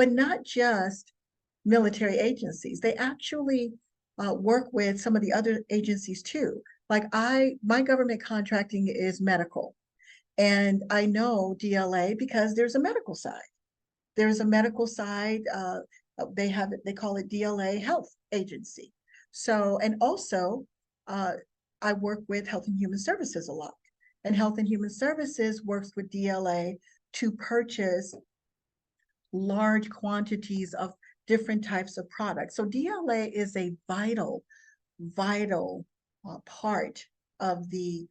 but not just military agencies. They actually work with some of the other agencies too. Like my government contracting is medical, and I know DLA because there's a medical side. There's a medical side. They call it DLA Health Agency. So, and also, uh, I work with Health and Human Services a lot. And Health and Human Services works with DLA to purchase large quantities of different types of products. So DLA is a vital part of the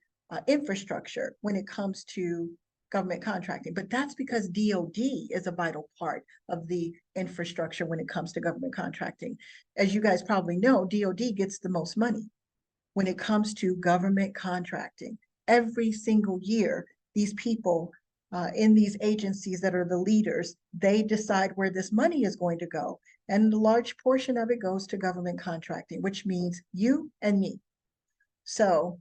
infrastructure when it comes to government contracting. But that's because DOD is a vital part of the infrastructure when it comes to government contracting. As you guys probably know, DOD gets the most money when it comes to government contracting. Every single year, these people in these agencies that are the leaders, they decide where this money is going to go. And a large portion of it goes to government contracting, which means you and me. So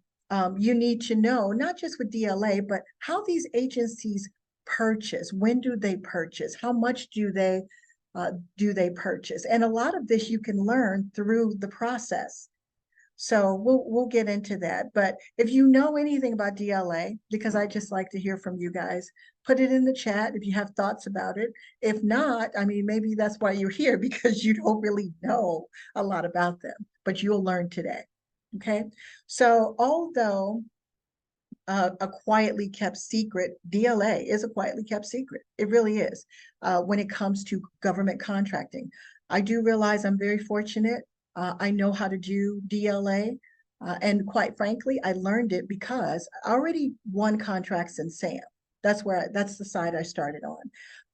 you need to know, not just with DLA, but how these agencies purchase. When do they purchase? How much do they purchase? And a lot of this you can learn through the process. So we'll get into that. But if you know anything about DLA, because I just like to hear from you guys, put it in the chat if you have thoughts about it. If not, I mean, maybe that's why you're here, because you don't really know a lot about them, but you'll learn today. Okay. So although a quietly kept secret, DLA is a quietly kept secret. It really is when it comes to government contracting. I do realize I'm very fortunate. I know how to do DLA. And quite frankly, I learned it because I already won contracts in SAM. That's the side I started on.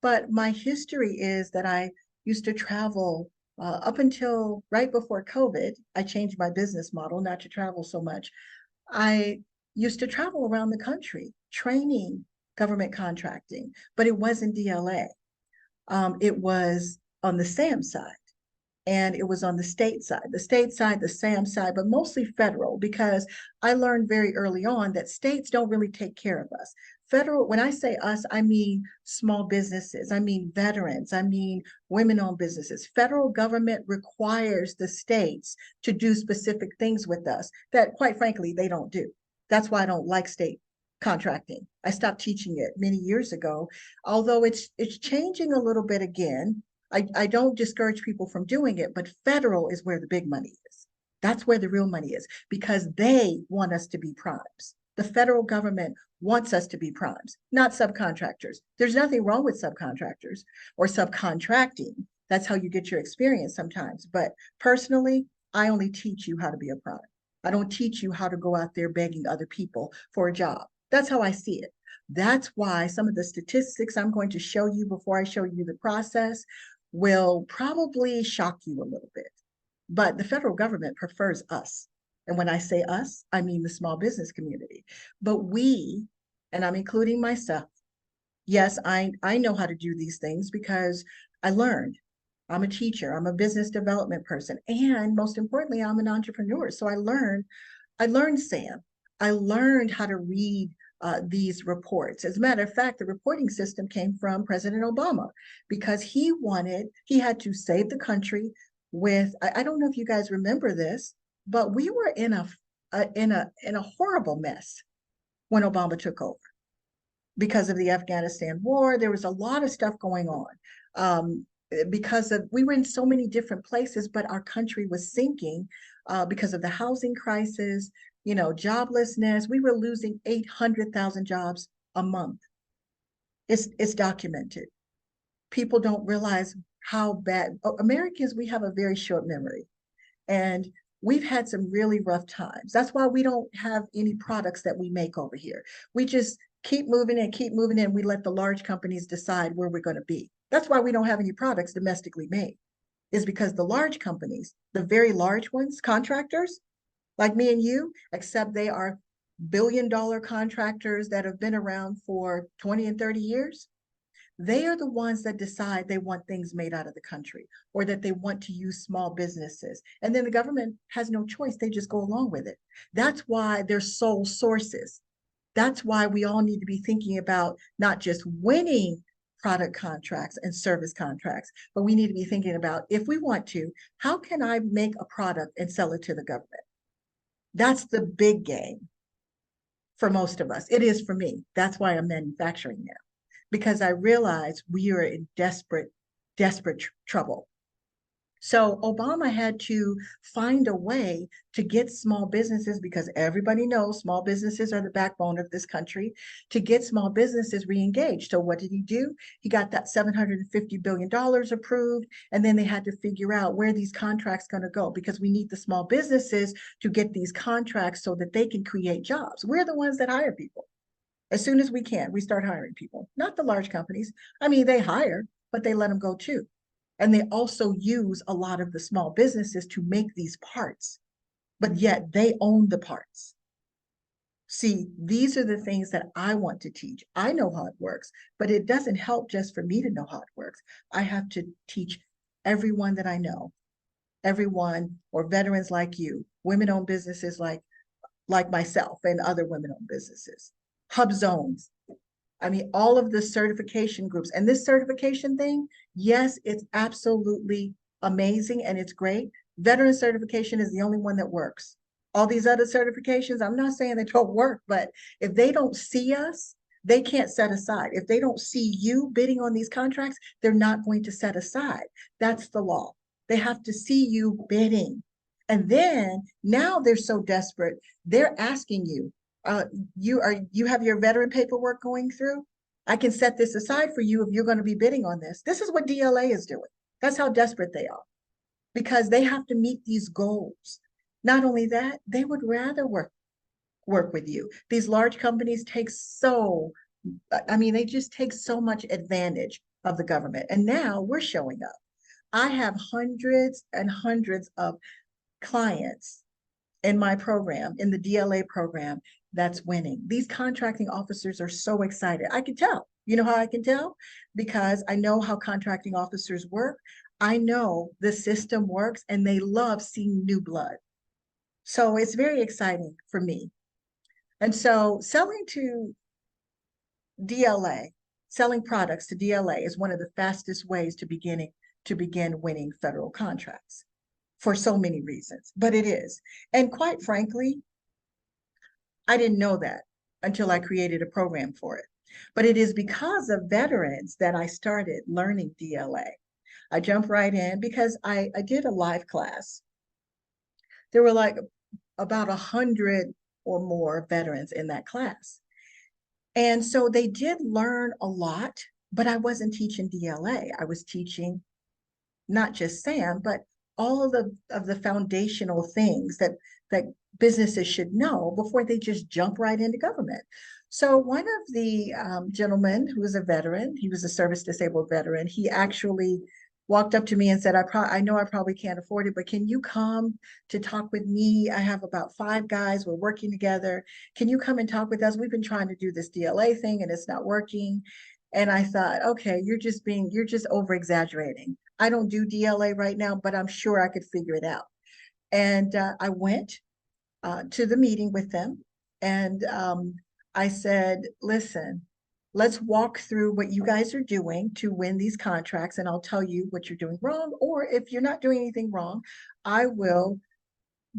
But my history is that I used to travel up until right before COVID. I changed my business model not to travel so much. I used to travel around the country training government contracting, but it wasn't DLA. It was on the SAM side, and it was on the state side, the SAM side, but mostly federal, because I learned very early on that states don't really take care of us. Federal, when I say us, I mean small businesses, I mean veterans, I mean women-owned businesses. Federal government requires the states to do specific things with us that, quite frankly, they don't do. That's why I don't like state contracting. I stopped teaching it many years ago, although it's changing a little bit again. I don't discourage people from doing it, but federal is where the big money is. That's where the real money is, because they want us to be primes. The federal government wants us to be primes, not subcontractors. There's nothing wrong with subcontractors or subcontracting. That's how you get your experience sometimes. But personally, I only teach you how to be a prime. I don't teach you how to go out there begging other people for a job. That's how I see it. That's why some of the statistics I'm going to show you before I show you the process will probably shock you a little bit. But the federal government prefers us. And when I say us, I mean the small business community. But we, and I'm including myself, yes, I know how to do these things because I learned. I'm a teacher, I'm a business development person, and most importantly, I'm an entrepreneur. So I learned SAM. I learned how to read these reports. As a matter of fact, the reporting system came from President Obama because he had to save the country with, I don't know if you guys remember this, but we were in a horrible mess when Obama took over because of the Afghanistan war. There was a lot of stuff going on. Because we were in so many different places, but our country was sinking because of the housing crisis, joblessness. We were losing 800,000 jobs a month. It's documented. People don't realize how bad Americans, we have a very short memory, and we've had some really rough times. That's why we don't have any products that we make over here. We just keep moving and we let the large companies decide where we're going to be. That's why we don't have any products domestically made, is because the large companies, the very large ones, contractors like me and you, except they are billion-dollar contractors that have been around for 20 and 30 years, they are the ones that decide they want things made out of the country or that they want to use small businesses. And then the government has no choice. They just go along with it. That's why they're sole sources. That's why we all need to be thinking about not just winning product contracts and service contracts, but we need to be thinking about, if we want to, how can I make a product and sell it to the government? That's the big game for most of us. It is for me. That's why I'm manufacturing now, because I realize we are in desperate trouble. So Obama had to find a way to get small businesses, because everybody knows small businesses are the backbone of this country, to get small businesses re-engaged. So what did he do? He got that $750 billion approved, and then they had to figure out where these contracts going to go, because we need the small businesses to get these contracts so that they can create jobs. We're the ones that hire people. As soon as we can, we start hiring people, not the large companies. I mean, they hire, but they let them go too. And they also use a lot of the small businesses to make these parts, but yet they own the parts. See, these are the things that I want to teach. I know how it works, but it doesn't help just for me to know how it works. I have to teach everyone that I know, everyone, or veterans like you, women-owned businesses like myself and other women-owned businesses, hub zones. I mean, all of the certification groups, and this certification thing, yes, it's absolutely amazing and it's great. Veteran certification is the only one that works. All these other certifications, I'm not saying they don't work, but if they don't see us, they can't set aside. If they don't see you bidding on these contracts, they're not going to set aside. That's the law. They have to see you bidding. And then now they're so desperate, they're asking you, you have your veteran paperwork going through? I can set this aside for you if you're going to be bidding on this. This is what DLA is doing. That's how desperate they are, because they have to meet these goals. Not only that, they would rather work with you. These large companies take they just take so much advantage of the government. And now we're showing up. I have hundreds and hundreds of clients in my program, in the DLA program, that's winning. These contracting officers are so excited. I can tell. You know how I can tell? Because I know how contracting officers work. I know the system works, and they love seeing new blood. So it's very exciting for me. And so selling to DLA, selling products to DLA is one of the fastest ways to begin winning federal contracts, for so many reasons, but it is. And quite frankly, I didn't know that until I created a program for it. But it is because of veterans that I started learning DLA. I jumped right in because I did a live class. There were like about 100 or more veterans in that class. And so they did learn a lot, but I wasn't teaching DLA. I was teaching not just SAM, but all of the foundational things that businesses should know before they just jump right into government. So one of the gentlemen who was a veteran, he was a service disabled veteran, he actually walked up to me and said, I know I probably can't afford it, but can you come to talk with me? I have about 5 guys, we're working together. Can you come and talk with us? We've been trying to do this DLA thing and it's not working. And I thought, okay, you're just over exaggerating. I don't do DLA right now, but I'm sure I could figure it out. And I went to the meeting with them, and I said, listen, let's walk through what you guys are doing to win these contracts, and I'll tell you what you're doing wrong, or if you're not doing anything wrong, I will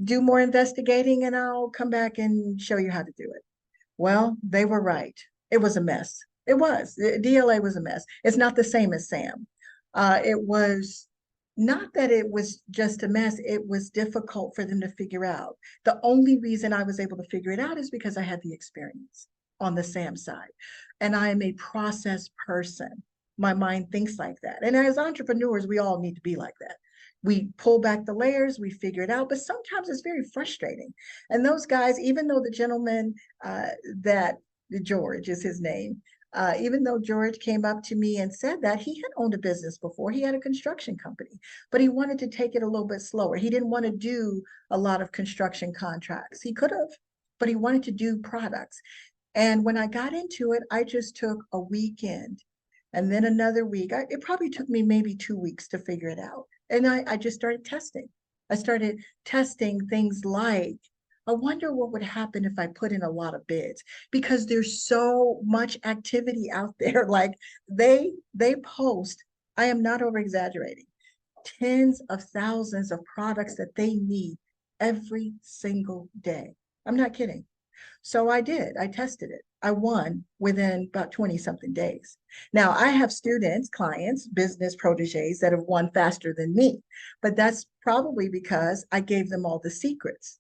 do more investigating and I'll come back and show you how to do it. Well, they were right. It was a mess. It was. DLA was a mess. It's not the same as SAM. It was not that it was just a mess. It was difficult for them to figure out. The only reason I was able to figure it out is because I had the experience on the SAM side. And I am a process person. My mind thinks like that. And as entrepreneurs, we all need to be like that. We pull back the layers, we figure it out, but sometimes it's very frustrating. And those guys, even though the gentleman that George is his name, even though George came up to me and said that he had owned a business before, he had a construction company, but he wanted to take it a little bit slower. He didn't want to do a lot of construction contracts. He could have, but he wanted to do products. And when I got into it, I just took a weekend and then another week. It probably took me maybe 2 weeks to figure it out. And I just started testing. I started testing things like I wonder what would happen if I put in a lot of bids, because there's so much activity out there. Like they post, I am not over exaggerating, tens of thousands of products that they need every single day. I'm not kidding. So I did. I tested it. I won within about 20 something days. Now I have students, clients, business proteges that have won faster than me, but that's probably because I gave them all the secrets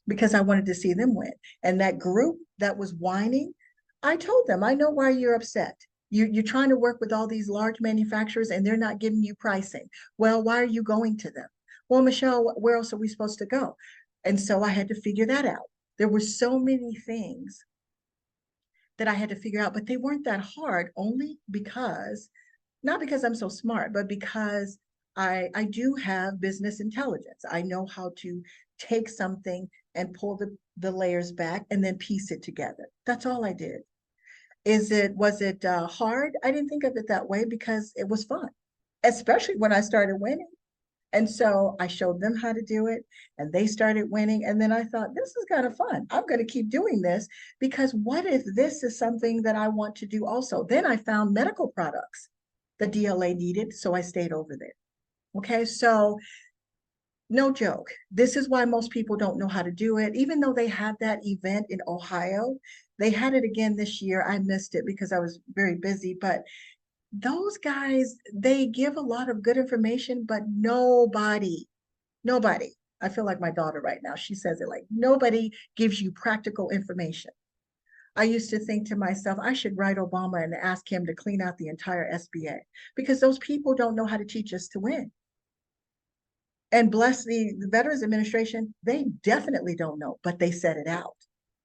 because I wanted to see them win. And that group that was whining, I told them, I know why you're upset. You're trying to work with all these large manufacturers and they're not giving you pricing. Well, why are you going to them? Well, Michelle, where else are we supposed to go? And so I had to figure that out. There were so many things that I had to figure out, but they weren't that hard, only because, not because I'm so smart, but because I do have business intelligence. I know how to take something and pull the layers back and then piece it together. That's all I did. Was it hard? I didn't think of it that way because it was fun, especially when I started winning. And so I showed them how to do it and they started winning. And then I thought, this is kind of fun. I'm going to keep doing this because what if this is something that I want to do also? Then I found medical products the DLA needed. So I stayed over there. Okay. So no joke. This is why most people don't know how to do it. Even though they had that event in Ohio, they had it again this year. I missed it because I was very busy, but those guys, they give a lot of good information, but nobody, I feel like my daughter right now. She says it like nobody gives you practical information. I used to think to myself, I should write Obama and ask him to clean out the entire SBA because those people don't know how to teach us to win. And bless the Veterans Administration, they definitely don't know, but they set it out.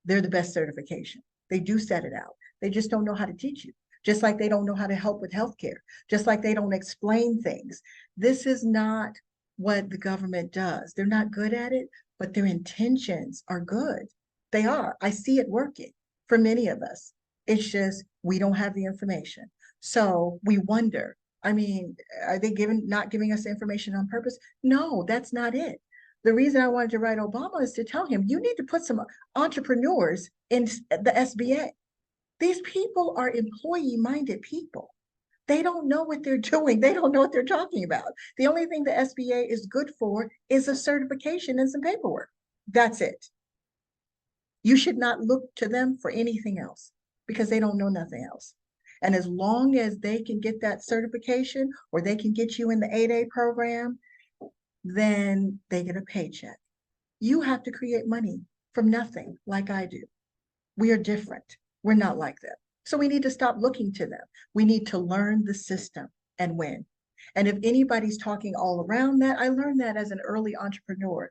They're the best certification. They do set it out. They just don't know how to teach you. Just like they don't know how to help with healthcare, just like they don't explain things. This is not what the government does. They're not good at it, but their intentions are good. They are. I see it working for many of us. It's just we don't have the information. So we wonder, I mean, are they not giving us information on purpose? No, that's not it. The reason I wanted to write Obama is to tell him, you need to put some entrepreneurs in the SBA. These people are employee-minded people. They don't know what they're doing. They don't know what they're talking about. The only thing the SBA is good for is a certification and some paperwork. That's it. You should not look to them for anything else because they don't know nothing else. And as long as they can get that certification or they can get you in the 8A program, then they get a paycheck. You have to create money from nothing like I do. We are different. We're not like them. So we need to stop looking to them. We need to learn the system and win. And if anybody's talking all around that, I learned that as an early entrepreneur.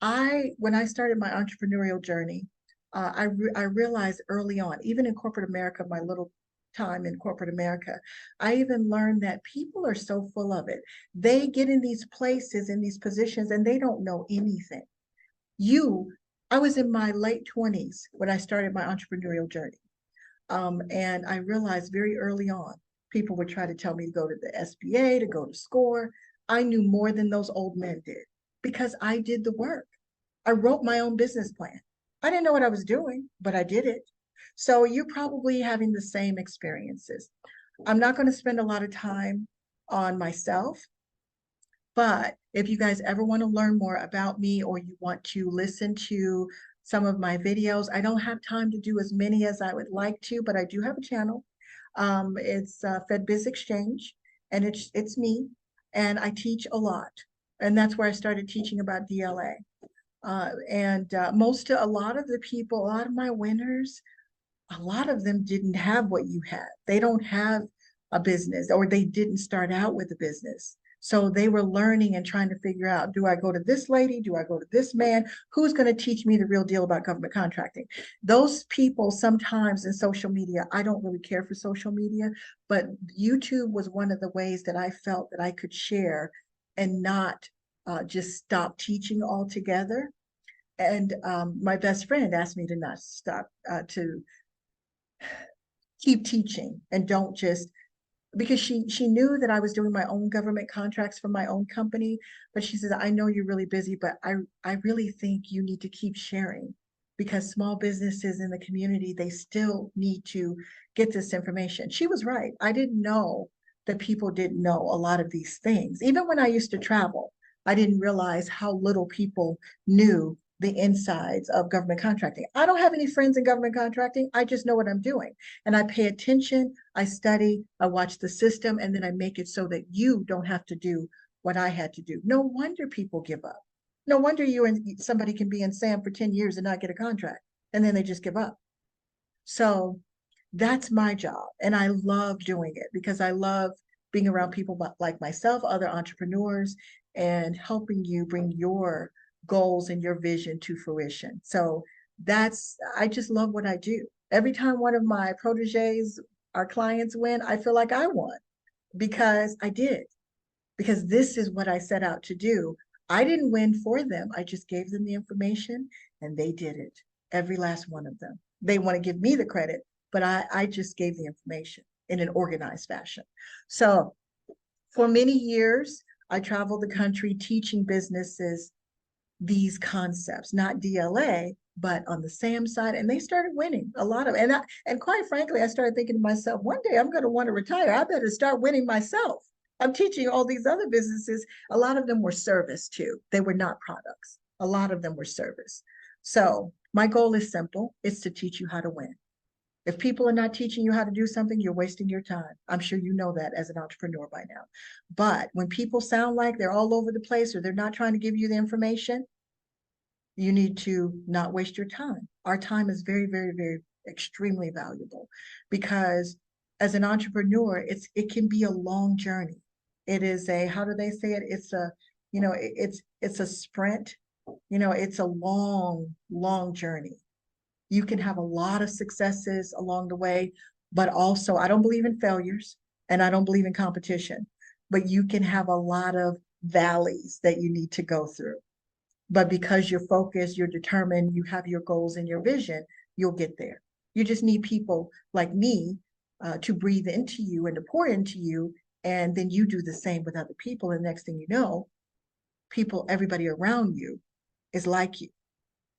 When I started my entrepreneurial journey, I realized early on, even in corporate America, my little time in corporate America, I even learned that people are so full of it. They get in these places, in these positions, and they don't know anything. I was in my late 20s when I started my entrepreneurial journey. And I realized very early on, people would try to tell me to go to the SBA, to go to SCORE. I knew more than those old men did because I did the work. I wrote my own business plan. I didn't know what I was doing, but I did it. So you're probably having the same experiences. I'm not going to spend a lot of time on myself, but if you guys ever want to learn more about me or you want to listen to some of my videos, I don't have time to do as many as I would like to, but I do have a channel. It's Fed Biz Exchange, and it's me, and I teach a lot. And that's where I started teaching about DLA. A lot of the people, a lot of my winners, a lot of them didn't have what you had. They don't have a business, or they didn't start out with a business. So they were learning and trying to figure out, do I go to this lady? Do I go to this man? Who's going to teach me the real deal about government contracting? Those people sometimes in social media, I don't really care for social media, but YouTube was one of the ways that I felt that I could share and not just stop teaching altogether. And my best friend asked me to not stop, to keep teaching and don't just because she knew that I was doing my own government contracts for my own company, but she says, I know you're really busy, but I really think you need to keep sharing because small businesses in the community, they still need to get this information. She was right. I didn't know that people didn't know a lot of these things. Even when I used to travel, I didn't realize how little people knew the insides of government contracting. I don't have any friends in government contracting. I just know what I'm doing. And I pay attention, I study, I watch the system, and then I make it so that you don't have to do what I had to do. No wonder people give up. No wonder you and somebody can be in SAM for 10 years and not get a contract, and then they just give up. So that's my job. And I love doing it because I love being around people like myself, other entrepreneurs, and helping you bring your goals and your vision to fruition. So I just love what I do. Every time one of my proteges, our clients win, I feel like I won because I did, because this is what I set out to do. I didn't win for them. I just gave them the information and they did it. Every last one of them. They want to give me the credit, but I just gave the information in an organized fashion. So for many years, I traveled the country teaching businesses these concepts, not DLA, but on the SAM side, and they started winning a lot of, and quite frankly, I started thinking to myself, one day I'm going to want to retire. I better start winning myself. I'm teaching all these other businesses. A lot of them were service too. They were not products. A lot of them were service. So my goal is simple. It's to teach you how to win. If people are not teaching you how to do something, you're wasting your time. I'm sure you know that as an entrepreneur by now. But when people sound like they're all over the place or they're not trying to give you the information, you need to not waste your time. Our time is very, very, very extremely valuable because as an entrepreneur, it can be a long journey. It is a, how do they say it? It's a, it's a sprint, it's a long, long journey. You can have a lot of successes along the way, but also I don't believe in failures and I don't believe in competition, but you can have a lot of valleys that you need to go through. But because you're focused, you're determined, you have your goals and your vision, you'll get there. You just need people like me to breathe into you and to pour into you. And then you do the same with other people. And next thing you know, people, everybody around you is like you.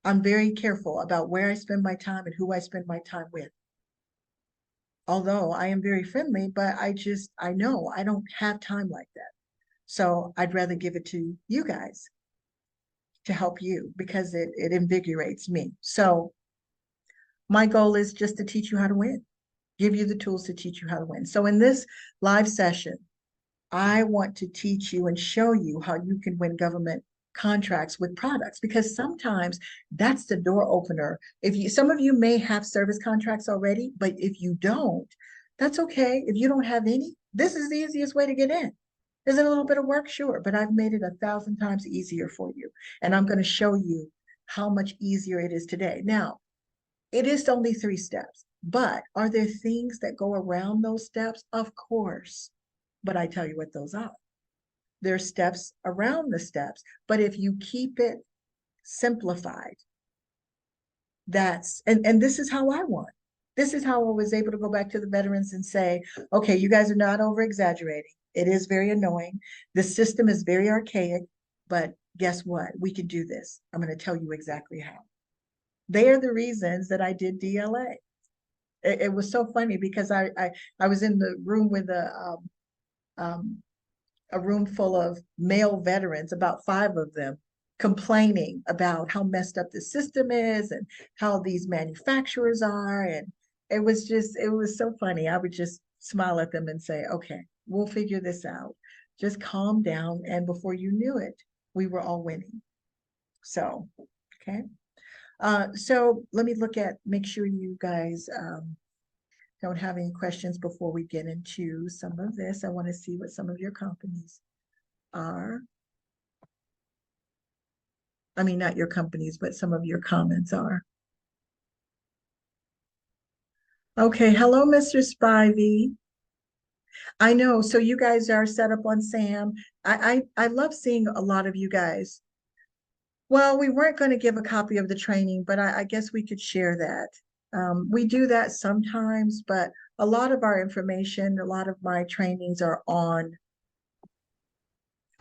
I'm very careful about where I spend my time and who I spend my time with. Although I am very friendly, but I know I don't have time like that. So I'd rather give it to you guys to help you because it invigorates me. So my goal is just to teach you how to win, give you the tools to teach you how to win. So in this live session, I want to teach you and show you how you can win government contracts with products because sometimes that's the door opener. Some of you may have service contracts already, but if you don't, that's okay. If you don't have any, this is the easiest way to get in. Is it a little bit of work? Sure, but I've made it 1,000 times easier for you. And I'm going to show you how much easier it is today. Now, it is only 3 steps, but are there things that go around those steps? Of course. But I tell you what those are. There's steps around the steps, but if you keep it simplified, and this is how I won. This is how I was able to go back to the veterans and say, okay, you guys are not over exaggerating. It is very annoying. The system is very archaic, but guess what? We can do this. I'm going to tell you exactly how. They are the reasons that I did DLA. It was so funny because I was in the room with a room full of male veterans, about 5 of them, complaining about how messed up the system is and how these manufacturers are. And it was so funny. I would just smile at them and say, okay, we'll figure this out. Just calm down. And before you knew it, we were all winning. So, okay. So let me make sure you guys don't have any questions before we get into some of this. I want to see what some of your companies are. I mean, not your companies, but some of your comments are. Okay, hello, Mr. Spivey. I know, so you guys are set up on SAM. I love seeing a lot of you guys. Well, we weren't going to give a copy of the training, but I guess we could share that. We do that sometimes, but a lot of our information, a lot of my trainings are on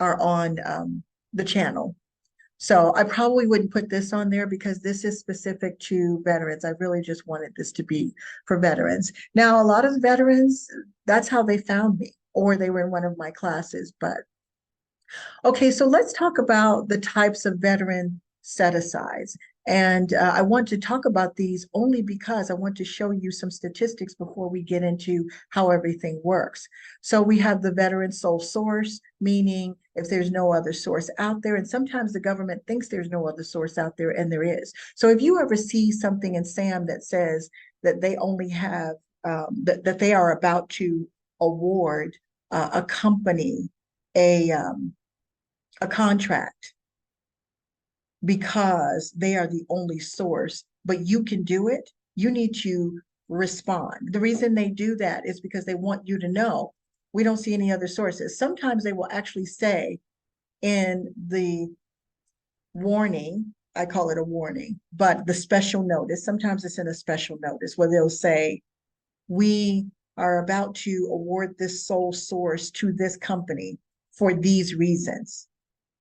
the channel. So I probably wouldn't put this on there because this is specific to veterans. I really just wanted this to be for veterans. Now, a lot of veterans, that's how they found me, or they were in one of my classes. But okay, so let's talk about the types of veteran set-asides. And I want to talk about these only because I want to show you some statistics before we get into how everything works. So we have the veteran sole source, meaning if there's no other source out there, and sometimes the government thinks there's no other source out there, and there is. So if you ever see something in SAM that says that they only have, that they are about to award a company a contract because they are the only source, but you can do it, you need to respond. The reason they do that is because they want you to know we don't see any other sources. Sometimes they will actually say in the warning, I call it a warning, but the special notice, sometimes it's in a special notice where they'll say, we are about to award this sole source to this company for these reasons.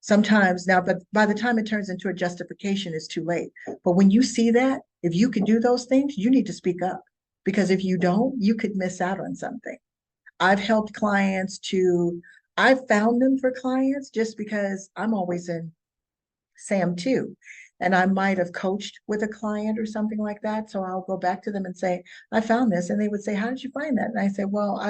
Sometimes now, but by the time it turns into a justification, it's too late. But when you see that, if you can do those things, you need to speak up, because if you don't, you could miss out on something. I've helped clients I've found them for clients just because I'm always in SAM too. And I might have coached with a client or something like that. So I'll go back to them and say, I found this. And they would say, how did you find that? And I say, well,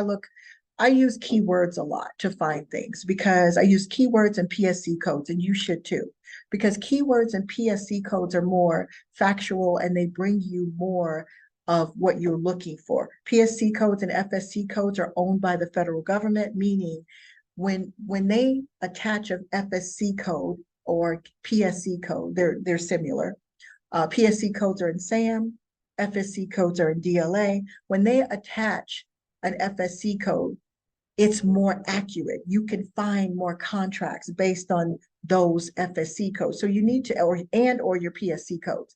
I use keywords a lot to find things because I use keywords and PSC codes, and you should too, because keywords and PSC codes are more factual and they bring you more of what you're looking for. PSC codes and FSC codes are owned by the federal government, meaning when they attach an FSC code or PSC code, they're similar. PSC codes are in SAM, FSC codes are in DLA. When they attach an FSC code, it's more accurate. You can find more contracts based on those FSC codes. So you need to, or your PSC codes.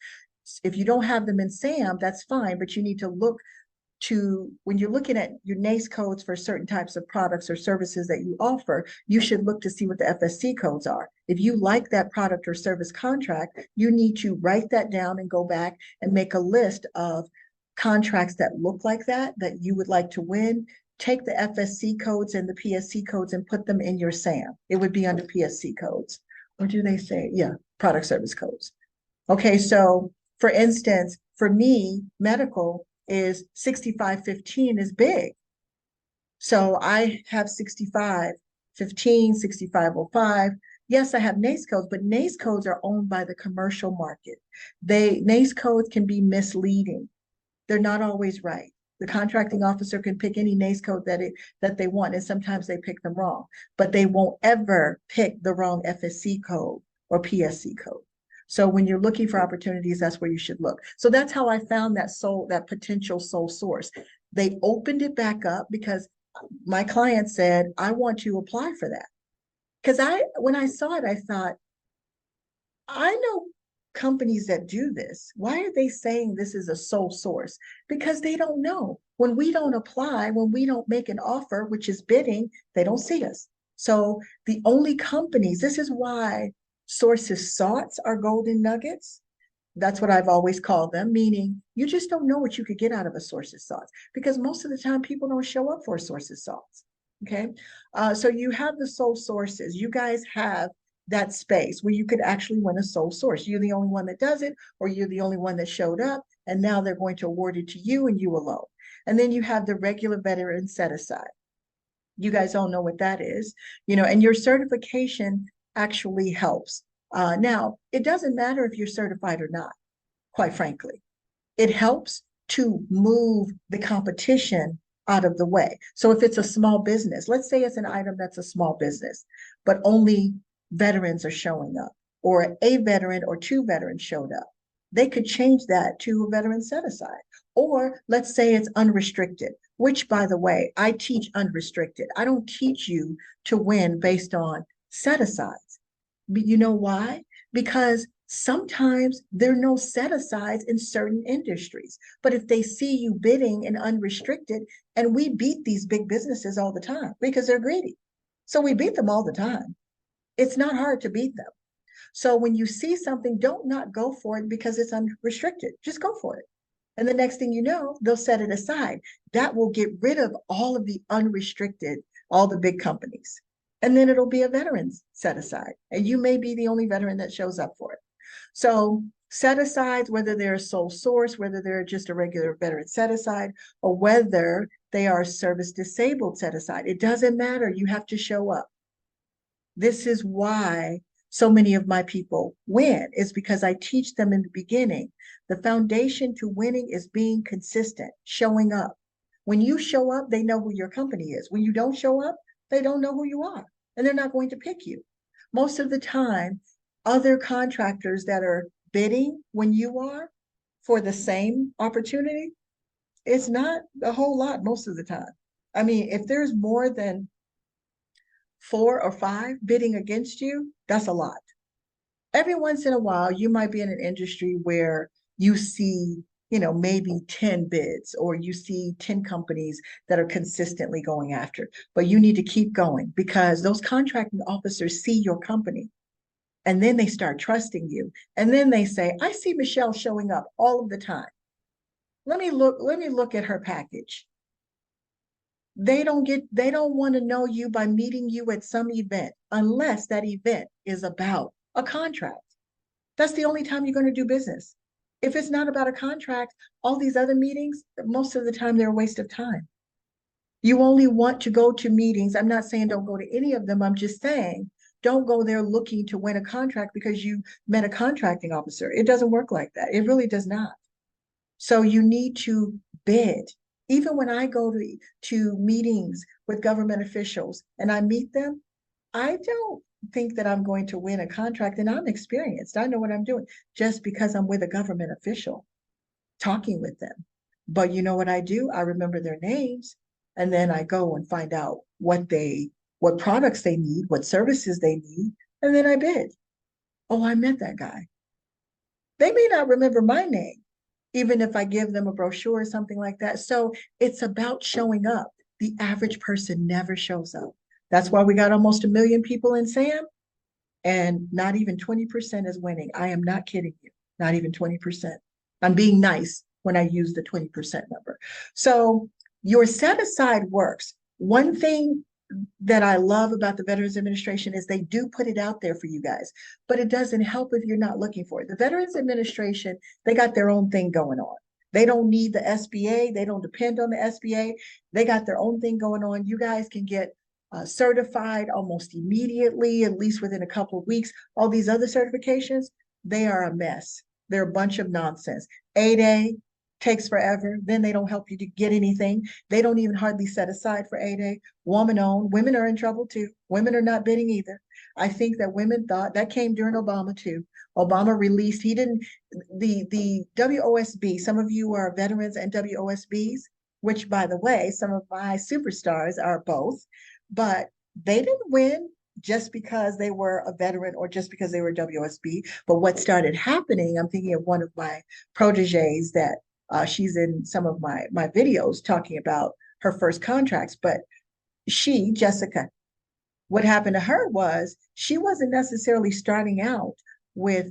If you don't have them in SAM, that's fine, but you need to look to, when you're looking at your NACE codes for certain types of products or services that you offer, you should look to see what the FSC codes are. If you like that product or service contract, you need to write that down and go back and make a list of contracts that look like that you would like to win. Take the FSC codes and the PSC codes and put them in your SAM. It would be under PSC codes. Or do they say, yeah, product service codes. Okay, so for instance, for me, medical is 6515 is big. So I have 6515, 6505. Yes, I have NACE codes, but NACE codes are owned by the commercial market. NACE codes can be misleading. They're not always right. The contracting officer can pick any NACE code that they want, and sometimes they pick them wrong, but they won't ever pick the wrong FSC code or PSC code. So when you're looking for opportunities, that's where you should look. So that's how I found that potential sole source. They opened it back up because my client said, I want to apply for that. Because when I saw it, I thought, I know companies that do this. Why are they saying this is a sole source? Because they don't know. When we don't apply, when we don't make an offer, which is bidding, they don't see us. So the only companies, this is why sources sought are golden nuggets. That's what I've always called them, meaning you just don't know what you could get out of a sources sought, because most of the time people don't show up for sources sought. Okay, so you have the sole sources. You guys have that space where you could actually win a sole source. You're the only one that does it, or you're the only one that showed up, and now they're going to award it to you and you alone. And then you have the regular veteran set aside. You guys all know what that is, and your certification actually helps. Now, it doesn't matter if you're certified or not, quite frankly. It helps to move the competition out of the way. So if it's a small business, let's say it's an item that's a small business, but only veterans are showing up, or a veteran or two veterans showed up. They could change that to a veteran set aside. Or let's say it's unrestricted, which, by the way, I teach unrestricted. I don't teach you to win based on set asides. But you know why? Because Sometimes there are no set asides in certain industries. But if they see you bidding and unrestricted, and we beat these big businesses all the time because they're greedy. So we beat them all the time. It's not hard to beat them. So when you see something, don't not go for it because it's unrestricted. Just go for it. And the next thing you know, they'll set it aside. That will get rid of all of the unrestricted, all the big companies. And then it'll be a veterans set aside. And you may be the only veteran that shows up for it. So set asides, whether they're a sole source, whether they're just a regular veteran set aside, or whether they are service disabled set aside, it doesn't matter. You have to show up. This is why so many of my people win, is because I teach them in the beginning. The foundation to winning is being consistent, showing up. When you show up, they know who your company is. When you don't show up, they don't know who you are, and they're not going to pick you. Most of the time, other contractors that are bidding when you are for the same opportunity, it's not a whole lot most of the time. I mean, if there's more than 4 or 5 bidding against you, that's a lot. Every once in a while, you might be in an industry where you see, maybe 10 bids, or you see 10 companies that are consistently going after, but you need to keep going because those contracting officers see your company, and then they start trusting you. And then they say, I see Michelle showing up all of the time. Let me look at her package. They don't want to know you by meeting you at some event unless that event is about a contract. That's the only time you're going to do business. If it's not about a contract, all these other meetings, most of the time they're a waste of time. You only want to go to meetings. I'm not saying don't go to any of them. I'm just saying don't go there looking to win a contract because you met a contracting officer. It doesn't work like that. It really does not. So you need to bid. Even when I go to meetings with government officials and I meet them, I don't think that I'm going to win a contract, and I'm experienced. I know what I'm doing just because I'm with a government official talking with them. But you know what I do? I remember their names, and then I go and find out what products they need, what services they need, and then I bid. Oh, I met that guy. They may not remember my name, even if I give them a brochure or something like that. So it's about showing up. The average person never shows up. That's why we got almost 1 million people in SAM, and not even 20% is winning. I am not kidding you. Not even 20%. I'm being nice when I use the 20% number. So your set aside works. One thing that I love about the Veterans Administration is they do put it out there for you guys, but it doesn't help if you're not looking for it. The Veterans Administration, they got their own thing going on. They don't need the SBA. They don't depend on the SBA. They got their own thing going on. You guys can get certified almost immediately, at least within a couple of weeks. All these other certifications, they are a mess. They're a bunch of nonsense. 8A takes forever. Then they don't help you to get anything. They don't even hardly set aside for 8A. Woman owned. Women are in trouble too. Women are not bidding either. I think that women thought that came during Obama too. Obama released, he didn't, the WOSB, some of you are veterans and WOSBs, which by the way, some of my superstars are both, but they didn't win just because they were a veteran or just because they were WSB. But what started happening, I'm thinking of one of my proteges that she's in some of my videos talking about her first contracts, but Jessica, what happened to her was she wasn't necessarily starting out with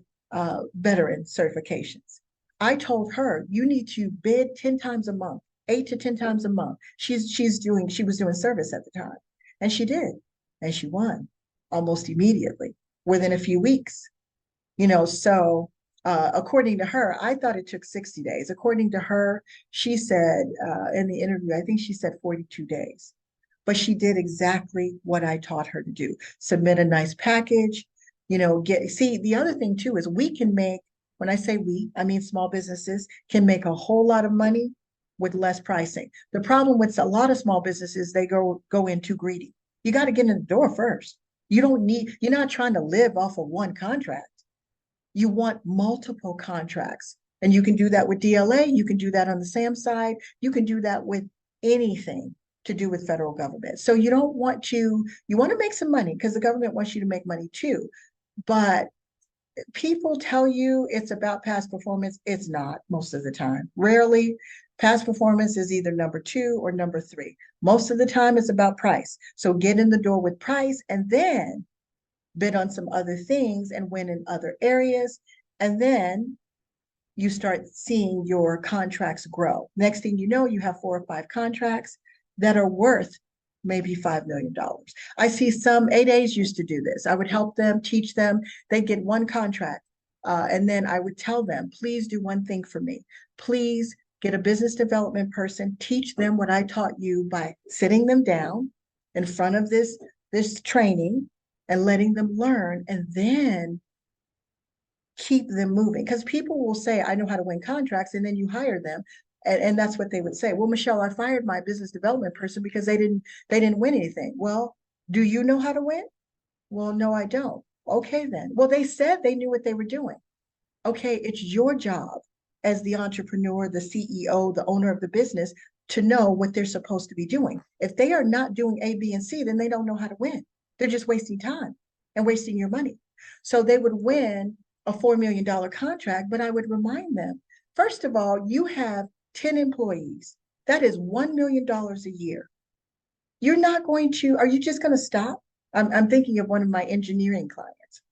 veteran certifications. I told her, you need to bid 10 times a month, 8 to 10 times a month. She was doing service at the time, and she did, and she won almost immediately within a few weeks. So according to her, I thought it took 60 days. According to her, she said in the interview, I think she said 42 days. But she did exactly what I taught her to do. Submit a nice package, see, the other thing too is we can make, when I say we, I mean small businesses can make a whole lot of money with less pricing. The problem with a lot of small businesses, they go in too greedy. You got to get in the door first. You're not trying to live off of one contract. You want multiple contracts. And you can do that with DLA. You can do that on the SAM side. You can do that with anything to do with federal government. So you want to make some money because the government wants you to make money too. But people tell you it's about past performance. It's not most of the time. Rarely, past performance is either number 2 or number 3. Most of the time, it's about price. So get in the door with price and then bid on some other things and win in other areas. And then you start seeing your contracts grow. Next thing you know, you have 4 or 5 contracts that are worth maybe $5 million. I see some 8As used to do this. I would help them, teach them. They'd get one contract. And then I would tell them, please do one thing for me. Please get a business development person, teach them what I taught you by sitting them down in front of this training and letting them learn, and then keep them moving. Because people will say, I know how to win contracts, and then you hire them. And that's what they would say. Well, Michelle, I fired my business development person because they didn't win anything. Well, do you know how to win? Well, no, I don't. Okay, then. Well, they said they knew what they were doing. Okay, it's your job as the entrepreneur, the CEO, the owner of the business to know what they're supposed to be doing. If they are not doing A, B, and C, then they don't know how to win. They're just wasting time and wasting your money. So they would win a $4 million contract, but I would remind them, first of all, you have 10 employees. That is $1 million a year. You're not going to, are you just going to stop? I'm thinking of one of my engineering clients.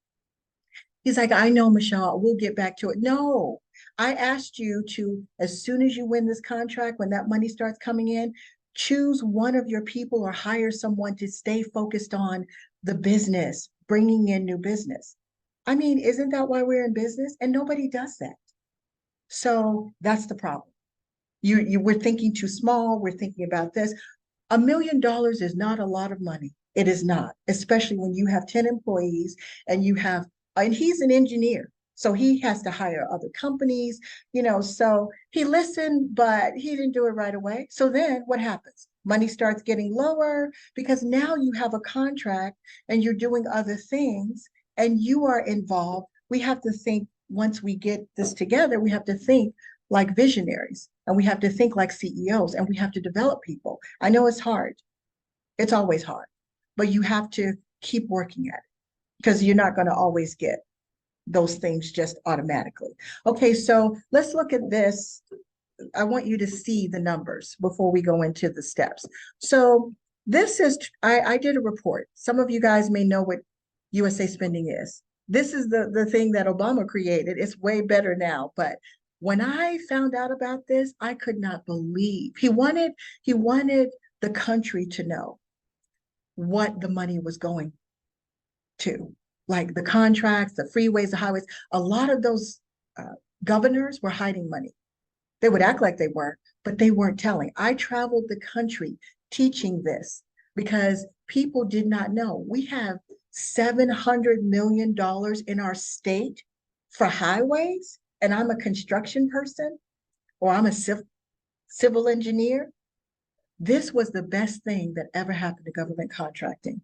He's like, I know, Michelle, we'll get back to it. No, I asked you to, as soon as you win this contract, when that money starts coming in, choose one of your people or hire someone to stay focused on the business, bringing in new business. I mean, isn't that why we're in business? And nobody does that. So that's the problem. We're thinking too small. We're thinking about this. $1 million is not a lot of money. It is not, especially when you have 10 employees and and he's an engineer. So he has to hire other companies, so he listened, but he didn't do it right away. So then what happens? Money starts getting lower because now you have a contract and you're doing other things and you are involved. We have to think, once we get this together, we have to think like visionaries and we have to think like CEOs and we have to develop people. I know it's hard. It's always hard, but you have to keep working at it because you're not going to always get those things just automatically. Okay, so let's look at this. I want you to see the numbers before we go into the steps. So this is, I did a report. Some of you guys may know what USA spending is. This is the thing that Obama created. It's way better now, but when I found out about this, I could not believe he wanted the country to know what the money was going to, like the contracts, the freeways, the highways. A lot of those governors were hiding money. They would act like they were, but they weren't telling. I traveled the country teaching this because people did not know. We have $700 million in our state for highways, and I'm a construction person or I'm a civil engineer. This was the best thing that ever happened to government contracting.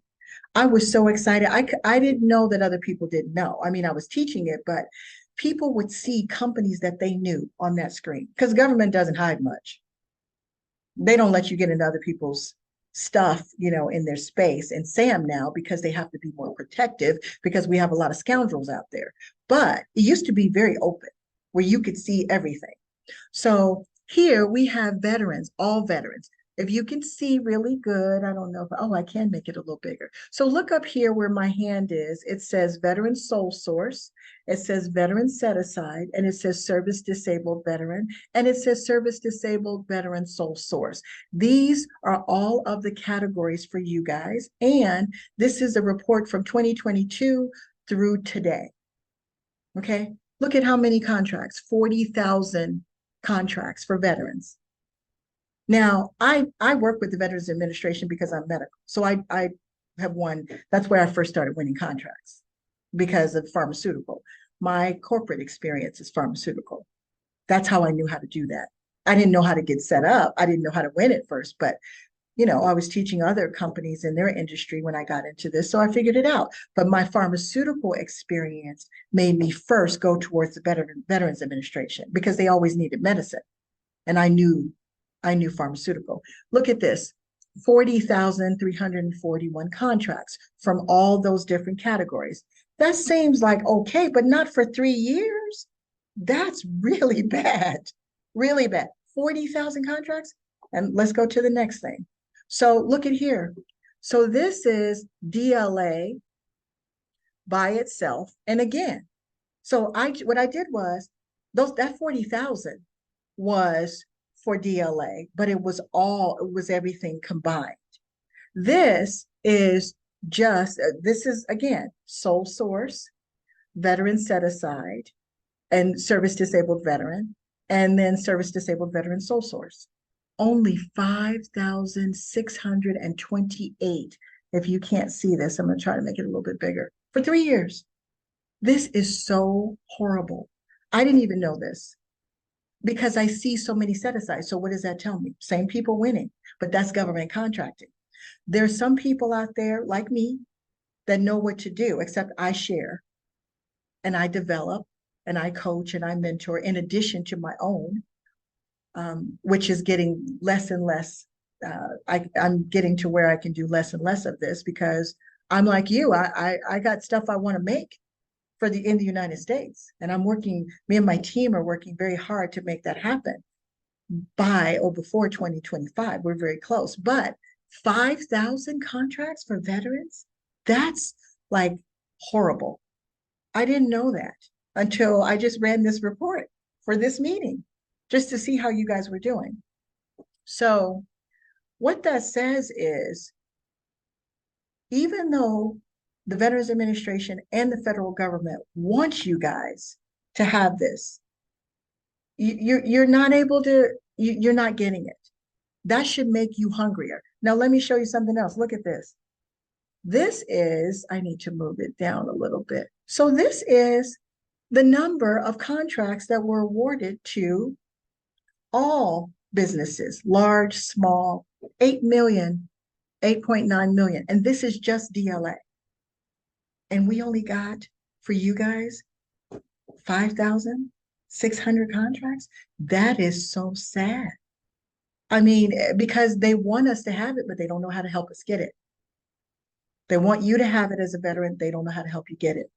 I was so excited. I didn't know that other people didn't know. I mean, I was teaching it, but people would see companies that they knew on that screen because government doesn't hide much. They don't let you get into other people's stuff, in their space and SAM now because they have to be more protective because we have a lot of scoundrels out there. But it used to be very open where you could see everything. So here we have veterans, all veterans. If you can see really good, I don't know if, I can make it a little bigger. So look up here where my hand is. It says Veteran Sole Source. It says Veteran Set Aside, and it says Service Disabled Veteran, and it says Service Disabled Veteran Sole Source. These are all of the categories for you guys. And this is a report from 2022 through today. Okay, look at how many contracts, 40,000 contracts for veterans. Now, I work with the Veterans Administration because I'm medical. So I have won, that's where I first started winning contracts because of pharmaceutical. My corporate experience is pharmaceutical. That's how I knew how to do that. I didn't know how to get set up. I didn't know how to win at first, but I was teaching other companies in their industry when I got into this, so I figured it out. But my pharmaceutical experience made me first go towards the Veterans Administration because they always needed medicine. And I knew pharmaceutical. Look at this. 40,341 contracts from all those different categories. That seems like okay, but not for 3 years. That's really bad, really bad. 40,000 contracts. And let's go to the next thing. So look at here. So this is DLA by itself. And again, so what I did was that 40,000 was for DLA, but it was everything combined. This is this is again, sole source, veteran set aside, and service disabled veteran, and then service disabled veteran sole source. Only 5,628. If you can't see this, I'm going to try to make it a little bit bigger for 3 years. This is so horrible. I didn't even know this because I see so many set asides. So what does that tell me? Same people winning, but that's government contracting. There's some people out there like me that know what to do, except I share and I develop and I coach and I mentor in addition to my own, which is getting less and less. I'm getting to where I can do less and less of this because I'm like you. I got stuff I want to make in the United States, and me and my team are working very hard to make that happen by or before 2025. We're very close, but 5,000 contracts for veterans, that's like horrible. I didn't know that until I just ran this report for this meeting, just to see how you guys were doing. So what that says is, even though the Veterans Administration and the federal government wants you guys to have this, you're not able to, you're not getting it. That should make you hungrier. Now, let me show you something else. Look at this. This is, I need to move it down a little bit. So this is the number of contracts that were awarded to all businesses, large, small, 8 million, 8.9 million. And this is just DLA. And we only got, for you guys, 5,600 contracts. That is so sad. I mean, because they want us to have it, but they don't know how to help us get it. They want you to have it as a veteran. They don't know how to help you get it.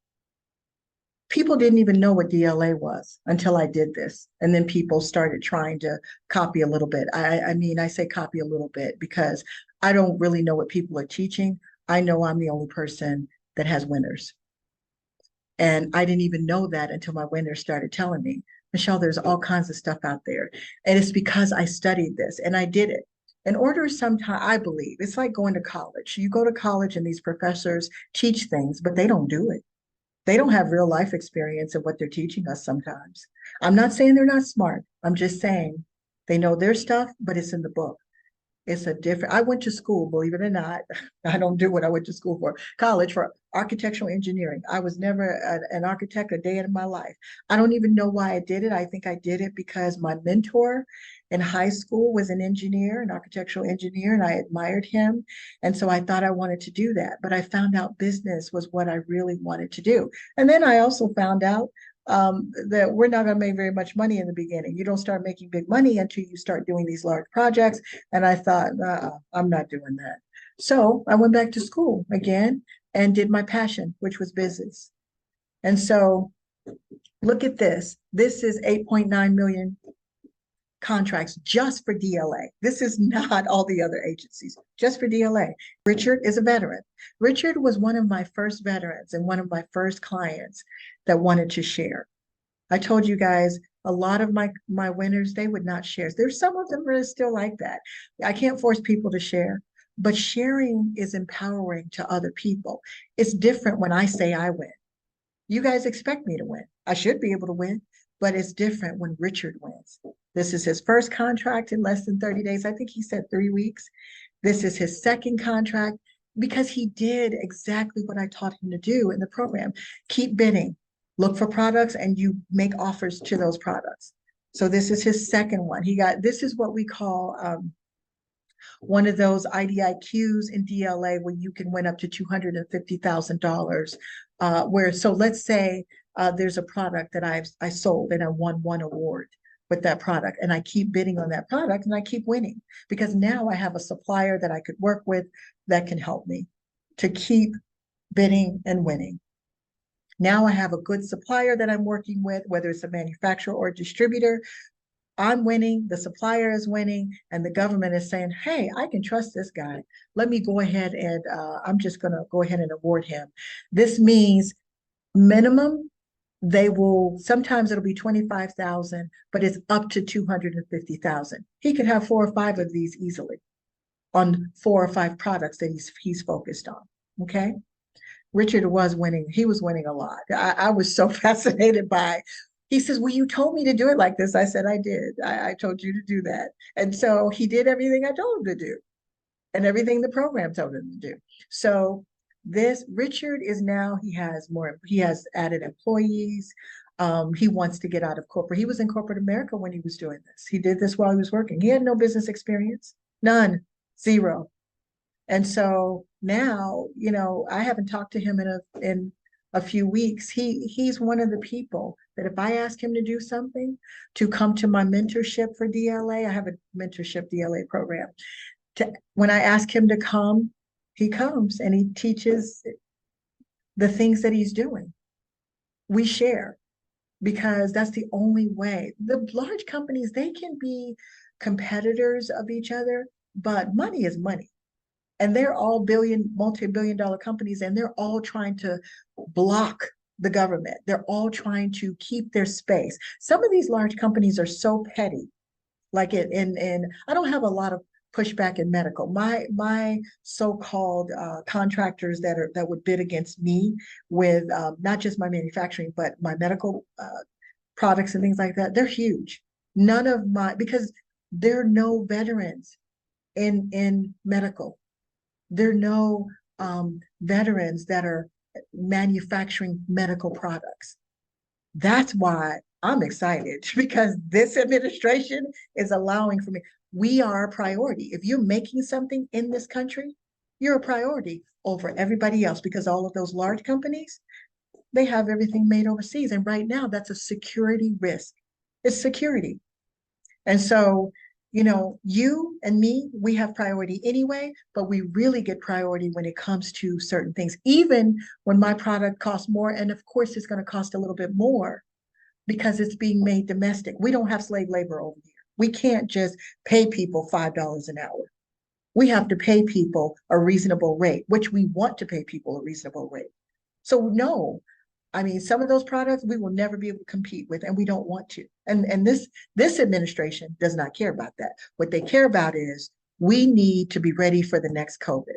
People didn't even know what DLA was until I did this. And then people started trying to copy a little bit. I mean, I say copy a little bit because I don't really know what people are teaching. I know I'm the only person that has winners. And I didn't even know that until my winners started telling me, Michelle, there's all kinds of stuff out there. And it's because I studied this and I did it. In order, sometimes I believe it's like going to college. You go to college and these professors teach things, but they don't do it. They don't have real life experience in what they're teaching us sometimes. I'm not saying they're not smart. I'm just saying they know their stuff, but it's in the book. It's I went to school, believe it or not. I don't do what I went to school for. College for architectural engineering. I was never an architect a day in my life. I don't even know why I did it. I think I did it because my mentor in high school was an engineer, an architectural engineer, and I admired him. And so I thought I wanted to do that. But I found out business was what I really wanted to do. And then I also found out that we're not going to make very much money in the beginning. You don't start making big money until you start doing these large projects. And I thought, I'm not doing that. So I went back to school again and did my passion, which was business. And so look at this. This is 8.9 million contracts just for DLA. This is not all the other agencies, just for DLA. Richard is a veteran. Richard was one of my first veterans and one of my first clients that wanted to share. I told you guys, a lot of my winners, they would not share. There's some of them that are still like that. I can't force people to share, but sharing is empowering to other people. It's different when I say I win. You guys expect me to win. I should be able to win, but it's different when Richard wins. This is his first contract in less than 30 days. I think he said 3 weeks. This is his second contract because he did exactly what I taught him to do in the program. Keep bidding, look for products, and you make offers to those products. So this is his second one. This is what we call one of those IDIQs in DLA where you can win up to $250,000. So let's say there's a product that I sold and I won one award. with that product, and I keep bidding on that product and I keep winning because now I have a supplier that I could work with that can help me to keep bidding and winning. Now I have a good supplier that I'm working with, whether it's a manufacturer or a distributor. I'm winning, the supplier is winning, and the government is saying, hey, I can trust this guy. Let me go ahead and I'm just going to go ahead and award him. This means minimum, they will, sometimes it'll be 25,000, but it's up to 250,000. He could have 4 or 5 of these easily on 4 or 5 products that he's focused on. Okay. Richard was winning. He was winning a lot. I was so fascinated by. He says, well, you told me to do it like this. I said, I did. I told you to do that. And so he did everything I told him to do and everything the program told him to do. So this Richard is now, he has added employees. He wants to get out of corporate. He was in corporate America when he was doing this. He did this while he was working. He had no business experience, none, zero. And so now, I haven't talked to him in a few weeks. He's one of the people that if I ask him to do something, to come to my mentorship for DLA, I have a mentorship DLA program. When I ask him to come, he comes and he teaches the things that he's doing. We share because that's the only way. The large companies, they can be competitors of each other, but money is money. And they're all multi-billion dollar companies, and they're all trying to block the government. They're all trying to keep their space. Some of these large companies are so petty. Like I don't have a lot of pushback in medical. My so-called contractors that would bid against me with not just my manufacturing, but my medical products and things like that, they're huge. Because there are no veterans in medical. There are no veterans that are manufacturing medical products. That's why I'm excited because this administration is allowing for me. We are a priority. If you're making something in this country, you're a priority over everybody else because all of those large companies, they have everything made overseas. And right now, that's a security risk. It's security. And so, you and me, we have priority anyway, but we really get priority when it comes to certain things, even when my product costs more. And of course, it's going to cost a little bit more because it's being made domestic. We don't have slave labor over here. We can't just pay people $5 an hour. We have to pay people a reasonable rate, which we want to pay people a reasonable rate. So no, I mean, some of those products we will never be able to compete with, and we don't want to. And this administration does not care about that. What they care about is we need to be ready for the next COVID.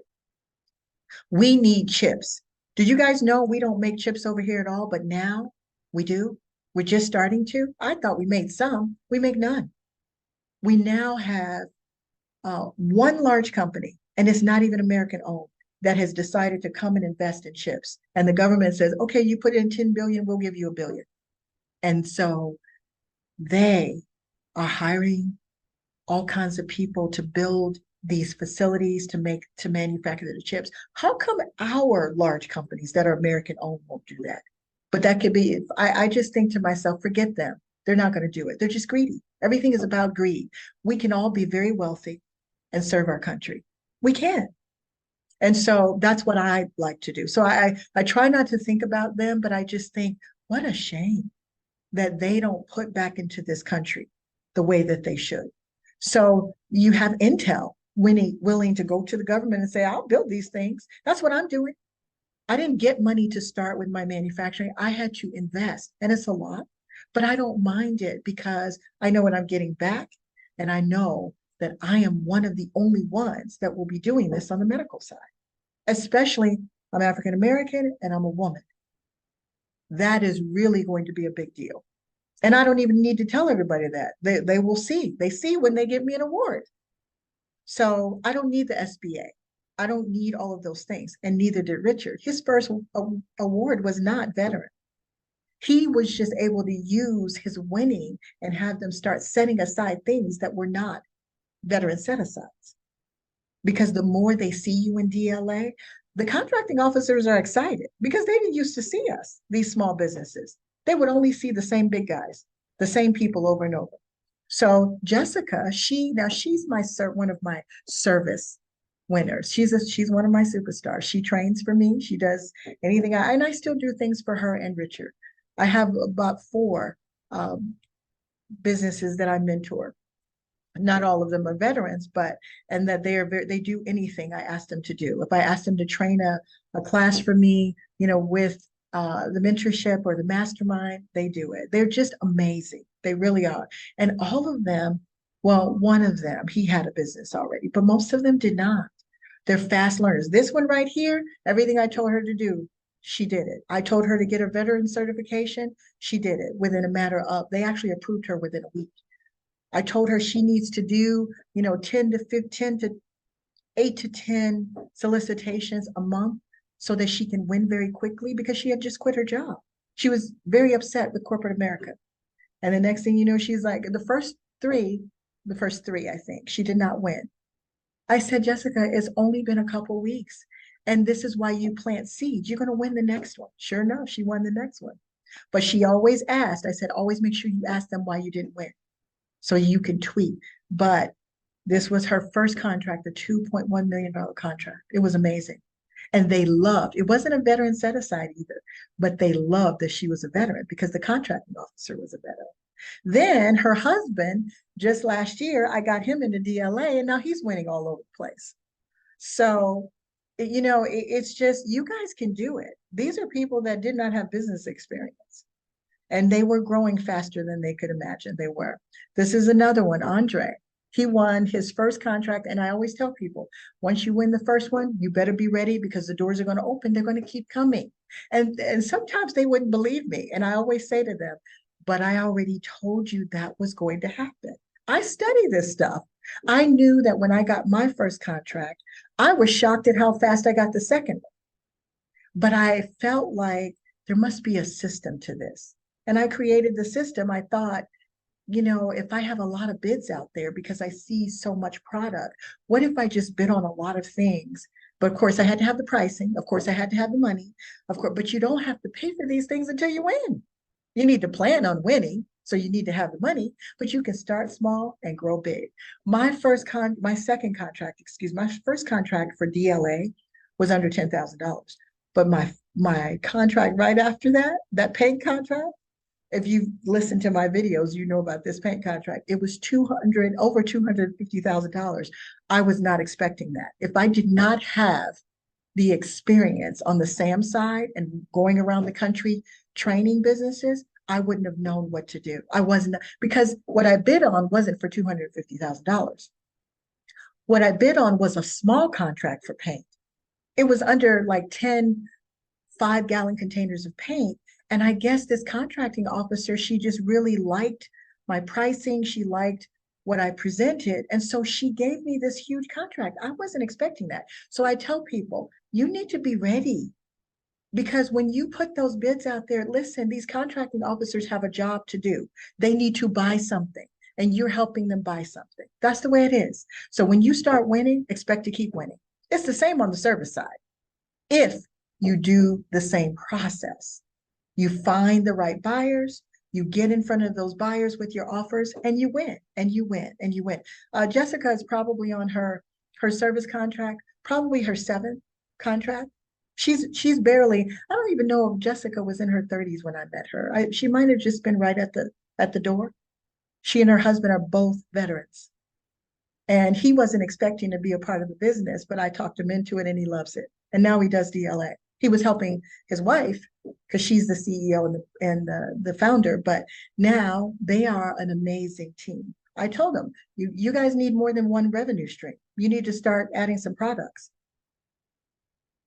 We need chips. Did you guys know we don't make chips over here at all? But now we do. We're just starting to. I thought we made some. We make none. We now have one large company, and it's not even American owned, that has decided to come and invest in chips. And the government says, okay, you put in 10 billion, we'll give you $1 billion. And so they are hiring all kinds of people to build these facilities to manufacture the chips. How come our large companies that are American owned won't do that? But that could be, I just think to myself, forget them. They're not going to do it. They're just greedy. Everything is about greed. We can all be very wealthy and serve our country. We can. And so that's what I like to do. So I try not to think about them, but I just think, what a shame that they don't put back into this country the way that they should. So you have Intel willing to go to the government and say, I'll build these things. That's what I'm doing. I didn't get money to start with my manufacturing. I had to invest, and it's a lot, but I don't mind it because I know what I'm getting back, and I know that I am one of the only ones that will be doing this on the medical side, especially I'm African American and I'm a woman. That is really going to be a big deal. And I don't even need to tell everybody that. They will see. They see when they give me an award. So I don't need the SBA. I don't need all of those things. And neither did Richard. His first award was not veteran. He was just able to use his winning and have them start setting aside things that were not veteran set-asides. Because the more they see you in DLA, the contracting officers are excited because they didn't used to see us, these small businesses. They would only see the same big guys, the same people over and over. So Jessica, she's one of my service winners. She's one of my superstars. She trains for me. She does anything and I still do things for her and Richard. I have about four um, businesses that I mentor. Not all of them are veterans, but and that they do anything I ask them to do. If I ask them to train a class for me, with the mentorship or the mastermind, they do it. They're just amazing. They really are. And all of them, well, one of them, he had a business already, but most of them did not. They're fast learners. This one right here, everything I told her to do, she did it. I told her to get her veteran certification. She did it within a matter of, they actually approved her within a week. I told her she needs to do, 10 to 15 to 8 to 10 solicitations a month so that she can win very quickly because she had just quit her job. She was very upset with corporate America. And the next thing you know, she's like, the first three, I think, she did not win. I said, Jessica, it's only been a couple weeks. And this is why you plant seeds. You're going to win the next one. Sure enough, she won the next one. But she always asked, I said, always make sure you ask them why you didn't win so you can tweet. But this was her first contract, a $2.1 million contract. It was amazing. And they loved, it wasn't a veteran set aside either, but they loved that she was a veteran because the contracting officer was a veteran. Then her husband, just last year, I got him into DLA and now he's winning all over the place. So, it's just, you guys can do it. These are people that did not have business experience and they were growing faster than they could imagine they were. This is another one, Andre. He won his first contract. And I always tell people, once you win the first one, you better be ready because the doors are going to open. They're going to keep coming. And sometimes they wouldn't believe me. And I always say to them, but I already told you that was going to happen. I study this stuff. I knew that when I got my first contract, I was shocked at how fast I got the second one. But I felt like there must be a system to this. And I created the system. I thought, if I have a lot of bids out there because I see so much product, what if I just bid on a lot of things? But of course, I had to have the pricing. Of course, I had to have the money. Of course, but you don't have to pay for these things until you win. You need to plan on winning. So you need to have the money, but you can start small and grow big. My second contract, my first contract for DLA was under $10,000. But my contract right after that paint contract, if you listen to my videos, you know about this paint contract. It was over $250,000. I was not expecting that. If I did not have the experience on the SAM side and going around the country training businesses, I wouldn't have known what to do. I wasn't, because what I bid on wasn't for $250,000. What I bid on was a small contract for paint. It was under like 10 5-gallon containers of paint. And I guess this contracting officer, she just really liked my pricing. She liked what I presented. And so she gave me this huge contract. I wasn't expecting that. So I tell people, you need to be ready. Because when you put those bids out there, listen, these contracting officers have a job to do. They need to buy something and you're helping them buy something. That's the way it is. So when you start winning, expect to keep winning. It's the same on the service side. If you do the same process, you find the right buyers, you get in front of those buyers with your offers and you win and you win and you win. Jessica is probably on her service contract, probably her 7th contract. She's barely, I don't even know if Jessica was in her 30s when I met her. She might have just been right at the door. She and her husband are both veterans. And he wasn't expecting to be a part of the business, but I talked him into it and he loves it. And now he does DLA. He was helping his wife because she's the CEO and the founder, but now they are an amazing team. I told them, you guys need more than one revenue stream. You need to start adding some products.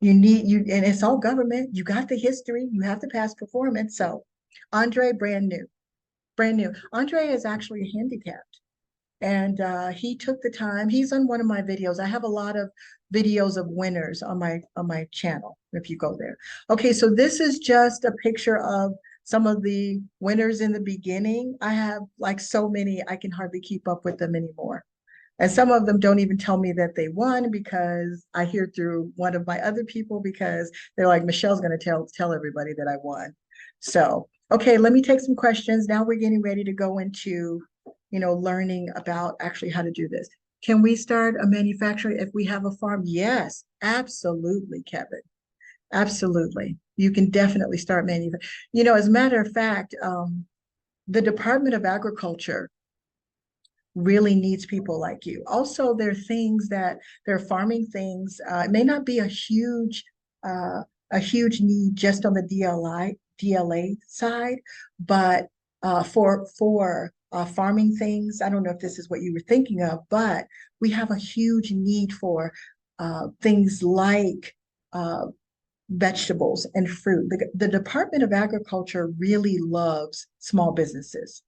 And it's all government. You got the history, you have the past performance. So Andre, brand new. Andre is actually handicapped. And he took the time. He's on one of my videos. I have a lot of videos of winners on my channel, if you go there. Okay, so this is just a picture of some of the winners in the beginning. I have like so many, I can hardly keep up with them anymore. And some of them don't even tell me that they won because I hear through one of my other people because they're like, Michelle's going to tell everybody that I won. So, okay, let me take some questions. Now we're getting ready to go into learning about actually how to do this. Can we start a manufacturer if we have a farm? Yes, absolutely, Kevin. Absolutely. You can definitely start manufacturing. As a matter of fact, the Department of Agriculture really needs people like you. Also, there are farming things. It may not be uh, a huge need just on the DLA side, but for farming things, I don't know if this is what you were thinking of, but we have a huge need for things like uh, vegetables and fruit. The Department of Agriculture really loves small businesses,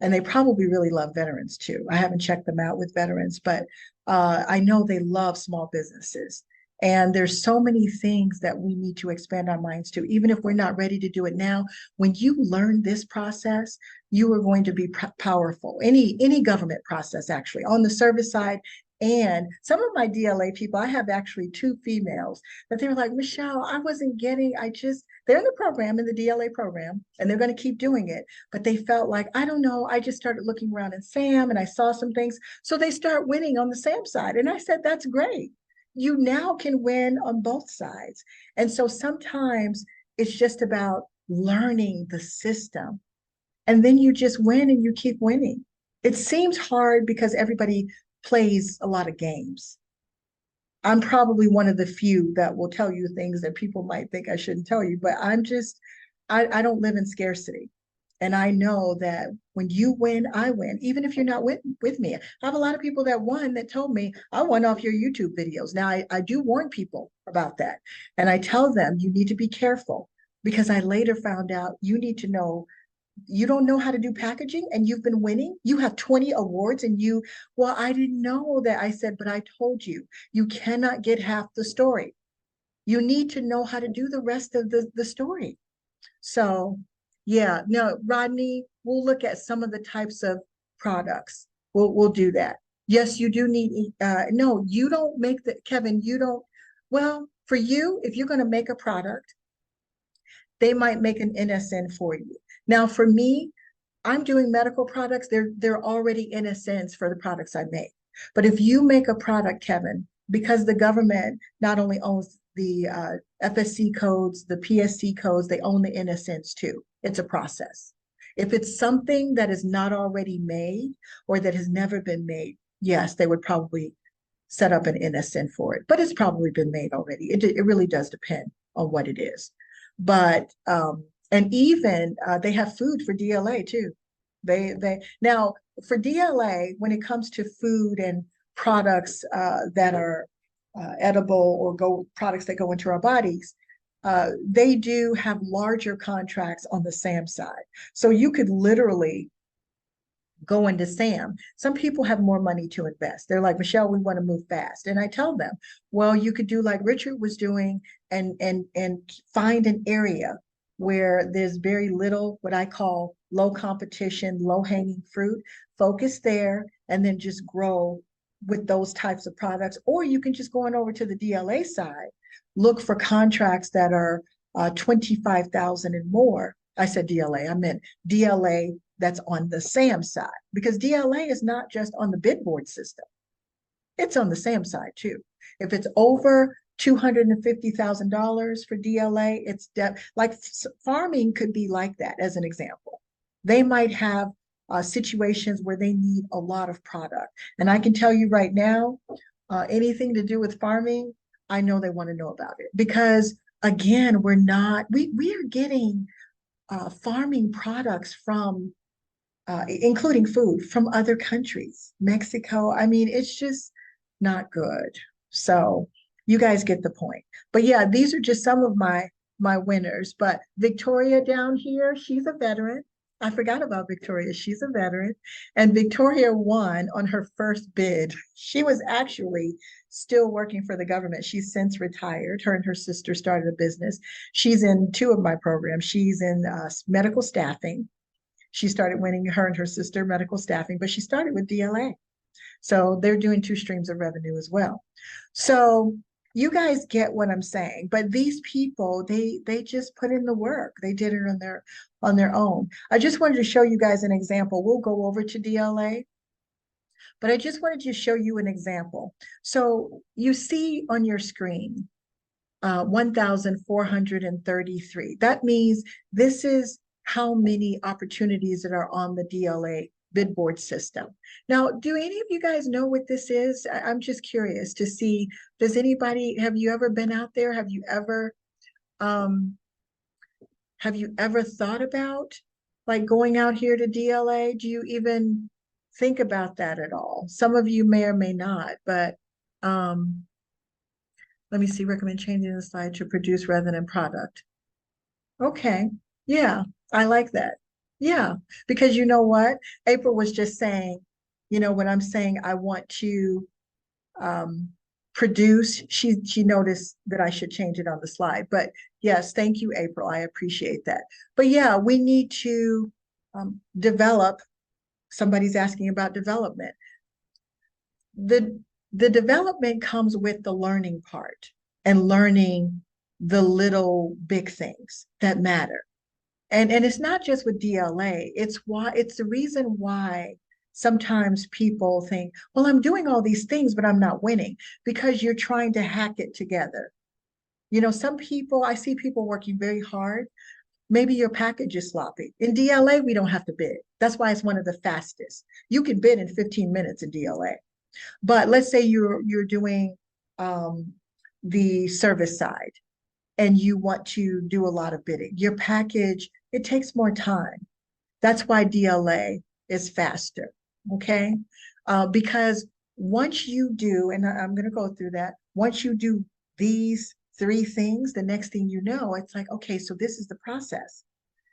and they probably really love veterans too. I haven't checked them out with veterans, but I know they love small businesses. And there's so many things that we need to expand our minds to, even if we're not ready to do it now. When you learn this process, you are going to be powerful. Any government process, actually, on the service side. And some of my DLA people, I have actually two females that they were like, Michelle, I wasn't getting, they're in the program, in the DLA program, and they're going to keep doing it. But they felt like, I don't know, I just started looking around in SAM and I saw some things. So they start winning on the SAM side. And I said, that's great. You now can win on both sides. And so sometimes it's just about learning the system. And then you just win and you keep winning. It seems hard because everybody plays a lot of games. I'm probably one of the few that will tell you things that people might think I shouldn't tell you, but I don't live in scarcity. And I know that when you win, I win, even if you're not with me. I have a lot of people that won that told me, I won off your YouTube videos. Now, I do warn people about that. And I tell them, you need to be careful, because I later found out you need to know, you don't know how to do packaging and you've been winning. You have 20 awards and well, I didn't know that. I said, but I told you, you cannot get half the story. You need to know how to do the rest of the story. So, yeah, no, Rodney, we'll look at some of the types of products. We'll do that. Yes, you do need, no, you don't make Kevin, you don't, well, for you, if you're going to make a product, they might make an NSN for you. Now, for me, I'm doing medical products. They're already NSNs for the products I make. But if you make a product, Kevin, because the government not only owns the FSC codes, the PSC codes, they own the NSNs too. It's a process. If it's something that is not already made or that has never been made, yes, they would probably set up an NSN for it, but it's probably been made already. It really does depend on what it is. But and even they have food for DLA too. They now for DLA, when it comes to food and products that are edible or products that go into our bodies, they do have larger contracts on the SAM side. So you could literally go into SAM. Some people have more money to invest. They're like, Michelle, we want to move fast. And I tell them, well, you could do like Richard was doing and find an area where there's very little, what I call low competition, low hanging fruit. Focus there and then just grow with those types of products. Or you can just go on over to the DLA side, look for contracts that are 25,000 and more. I said DLA, I meant DLA that's on the SAM side, because DLA is not just on the bid board system. It's on the SAM side too. If it's over $250,000 for DLA, it's like farming could be like that as an example. They might have situations where they need a lot of product. And I can tell you right now, anything to do with farming, I know they want to know about it, because again, we are getting farming products from including food from other countries, Mexico. I mean, it's just not good. So you guys get the point. But yeah, these are just some of my winners. But Victoria down here, she's a veteran. I forgot about Victoria. She's a veteran. And Victoria won on her first bid. She was actually still working for the government. She's since retired. Her and her sister started a business. She's in two of my programs. She's in medical staffing. She started winning, her and her sister, medical staffing, but she started with DLA. So they're doing two streams of revenue as well. So You guys get what I'm saying, but these people, they just put in the work. They did it on their own. I just wanted to show you guys an example. We'll go over to DLA, but I just wanted to show you an example. So you see on your screen 1,433. That means this is how many opportunities that are on the DLA bid board system. Now, do any of you guys know what this is? I'm just curious to see, does anybody, have you ever been out there? Um, have you ever thought about like going out here to DLA? Do you even think about that at all? Some of you may or may not, but um, let me see, recommend changing the slide to produce rather than product. Okay. Yeah, I like that. Yeah, because you know what? April was just saying, when I'm saying I want to um, produce, she noticed that I should change it on the slide. But yes, thank you, April. I appreciate that. But yeah, we need to develop. Somebody's asking about development. The the development comes with the learning part and learning the little big things that matter. And it's not just with DLA, it's the reason why sometimes people think, well, I'm doing all these things, but I'm not winning because you're trying to hack it together. Some people, I see people working very hard. Maybe your package is sloppy. In DLA, we don't have to bid. That's why it's one of the fastest. You can bid in 15 minutes in DLA. But let's say you're doing um, the service side and you want to do a lot of bidding. Your package, it takes more time. That's why DLA is faster, okay? Because once you do, and I'm going to go through that, once you do these three things, the next thing you know, it's like, okay, so this is the process.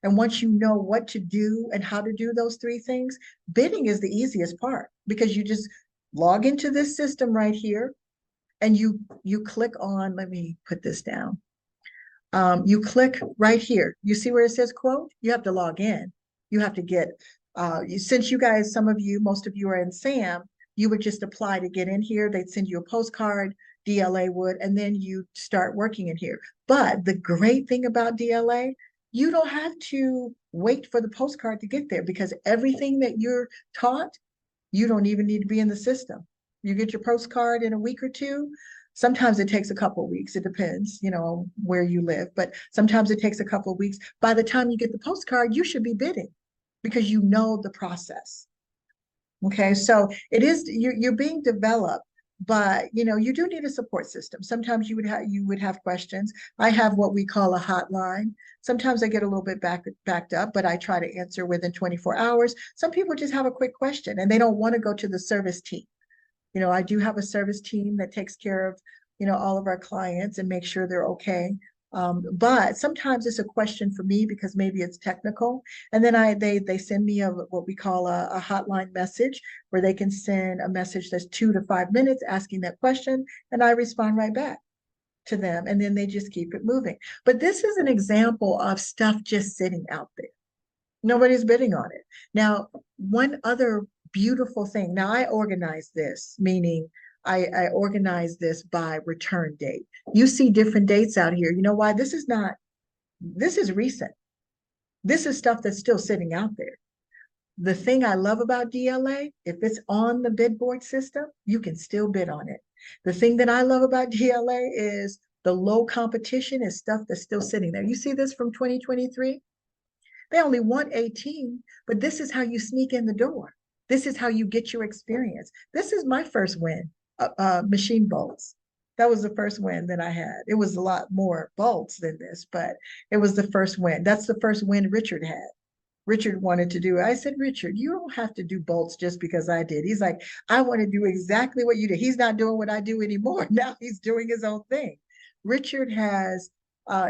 And once you know what to do and how to do those three things, bidding is the easiest part because you just log into this system right here and you click on, let me put this down. You click right here. You see where it says quote? You have to log in. You have to get, since you guys, some of you, most of you are in SAM, you would just apply to get in here. They'd send you a postcard, DLA would, and then you start working in here. But the great thing about DLA, you don't have to wait for the postcard to get there because everything that you're taught, you don't even need to be in the system. You get your postcard in a week or two. Sometimes it takes a couple of weeks. It depends, where you live, but sometimes it takes a couple of weeks. By the time you get the postcard, you should be bidding because you know the process. Okay, so you're being developed, but you do need a support system. Sometimes you would have questions. I have what we call a hotline. Sometimes I get a little bit backed up, but I try to answer within 24 hours. Some people just have a quick question and they don't want to go to the service team. I do have a service team that takes care of, all of our clients and make sure they're okay. But sometimes it's a question for me because maybe it's technical. And then they send me what we call a hotline message where they can send a message that's 2 to 5 minutes asking that question. And I respond right back to them. And then they just keep it moving. But this is an example of stuff just sitting out there. Nobody's bidding on it. Now, one other beautiful thing. Now, I organize this, meaning I organize this by return date. You see different dates out here. You know why? This is recent. This is stuff that's still sitting out there. The thing I love about DLA, if it's on the bid board system, you can still bid on it. The thing that I love about DLA is the low competition is stuff that's still sitting there. You see this from 2023? They only want 18, but this is how you sneak in the door. This is how you get your experience. This is my first win, machine bolts. That was the first win that I had. It was a lot more bolts than this, but it was the first win. That's the first win Richard had. Richard wanted to do it. I said, Richard, you don't have to do bolts just because I did. He's like, I want to do exactly what you did. He's not doing what I do anymore. Now he's doing his own thing. Richard has,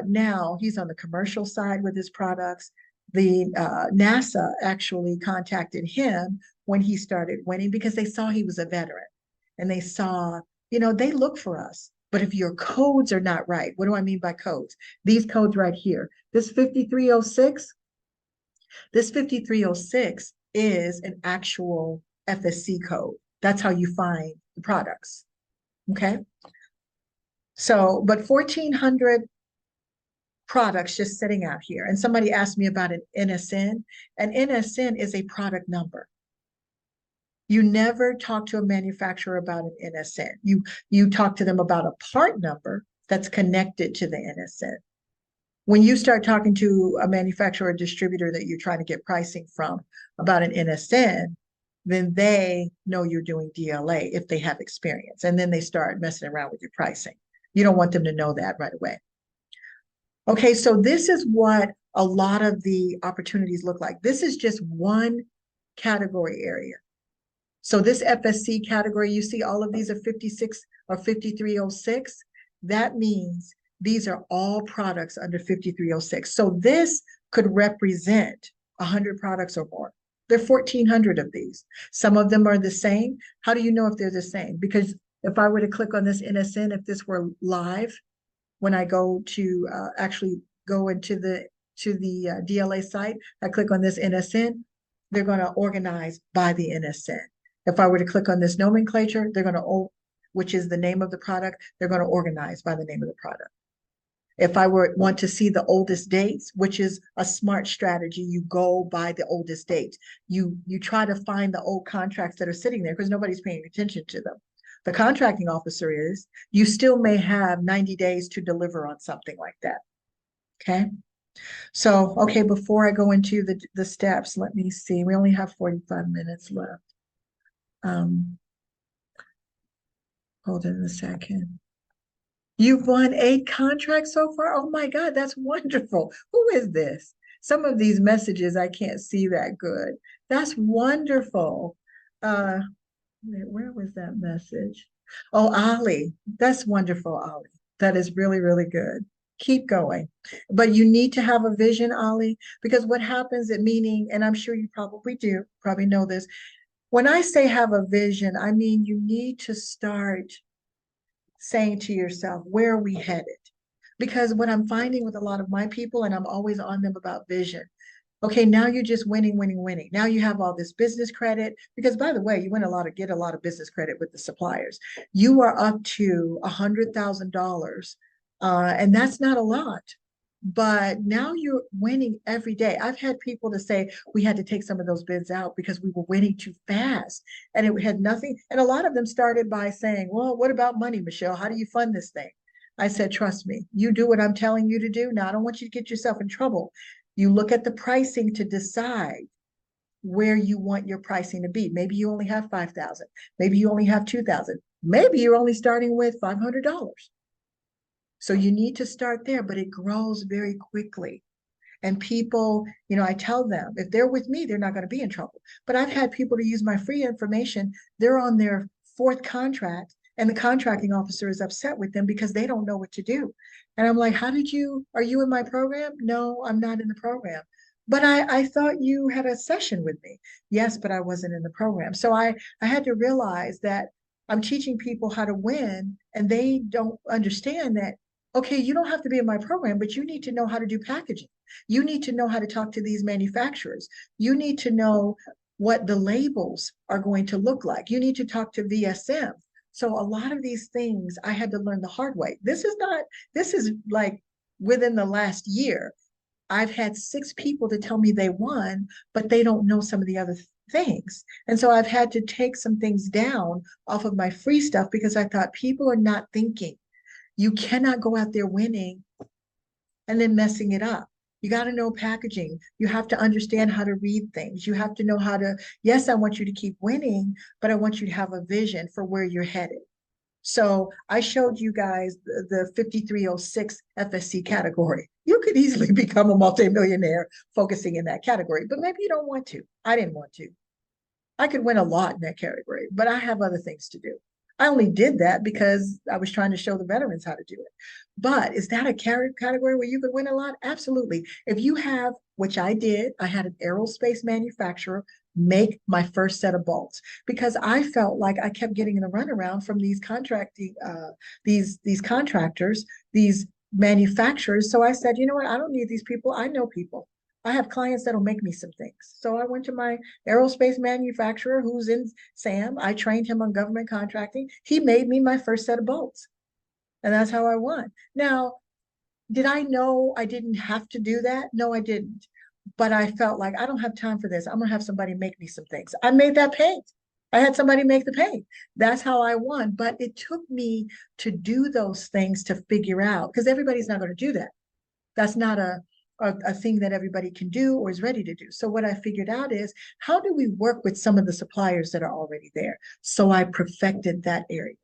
now he's on the commercial side with his products. The NASA actually contacted him when he started winning because they saw he was a veteran and they saw, they look for us. But if your codes are not right, what do I mean by codes? These codes right here, this 5306, is an actual FSC code. That's how you find the products. Okay. So, but 1,400 products just sitting out here. And somebody asked me about an NSN. An NSN is a product number. You never talk to a manufacturer about an NSN. You talk to them about a part number that's connected to the NSN. When you start talking to a manufacturer or distributor that you're trying to get pricing from about an NSN, then they know you're doing DLA if they have experience. And then they start messing around with your pricing. You don't want them to know that right away. Okay, so this is what a lot of the opportunities look like. This is just one category area. So this FSC category, you see all of these are 56 or 5306. That means these are all products under 5306. So this could represent 100 products or more. There are 1,400 of these. Some of them are the same. How do you know if they're the same? Because if I were to click on this NSN, if this were live, when I go to actually go into the DLA site, I click on this NSN, they're going to organize by the NSN. If I were to click on this nomenclature, they're going to, which is the name of the product, they're going to organize by the name of the product. If I want to see the oldest dates, which is a smart strategy, you go by the oldest dates. You try to find the old contracts that are sitting there because nobody's paying attention to them. The contracting officer is, you still may have 90 days to deliver on something like that. Okay. So, okay, before I go into the steps, let me see. We only have 45 minutes left. Hold on a second. You've won 8 contracts so far? Oh my God, that's wonderful. Who is this? Some of these messages I can't see that good. That's wonderful. Where was that message? Oh, Ali. That's wonderful, Ali. That is really, really good. Keep going. But you need to have a vision, Ali, because what happens at meaning, and I'm sure you probably do, probably know this. When I say have a vision, I mean you need to start saying to yourself, where are we headed? Because what I'm finding with a lot of my people, and I'm always on them about vision. Okay, now you're just winning, winning, winning. Now you have all this business credit. Because by the way, you get a lot of business credit with the suppliers. You are up to $100,000, and that's not a lot. But now you're winning every day. I've had people to say we had to take some of those bids out because we were winning too fast, and it had nothing. And a lot of them started by saying, "Well, what about money, Michelle? How do you fund this thing?" I said, "Trust me, you do what I'm telling you to do. Now, I don't want you to get yourself in trouble. You look at the pricing to decide where you want your pricing to be. Maybe you only have 5,000. Maybe you only have 2,000. Maybe you're only starting with $500. So you need to start there, but it grows very quickly. And people, I tell them if they're with me, they're not going to be in trouble. But I've had people to use my free information. They're on their 4th contract, and the contracting officer is upset with them because they don't know what to do. And I'm like, are you in my program? No, I'm not in the program. But I thought you had a session with me. Yes, but I wasn't in the program. So I had to realize that I'm teaching people how to win, and they don't understand that, okay, you don't have to be in my program, but you need to know how to do packaging. You need to know how to talk to these manufacturers. You need to know what the labels are going to look like. You need to talk to VSM. So a lot of these things I had to learn the hard way. This is like within the last year. I've had 6 people to tell me they won, but they don't know some of the other things. And so I've had to take some things down off of my free stuff because I thought people are not thinking. You cannot go out there winning and then messing it up. You got to know packaging. You have to understand how to read things. You have to know how to, yes, I want you to keep winning, but I want you to have a vision for where you're headed. So I showed you guys the 5306 FSC category. You could easily become a multimillionaire focusing in that category, but maybe you don't want to. I didn't want to. I could win a lot in that category, but I have other things to do. I only did that because I was trying to show the veterans how to do it. But is that a category where you could win a lot? Absolutely. If you have, which I did, I had an aerospace manufacturer make my first set of bolts because I felt like I kept getting the runaround from these contracting, these contractors, these manufacturers. So I said, you know what? I don't need these people. I know people. I have clients that'll make me some things. So I went to my aerospace manufacturer who's in Sam. I trained him on government contracting. He made me my first set of bolts. And that's how I won. Now, did I know I didn't have to do that? No, I didn't. But I felt like I don't have time for this. I'm gonna have somebody make me some things. I made that paint. I had somebody make the paint. That's how I won. But it took me to do those things to figure out, because everybody's not going to do that. That's not a thing that everybody can do or is ready to do. So what I figured out is, how do we work with some of the suppliers that are already there? So I perfected that area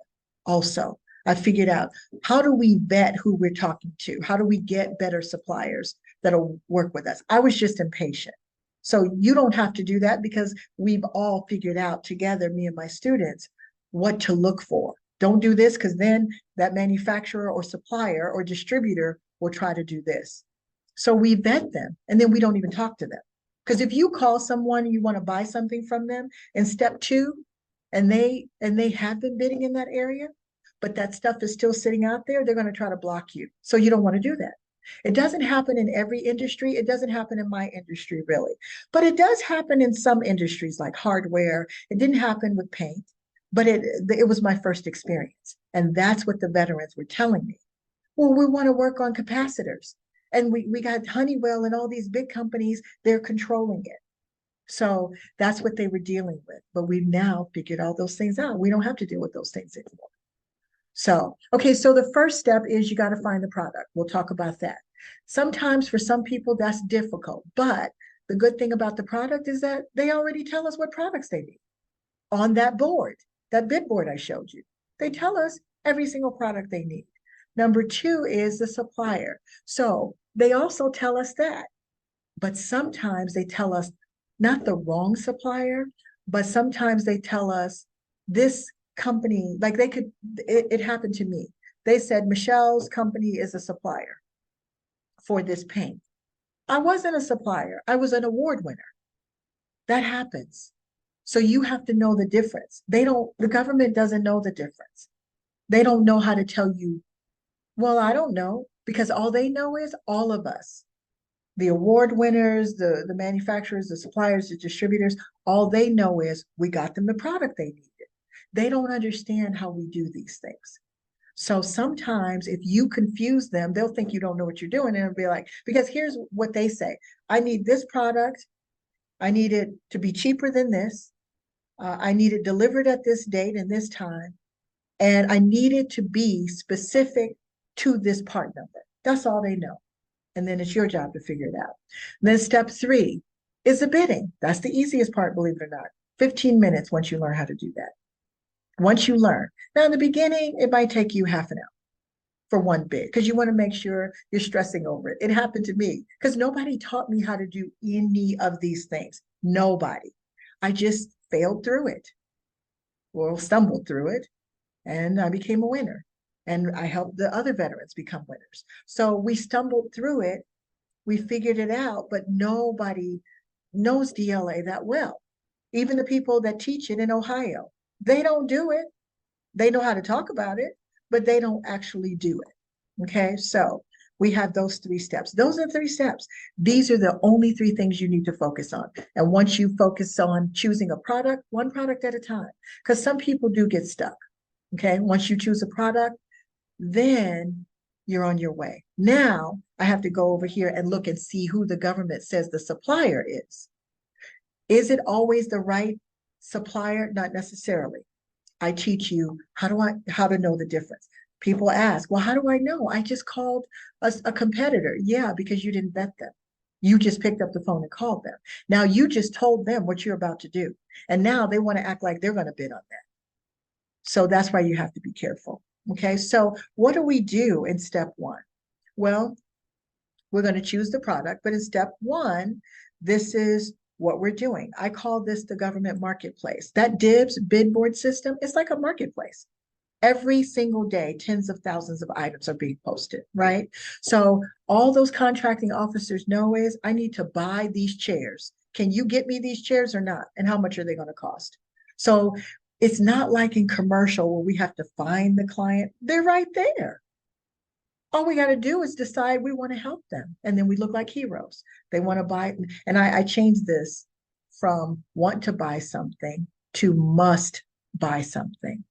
also. I figured out, how do we vet who we're talking to? How do we get better suppliers that'll work with us? I was just impatient. So you don't have to do that, because we've all figured out together, me and my students, what to look for. Don't do this, because then that manufacturer or supplier or distributor will try to do this. So we vet them, and then we don't even talk to them. Because if you call someone, you want to buy something from them in step two, and they have been bidding in that area, but that stuff is still sitting out there, they're going to try to block you. So you don't want to do that. It doesn't happen in every industry. It doesn't happen in my industry, really. But it does happen in some industries like hardware. It didn't happen with paint, but it was my first experience. And that's what the veterans were telling me. Well, we want to work on capacitors. And we got Honeywell and all these big companies, they're controlling it. So that's what they were dealing with. But we've now figured all those things out. We don't have to deal with those things anymore. So, okay, so the first step is you got to find the product. We'll talk about that. Sometimes for some people that's difficult, but the good thing about the product is that they already tell us what products they need on that board, that bid board I showed you. They tell us every single product they need. Number two is the supplier. So they also tell us that, but sometimes they tell us not the wrong supplier, but sometimes they tell us this company, like it happened to me. They said Michelle's company is a supplier for this paint. I wasn't a supplier. I was an award winner. That happens. So you have to know the difference. The government doesn't know the difference. They don't know how to tell you, well, I don't know, because all they know is all of us, the award winners, the manufacturers, the suppliers, the distributors, all they know is we got them the product they needed. They don't understand how we do these things. So sometimes if you confuse them, they'll think you don't know what you're doing, and it'll be like, because here's what they say: I need this product. I need it to be cheaper than this. I need it delivered at this date and this time. And I need it to be specific to this part number. That's all they know. And then it's your job to figure it out. And then step three is the bidding. That's the easiest part, believe it or not. 15 minutes once you learn how to do that. Once you learn. Now, in the beginning, it might take you half an hour for one bid, because you want to make sure you're stressing over it. It happened to me because nobody taught me how to do any of these things. Nobody. I just failed through it or stumbled through it, and I became a winner. And I helped the other veterans become winners. So we stumbled through it. We figured it out, but nobody knows DLA that well. Even the people that teach it in Ohio, they don't do it. They know how to talk about it, but they don't actually do it. Okay, so we have those three steps. Those are three steps. These are the only three things you need to focus on. And once you focus on choosing a product, one product at a time, because some people do get stuck. Okay, once you choose a product, then you're on your way. Now I have to go over here and look and see who the government says the supplier is. Is it always the right supplier? Not necessarily. I teach you how to know the difference. People ask, well, how do I know? I just called a competitor. Yeah, because you didn't vet them. You just picked up the phone and called them. Now you just told them what you're about to do. And now they want to act like they're going to bid on that. So that's why you have to be careful. Okay, so what do we do in step one? Well, we're going to choose the product, but in step one, this is what we're doing. I call this the government marketplace. That DIBS bid board system is like a marketplace. Every single day, tens of thousands of items are being posted, right? So all those contracting officers know is, I need to buy these chairs. Can you get me these chairs or not? And how much are they going to cost? So it's not like in commercial where we have to find the client. They're right there. All we got to do is decide we want to help them. And then we look like heroes. They want to buy. And I changed this from want to buy something to must buy something.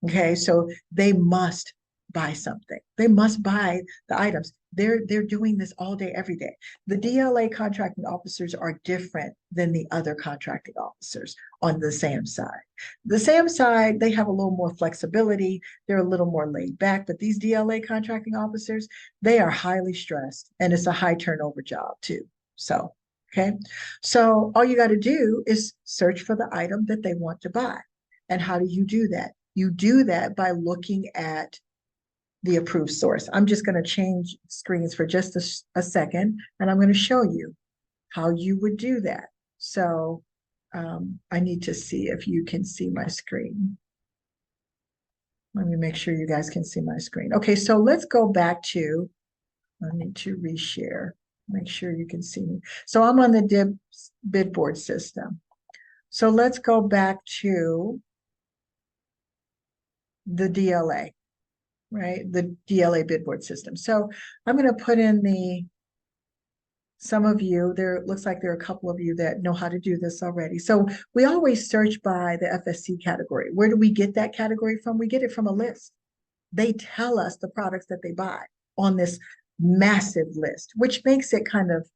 Okay, so they must buy something. They must buy the items. They're doing this all day, every day. The DLA contracting officers are different than the other contracting officers on the SAM side. The SAM side, they have a little more flexibility. They're a little more laid back, but these DLA contracting officers, they are highly stressed, and it's a high turnover job too. So, okay. So all you got to do is search for the item that they want to buy. And how do you do that? You do that by looking at the approved source. I'm just going to change screens for just a second, and I'm going to show you how you would do that. So I need to see if you can see my screen. Let me make sure you guys can see my screen. Okay, so let's go back to, I need to reshare, make sure you can see me. So I'm on the bid board system. So let's go back to the DLA, right? The DLA bid board system. So I'm going to put in some of you, there looks like there are a couple of you that know how to do this already. So we always search by the FSC category. Where do we get that category from? We get it from a list. They tell us the products that they buy on this massive list, which makes it kind of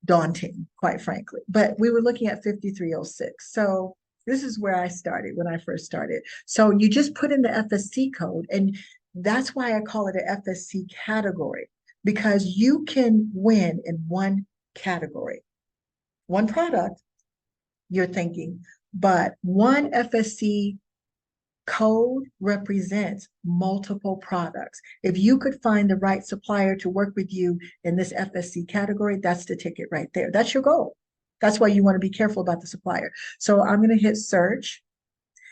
daunting, quite frankly. But we were looking at 5306. So this is where I started when I first started. So you just put in the FSC code, and that's why I call it an FSC category, because you can win in one category, one product, you're thinking, but one FSC code represents multiple products. If you could find the right supplier to work with you in this FSC category, that's the ticket right there. That's your goal. That's why you want to be careful about the supplier. So I'm going to hit search,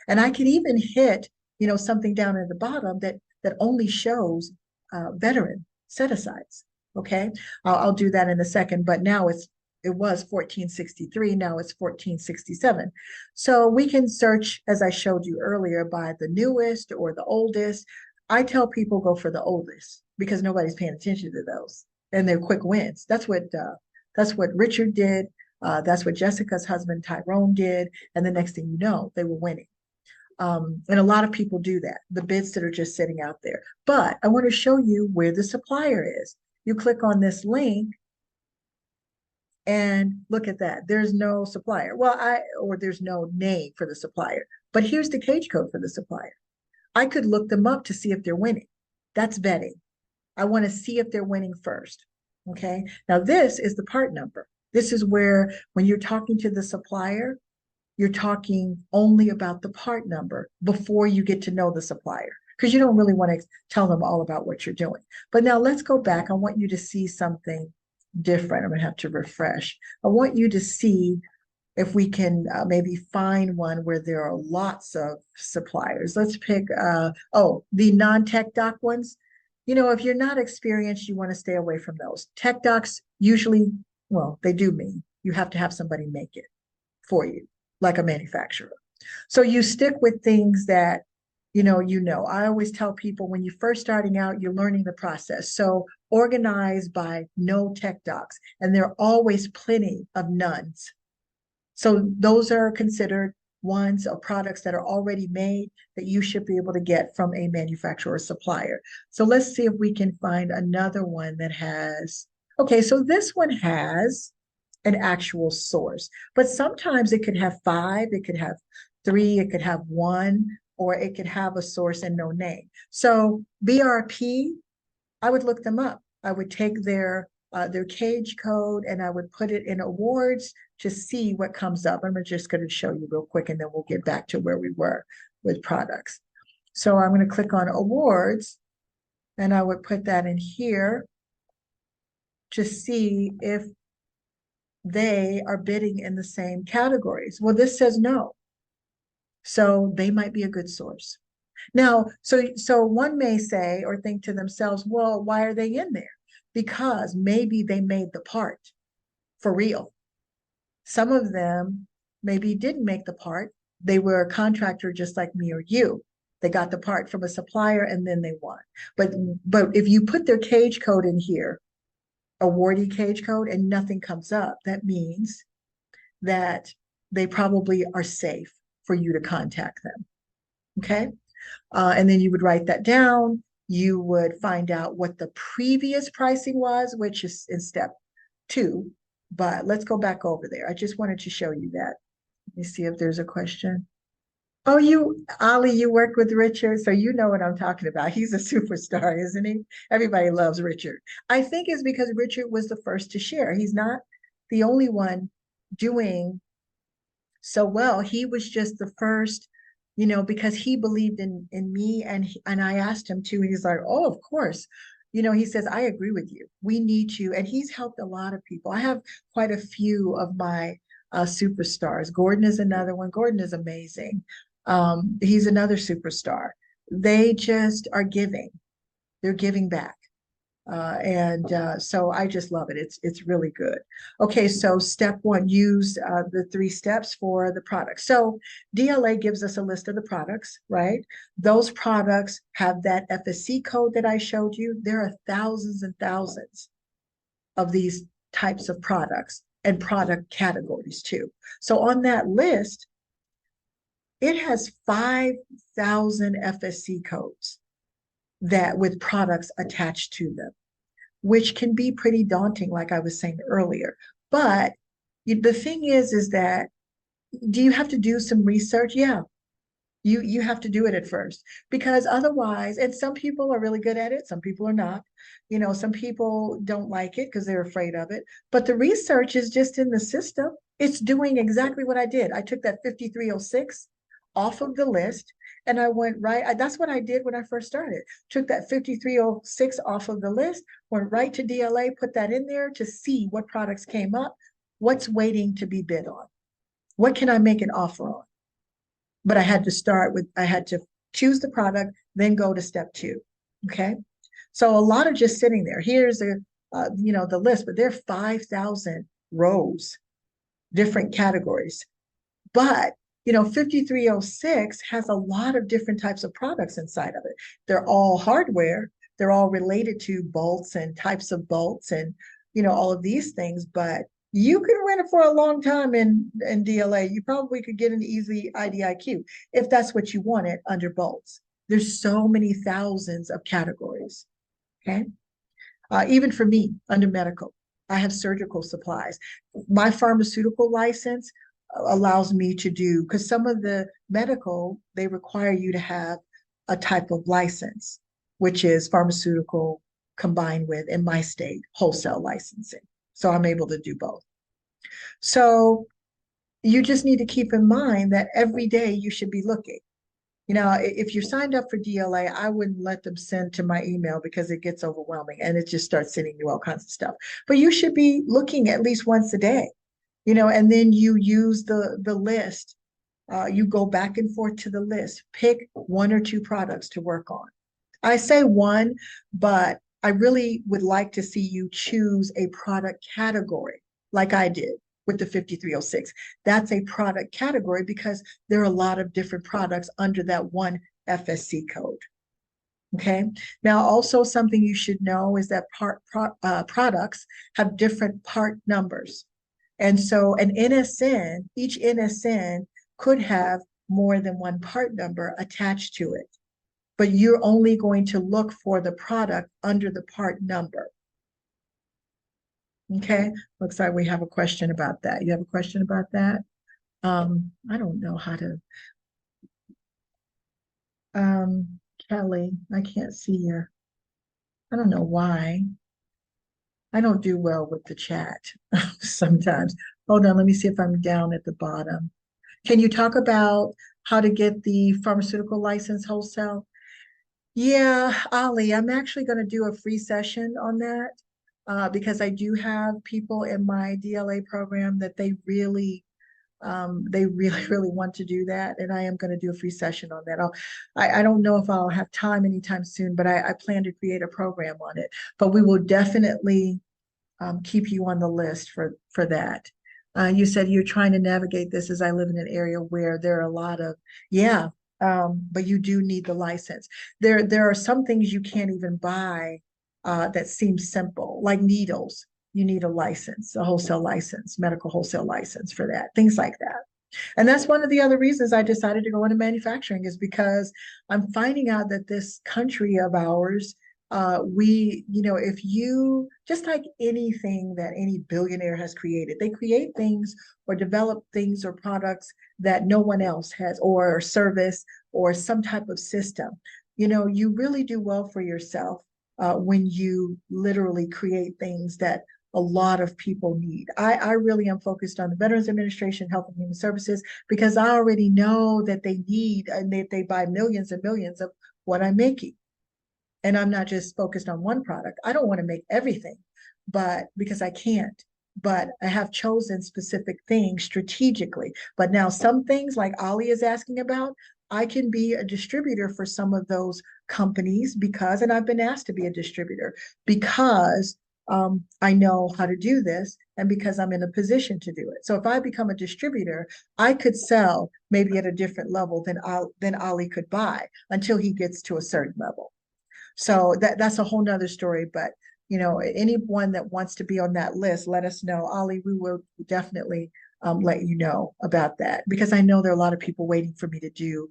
and I can even hit, something down at the bottom that only shows veteran set-asides. Okay, I'll do that in a second, but now it was 1463, now it's 1467. So we can search, as I showed you earlier, by the newest or the oldest. I tell people go for the oldest because nobody's paying attention to those, and they're quick wins. That's what Richard did. That's what Jessica's husband Tyrone did, and the next thing you know, they were winning. And a lot of people do that, the bids that are just sitting out there. But I want to show you where the supplier is. You click on this link and look at that. There's no supplier. Or there's no name for the supplier. But here's the cage code for the supplier. I could look them up to see if they're winning. That's vetting. I want to see if they're winning first. Okay. Now this is the part number. This is where, when you're talking to the supplier, you're talking only about the part number before you get to know the supplier, because you don't really want to tell them all about what you're doing. But now let's go back. I want you to see something different. I'm going to have to refresh. I want you to see if we can maybe find one where there are lots of suppliers. Let's pick, the non-tech doc ones. If you're not experienced, you want to stay away from those. Tech docs usually, they do mean you have to have somebody make it for you, like a manufacturer. So you stick with things that, I always tell people, when you're first starting out, you're learning the process. So organize by no tech docs, and there are always plenty of nones. So those are considered ones or products that are already made that you should be able to get from a manufacturer or supplier. So let's see if we can find another one that has, okay, so this one has an actual source, but sometimes it could have 5, it could have 3, it could have 1, or it could have a source and no name. So BRP, I would look them up. I would take their cage code and I would put it in awards to see what comes up. I'm just going to show you real quick, and then we'll get back to where we were with products. So I'm going to click on awards, and I would put that in here to see if they are bidding in the same categories. Well, this says no. So they might be a good source. Now, so one may say or think to themselves, well, why are they in there? Because maybe they made the part for real. Some of them maybe didn't make the part. They were a contractor just like me or you. They got the part from a supplier and then they won. But if you put their cage code in here, awardee cage code, and nothing comes up, that means that they probably are safe for you to contact them. Okay. And then you would write that down. You would find out what the previous pricing was, which is in step 2. But let's go back over there. I just wanted to show you that. Let me see if there's a question. Oh, Ali, you worked with Richard, so you know what I'm talking about. He's a superstar, isn't he? Everybody loves Richard. I think it's because Richard was the first to share. He's not the only one doing so well. He was just the first, because he believed in me, and I asked him to. He's like, oh, of course. He says, I agree with you. We need you. And he's helped a lot of people. I have quite a few of my superstars. Gordon is another one. Gordon is amazing. He's another superstar. They just are giving. They're giving back. And so I just love it. It's really good. Okay, so step 1, use the 3 steps for the product. So DLA gives us a list of the products, right? Those products have that FSC code that I showed you. There are thousands and thousands of these types of products and product categories too. So on that list, it has 5,000 FSC codes that with products attached to them, which can be pretty daunting, like I was saying earlier. But the thing is that, do you have to do some research? Yeah, you have to do it at first, because otherwise, and some people are really good at it, some people are not. Some people don't like it because they're afraid of it. But the research is just in the system. It's doing exactly what I did. I took that 5306 off of the list, and I went right. That's what I did when I first started. Took that 5306 off of the list, went right to DLA, put that in there to see what products came up, what's waiting to be bid on, what can I make an offer on. But I had to choose the product, then go to step 2. Okay. So a lot of just sitting there. Here's the list, but there are 5,000 rows, different categories. But 5306 has a lot of different types of products inside of it. They're all hardware. They're all related to bolts and types of bolts and, all of these things. But you could rent it for a long time in DLA. You probably could get an easy IDIQ if that's what you wanted under bolts. There's so many thousands of categories. Okay. Even for me, under medical, I have surgical supplies. My pharmaceutical license allows me to do, because some of the medical, they require you to have a type of license, which is pharmaceutical combined with, in my state, wholesale licensing. So I'm able to do both. So you just need to keep in mind that every day you should be looking. If you're signed up for DLA, I wouldn't let them send to my email because it gets overwhelming and it just starts sending you all kinds of stuff. But you should be looking at least once a day, and then you use the list. You go back and forth to the list, pick 1 or 2 products to work on. I say 1, but I really would like to see you choose a product category like I did with the 5306. That's a product category because there are a lot of different products under that one FSC code. Okay. Now, also something you should know is that products have different part numbers. And so each NSN could have more than one part number attached to it, but you're only going to look for the product under the part number. Okay, looks like we have a question about that. You have a question about that? I don't know how to. Kelly, I can't see you. I don't know why. I don't do well with the chat sometimes. Hold on, let me see if I'm down at the bottom. Can you talk about how to get the pharmaceutical license wholesale? Yeah, Ali, I'm actually going to do a free session on that because I do have people in my DLA program that they really, really want to do that. And I am going to do a free session on that. I don't know if I'll have time anytime soon, but I plan to create a program on it. But we will definitely keep you on the list for that. You said you're trying to navigate this as I live in an area where there are a lot of, yeah, but you do need the license. There are some things you can't even buy that seem simple, like needles. You need a license, a wholesale license, medical wholesale license for that, things like that. And that's one of the other reasons I decided to go into manufacturing is because I'm finding out that this country of ours, if you, just like anything that any billionaire has created, they create things or develop things or products that no one else has, or service or some type of system. You really do well for yourself when you literally create things that a lot of people need. I really am focused on the Veterans Administration, Health and Human Services, because I already know that they need and that they buy millions and millions of what I'm making. And I'm not just focused on one product. I don't want to make everything, but because I can't. But I have chosen specific things strategically. But now some things like Ali is asking about, I can be a distributor for some of those companies because, and I've been asked to be a distributor because I know how to do this and because I'm in a position to do it. So if I become a distributor, I could sell maybe at a different level than Ali could buy until he gets to a certain level. So that's a whole nother story. But anyone that wants to be on that list, let us know. Ali, we will definitely let you know about that because I know there are a lot of people waiting for me to do,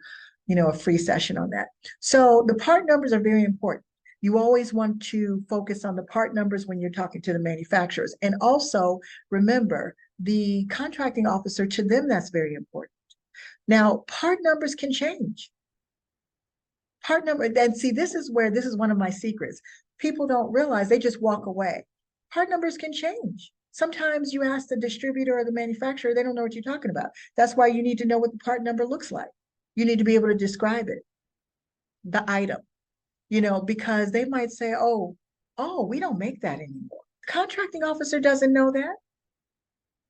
a free session on that. So the part numbers are very important. You always want to focus on the part numbers when you're talking to the manufacturers. And also remember the contracting officer, to them, that's very important. Now, part numbers can change. Part number, and see, this is one of my secrets. People don't realize, they just walk away. Part numbers can change. Sometimes you ask the distributor or the manufacturer, they don't know what you're talking about. That's why you need to know what the part number looks like. You need to be able to describe it, the item, because they might say, oh, we don't make that anymore. The contracting officer doesn't know that.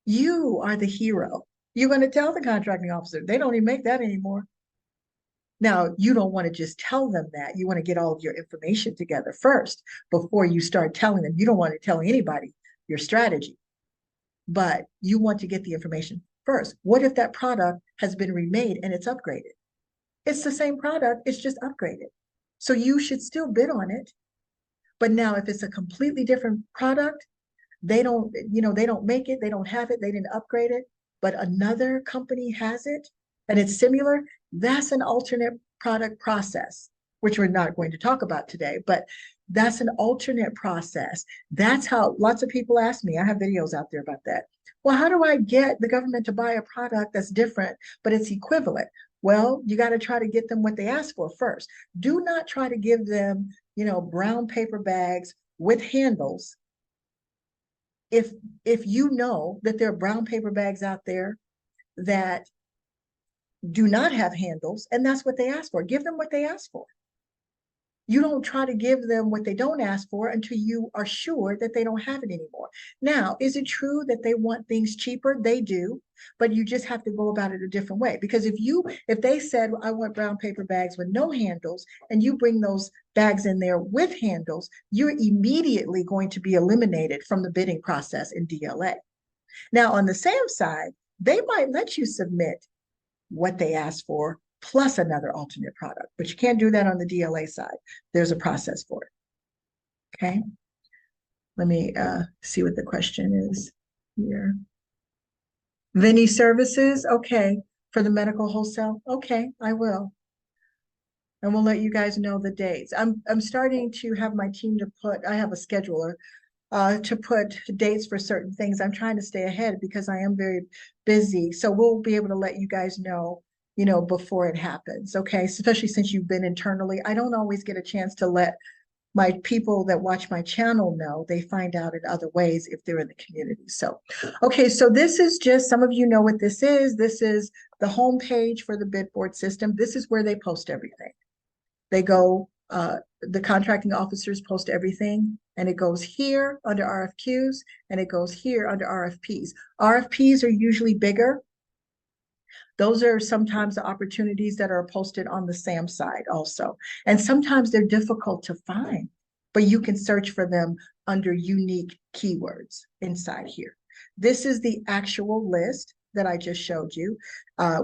You are the hero. You're going to tell the contracting officer, they don't even make that anymore. Now, you don't want to just tell them that. You want to get all of your information together first before you start telling them. You don't want to tell anybody your strategy, but you want to get the information first. What if that product has been remade and it's upgraded? It's the same product, it's just upgraded. So you should still bid on it. But now if it's a completely different product, they don't make it, they don't have it, they didn't upgrade it, but another company has it and it's similar, that's an alternate product process, which we're not going to talk about today, but that's an alternate process. That's how lots of people ask me. I have videos out there about that. Well, how do I get the government to buy a product that's different, but it's equivalent? Well, you got to try to get them what they ask for first. Do not try to give them, brown paper bags with handles if you know that there are brown paper bags out there that do not have handles and that's what they ask for, give them what they ask for. You don't try to give them what they don't ask for until you are sure that they don't have it anymore. Now, is it true that they want things cheaper? They do, but you just have to go about it a different way. Because if they said, I want brown paper bags with no handles, and you bring those bags in there with handles, you're immediately going to be eliminated from the bidding process in DLA. Now, on the SAM side, they might let you submit what they asked for plus another alternate product, but you can't do that on the DLA side. There's a process for it. Okay. Let me see what the question is here. Vinny Services, okay, for the medical wholesale. Okay, I will. And we'll let you guys know the dates. I'm starting to have my team I have a scheduler to put dates for certain things. I'm trying to stay ahead because I am very busy. So we'll be able to let you guys know, before it happens. Okay. Especially since you've been internally. I don't always get a chance to let my people that watch my channel know. They find out in other ways if they're in the community. So, okay. So this is just, some of you know what this is. This is the home page for the bid board system. This is where they post everything. They go, the contracting officers post everything, and it goes here under RFQs, and it goes here under RFPs. RFPs are usually bigger. Those are sometimes the opportunities that are posted on the SAM side also. And sometimes they're difficult to find, but you can search for them under unique keywords inside here. This is the actual list that I just showed you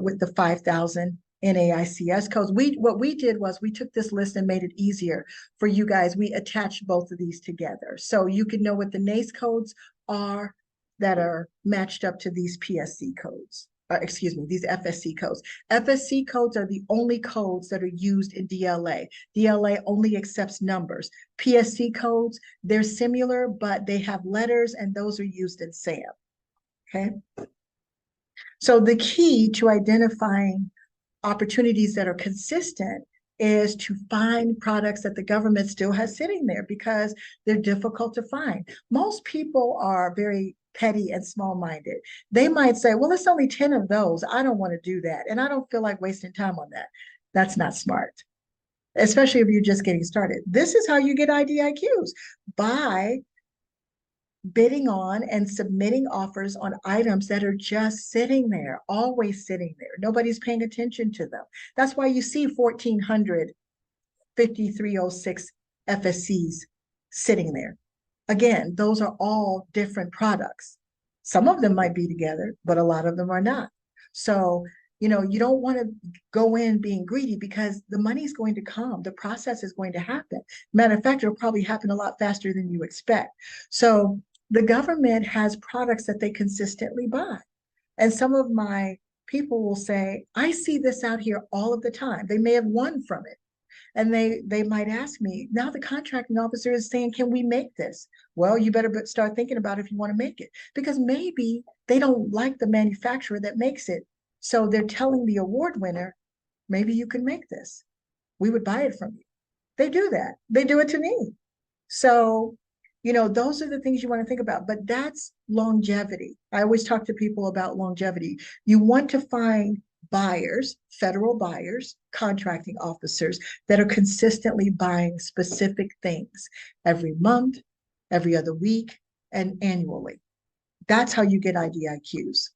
with the 5,000 NAICS codes. What we did was we took this list and made it easier for you guys. We attached both of these together. So you can know what the NAICS codes are that are matched up to these PSC codes. excuse me, these FSC codes. FSC codes are the only codes that are used in DLA. DLA only accepts numbers. PSC codes, they're similar, but they have letters, and those are used in SAM. Okay. So the key to identifying opportunities that are consistent is to find products that the government still has sitting there because they're difficult to find. Most people are very petty and small-minded. They might say, well, it's only 10 of those. I don't want to do that. And I don't feel like wasting time on that. That's not smart, especially if you're just getting started. This is how you get IDIQs, by bidding on and submitting offers on items that are just sitting there, always sitting there. Nobody's paying attention to them. That's why you see 1,400 5306 FSCs sitting there. Again, those are all different products. Some of them might be together, but a lot of them are not. So, you don't want to go in being greedy because the money's going to come. The process is going to happen. Matter of fact, it'll probably happen a lot faster than you expect. So the government has products that they consistently buy. And some of my people will say, I see this out here all of the time. They may have won from it. And they might ask me, now the contracting officer is saying, can we make this? Well, you better start thinking about if you want to make it, because maybe they don't like the manufacturer that makes it. So they're telling the award winner, maybe you can make this. We would buy it from you. They do that. They do it to me. So, those are the things you want to think about, but that's longevity. I always talk to people about longevity. You want to find buyers, federal buyers, contracting officers that are consistently buying specific things every month, every other week, and annually. That's how you get IDIQs.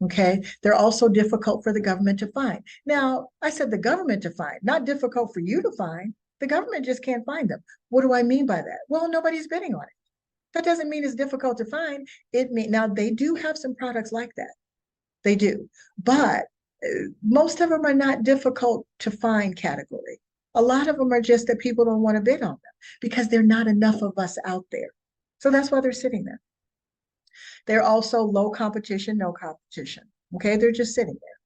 Okay. They're also difficult for the government to find. Now, I said the government to find, not difficult for you to find. The government just can't find them. What do I mean by that? Well, nobody's bidding on it. That doesn't mean it's difficult to find. Now they do have some products like that. They do, but most of them are not difficult to find category. A lot of them are just that people don't want to bid on them because there are not enough of us out there. So that's why they're sitting there. They're also low competition, no competition. Okay, they're just sitting there.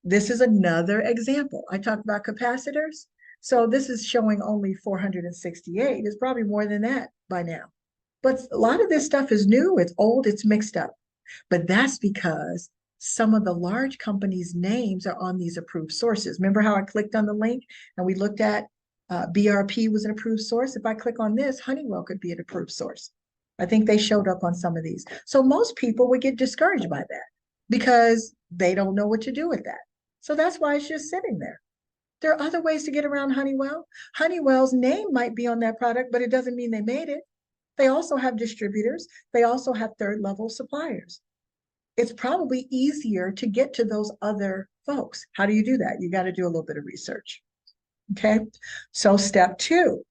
This is another example. I talked about capacitors. So this is showing only 468. It's probably more than that by now. But a lot of this stuff is new, it's old, it's mixed up. But that's because some of the large companies' names are on these approved sources. Remember how I clicked on the link and we looked at BRP was an approved source? If I click on this, Honeywell could be an approved source. I think they showed up on some of these. So most people would get discouraged by that because they don't know what to do with that. So that's why it's just sitting there. There are other ways to get around Honeywell. Honeywell's name might be on that product, but it doesn't mean they made it. They also have distributors. They also have third-level suppliers. It's probably easier to get to those other folks. How do you do that? You got to do a little bit of research. Okay, so step 2.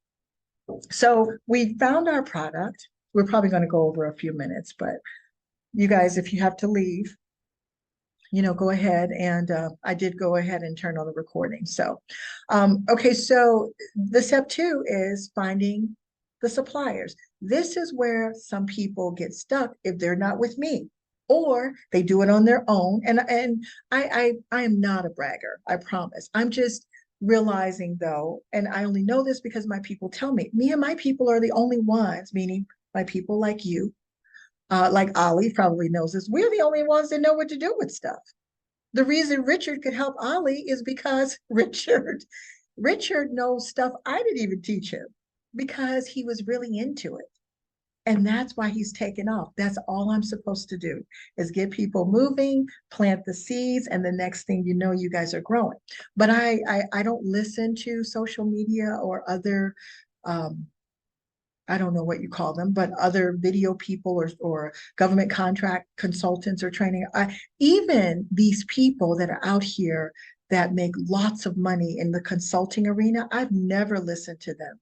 So we found our product. We're probably going to go over a few minutes, but you guys, if you have to leave, go ahead. And I did go ahead and turn on the recording. So, okay, so the step 2 is finding the suppliers. This is where some people get stuck if they're not with me, or they do it on their own. And I am not a bragger, I promise. I'm just realizing though, and I only know this because my people tell me, me and my people are the only ones, meaning my people like you, like Ali probably knows this. We're the only ones that know what to do with stuff. The reason Richard could help Ali is because Richard knows stuff I didn't even teach him because he was really into it. And that's why he's taken off. That's all I'm supposed to do is get people moving, plant the seeds, and the next thing you know, you guys are growing. But I don't listen to social media or other, I don't know what you call them, but other video people or government contract consultants or training. Even these people that are out here that make lots of money in the consulting arena, I've never listened to them.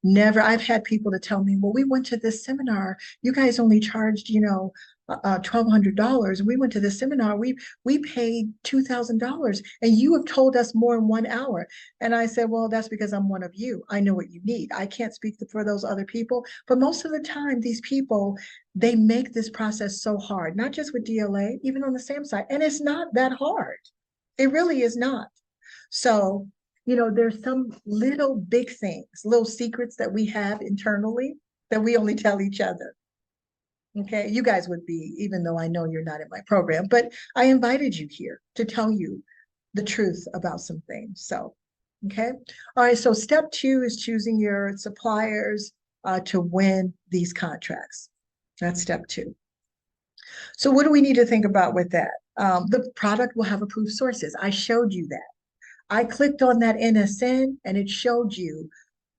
Never. I've had people to tell me, well, we went to this seminar. You guys only charged, $1,200. And we went to the seminar. We paid $2,000, and you have told us more in 1 hour. And I said, well, that's because I'm one of you. I know what you need. I can't speak for those other people, but most of the time, these people, they make this process so hard, not just with DLA, even on the SAM side. And it's not that hard. It really is not. So, there's some little big things, little secrets that we have internally that we only tell each other. Okay, you guys would be, even though I know you're not in my program, but I invited you here to tell you the truth about some things. So, okay. All right, so step 2 is choosing your suppliers to win these contracts. That's step 2. So what do we need to think about with that? The product will have approved sources. I showed you that. I clicked on that NSN and it showed you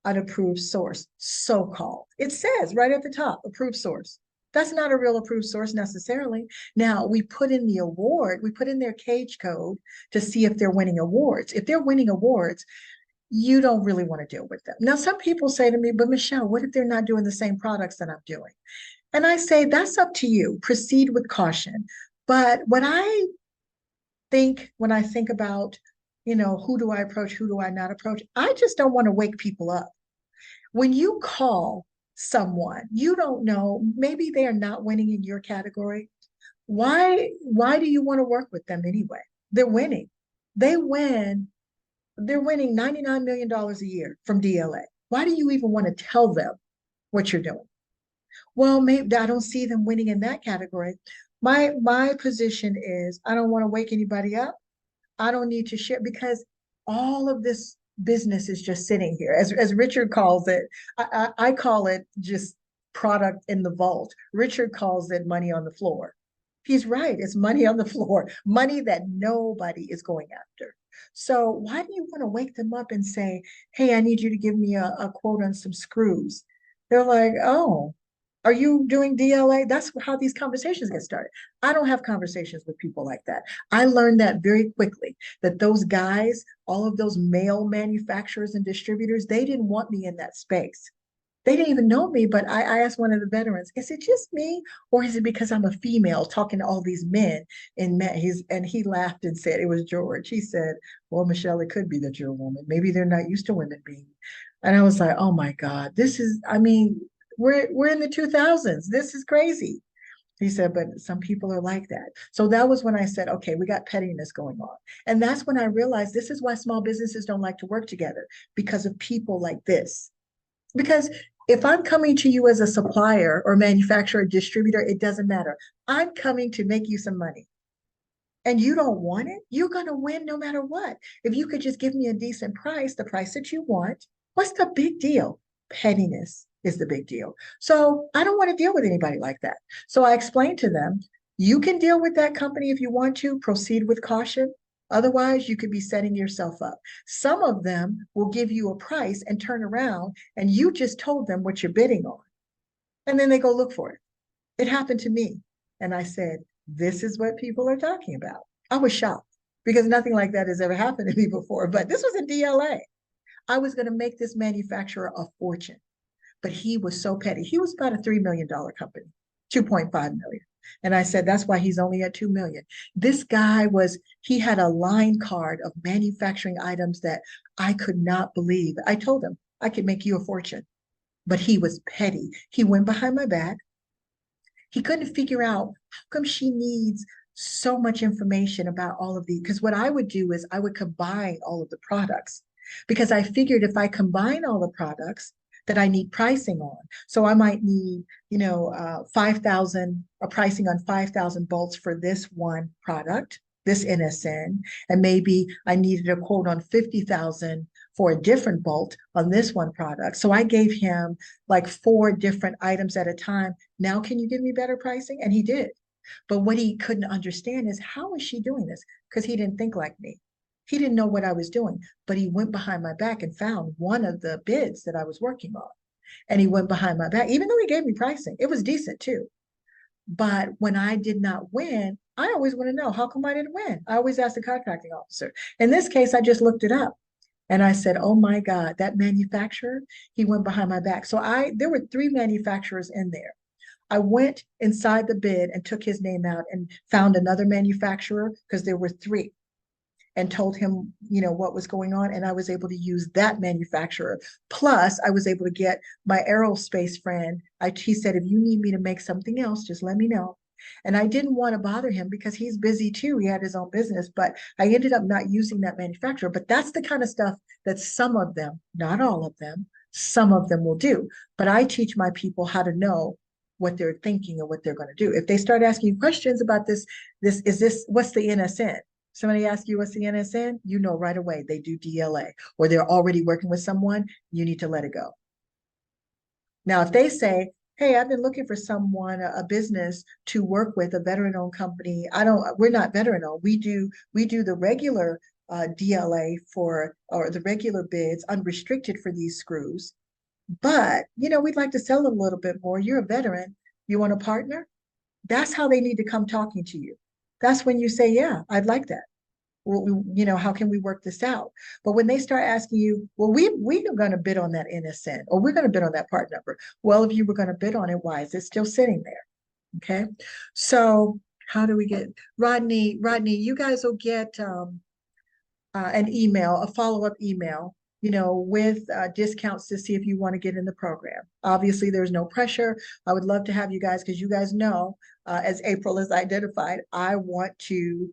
an approved source, so-called. It says right at the top, approved source. That's not a real approved source necessarily. Now, we put in the award, we put in their cage code to see if they're winning awards. If they're winning awards, you don't really want to deal with them. Now, some people say to me, but Michelle, what if they're not doing the same products that I'm doing? And I say, that's up to you. Proceed with caution. But what I think when I think about, who do I approach, who do I not approach, I just don't want to wake people up. When you call someone, you don't know, maybe they are not winning in your category. Why do you want to work with them anyway? They're winning. They win. They're winning $99 million a year from DLA. Why do you even want to tell them what you're doing? Well, maybe I don't see them winning in that category. My position is I don't want to wake anybody up. I don't need to share because all of this business is just sitting here. As Richard calls it, I call it just product in the vault. Richard calls it money on the floor. He's right. It's money on the floor, money that nobody is going after. So why do you want to wake them up and say, hey, I need you to give me a quote on some screws? They're like, oh, are you doing DLA? That's how these conversations get started. I don't have conversations with people like that. I learned that very quickly, that those guys, all of those male manufacturers and distributors, they didn't want me in that space. They didn't even know me, but I asked one of the veterans, is it just me? Or is it because I'm a female talking to all these men? And he laughed and said, it was George. He said, well, Michelle, it could be that you're a woman. Maybe they're not used to women being. And I was like, oh my God, we're in the 2000s. This is crazy. He said, but some people are like that. So that was when I said, okay, we got pettiness going on. And that's when I realized this is why small businesses don't like to work together, because of people like this. Because if I'm coming to you as a supplier or manufacturer, distributor, it doesn't matter. I'm coming to make you some money. And you don't want it, you're going to win no matter what. If you could just give me a decent price, the price that you want, what's the big deal? Pettiness is the big deal. So I don't want to deal with anybody like that. So I explained to them, you can deal with that company if you want to, proceed with caution. Otherwise, you could be setting yourself up. Some of them will give you a price and turn around, and you just told them what you're bidding on. And then they go look for it. It happened to me. And I said, this is what people are talking about. I was shocked because nothing like that has ever happened to me before. But this was in DLA. I was going to make this manufacturer a fortune, but he was so petty. He was about a $3 million company, 2.5 million. And I said, that's why he's only at 2 million. This guy he had a line card of manufacturing items that I could not believe. I told him I could make you a fortune, but he was petty. He went behind my back. He couldn't figure out how come she needs so much information about all of these. Because what I would do is I would combine all of the products, because I figured if I combine all the products that I need pricing on. So I might need, 5,000, a pricing on 5,000 bolts for this one product, this NSN, and maybe I needed a quote on 50,000 for a different bolt on this one product. So I gave him like 4 different items at a time. Now, can you give me better pricing? And he did. But what he couldn't understand is, how is she doing this? Because he didn't think like me. He didn't know what I was doing, but he went behind my back and found one of the bids that I was working on. And he went behind my back, even though he gave me pricing. It was decent too. But when I did not win, I always want to know, how come I didn't win? I always ask the contracting officer. In this case, I just looked it up. And I said, oh my God, that manufacturer, he went behind my back. So there were 3 manufacturers in there. I went inside the bid and took his name out and found another manufacturer because there were three and told him, what was going on. And I was able to use that manufacturer. Plus, I was able to get my aerospace friend. He said, if you need me to make something else, just let me know. And I didn't want to bother him because he's busy too. He had his own business, but I ended up not using that manufacturer. But that's the kind of stuff that some of them, not all of them, some of them will do. But I teach my people how to know what they're thinking and what they're going to do. If they start asking you questions about what's the NSN? Somebody asks you what's the NSN, you know right away they do DLA or they're already working with someone, you need to let it go. Now, if they say, hey, I've been looking for someone, a business to work with, a veteran-owned company. We're not veteran-owned. We do the regular DLA or the regular bids, unrestricted for these screws. But, we'd like to sell a little bit more. You're a veteran. You want to partner? That's how they need to come talking to you. That's when you say, yeah, I'd like that. Well, how can we work this out? But when they start asking you, well, we are going to bid on that NSN, or we're going to bid on that part number. Well, if you were going to bid on it, why is it still sitting there? Okay. So how do we get Rodney, you guys will get an email, a follow-up email, with discounts to see if you want to get in the program. Obviously, there's no pressure. I would love to have you guys, because you guys know, as April has identified, I want to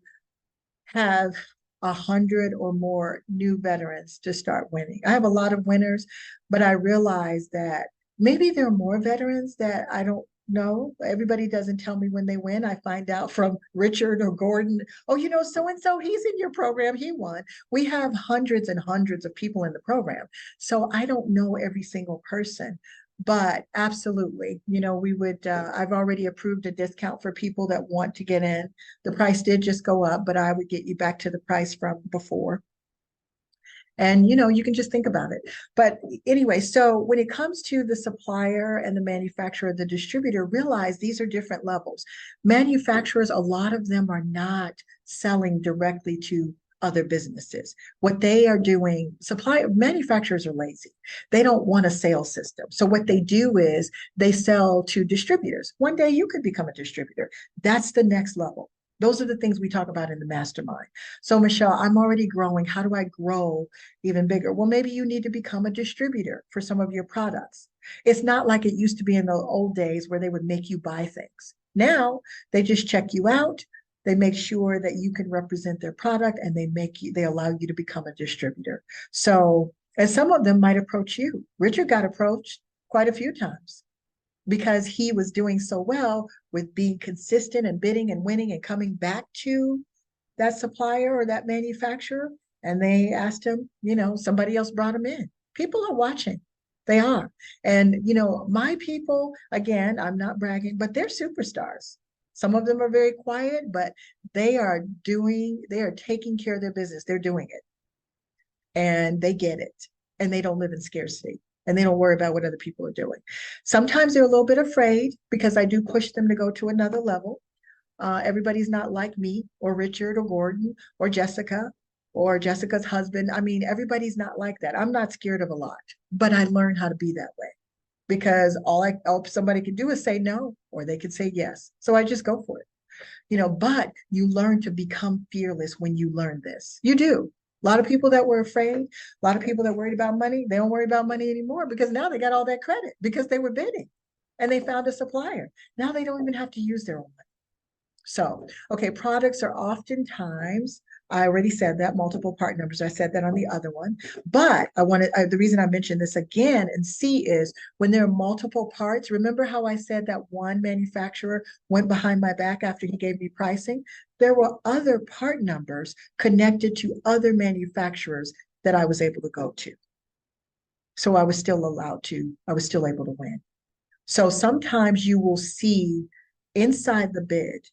have 100 or more new veterans to start winning. I have a lot of winners, but I realize that maybe there are more veterans that I don't know. Everybody doesn't tell me when they win. I find out from Richard or Gordon. Oh, so-and-so, he's in your program. He won. We have hundreds and hundreds of people in the program. So I don't know every single person. But absolutely, I've already approved a discount for people that want to get in. The price did just go up, but I would get you back to the price from before. And, you can just think about it. But anyway, so when it comes to the supplier and the manufacturer, the distributor, realize these are different levels. Manufacturers, a lot of them are not selling directly to other businesses. What they are doing, manufacturers are lazy. They don't want a sales system. So what they do is they sell to distributors. One day you could become a distributor. That's the next level. Those are the things we talk about in the mastermind. So Michelle, I'm already growing. How do I grow even bigger? Well, maybe you need to become a distributor for some of your products. It's not like it used to be in the old days where they would make you buy things. Now they just check you out. They make sure that you can represent their product, and they allow you to become a distributor. So, and some of them might approach you. Richard got approached quite a few times because he was doing so well with being consistent and bidding and winning and coming back to that supplier or that manufacturer. And they asked him, somebody else brought him in. People are watching. They are. And, my people, again, I'm not bragging, but they're superstars. Some of them are very quiet, but they are taking care of their business. They're doing it. And they get it. And they don't live in scarcity. And they don't worry about what other people are doing. Sometimes they're a little bit afraid because I do push them to go to another level. Everybody's not like me or Richard or Gordon or Jessica or Jessica's husband. I mean, everybody's not like that. I'm not scared of a lot, but I learned how to be that way because all somebody can do is say no, or they can say yes. So I just go for it. But you learn to become fearless when you learn this. You do. A lot of people that were afraid, a lot of people that worried about money, they don't worry about money anymore because now they got all that credit because they were bidding and they found a supplier. Now they don't even have to use their own money. So, okay, products are oftentimes, I already said that, multiple part numbers. I said that on the other one. But the reason I mentioned this again and C is when there are multiple parts, remember how I said that one manufacturer went behind my back after he gave me pricing? There were other part numbers connected to other manufacturers that I was able to go to. So I was still able to win. So sometimes you will see inside the bid,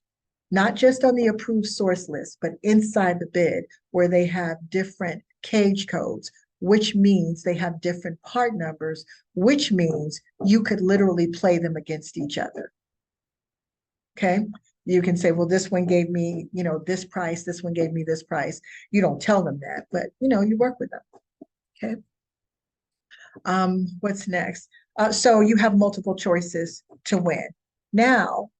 not just on the approved source list, but inside the bid where they have different cage codes, which means they have different part numbers, which means you could literally play them against each other. Okay. You can say, well, this one gave me, this price, this one gave me this price. You don't tell them that, but you work with them. Okay. What's next? So you have multiple choices to win. Now,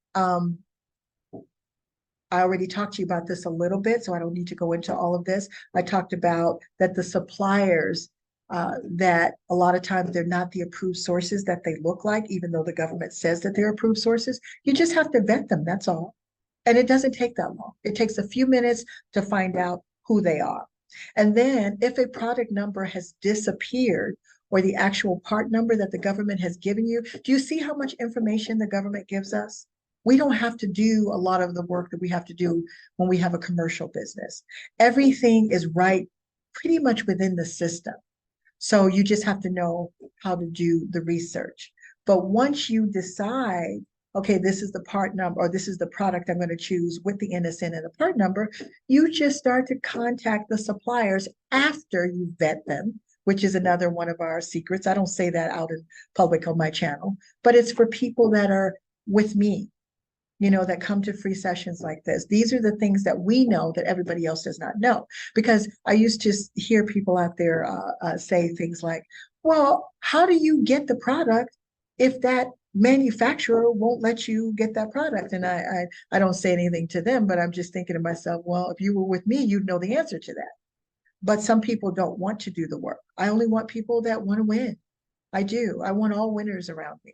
I already talked to you about this a little bit, so I don't need to go into all of this. I talked about that the suppliers, that a lot of times they're not the approved sources that they look like, even though the government says that they're approved sources. You just have to vet them, that's all. And it doesn't take that long. It takes a few minutes to find out who they are. And then if a product number has disappeared, or the actual part number that the government has given you, do you see how much information the government gives us? We don't have to do a lot of the work that we have to do when we have a commercial business. Everything is right pretty much within the system. So you just have to know how to do the research. But once you decide, okay, this is the part number, or this is the product I'm going to choose with the NSN and the part number, you just start to contact the suppliers after you vet them, which is another one of our secrets. I don't say that out in public on my channel, but it's for people that are with me, that come to free sessions like this. These are the things that we know that everybody else does not know. Because I used to hear people out there say things like, well, how do you get the product if that manufacturer won't let you get that product? And I don't say anything to them, but I'm just thinking to myself, well, if you were with me, you'd know the answer to that. But some people don't want to do the work. I only want people that want to win. I do. I want all winners around me.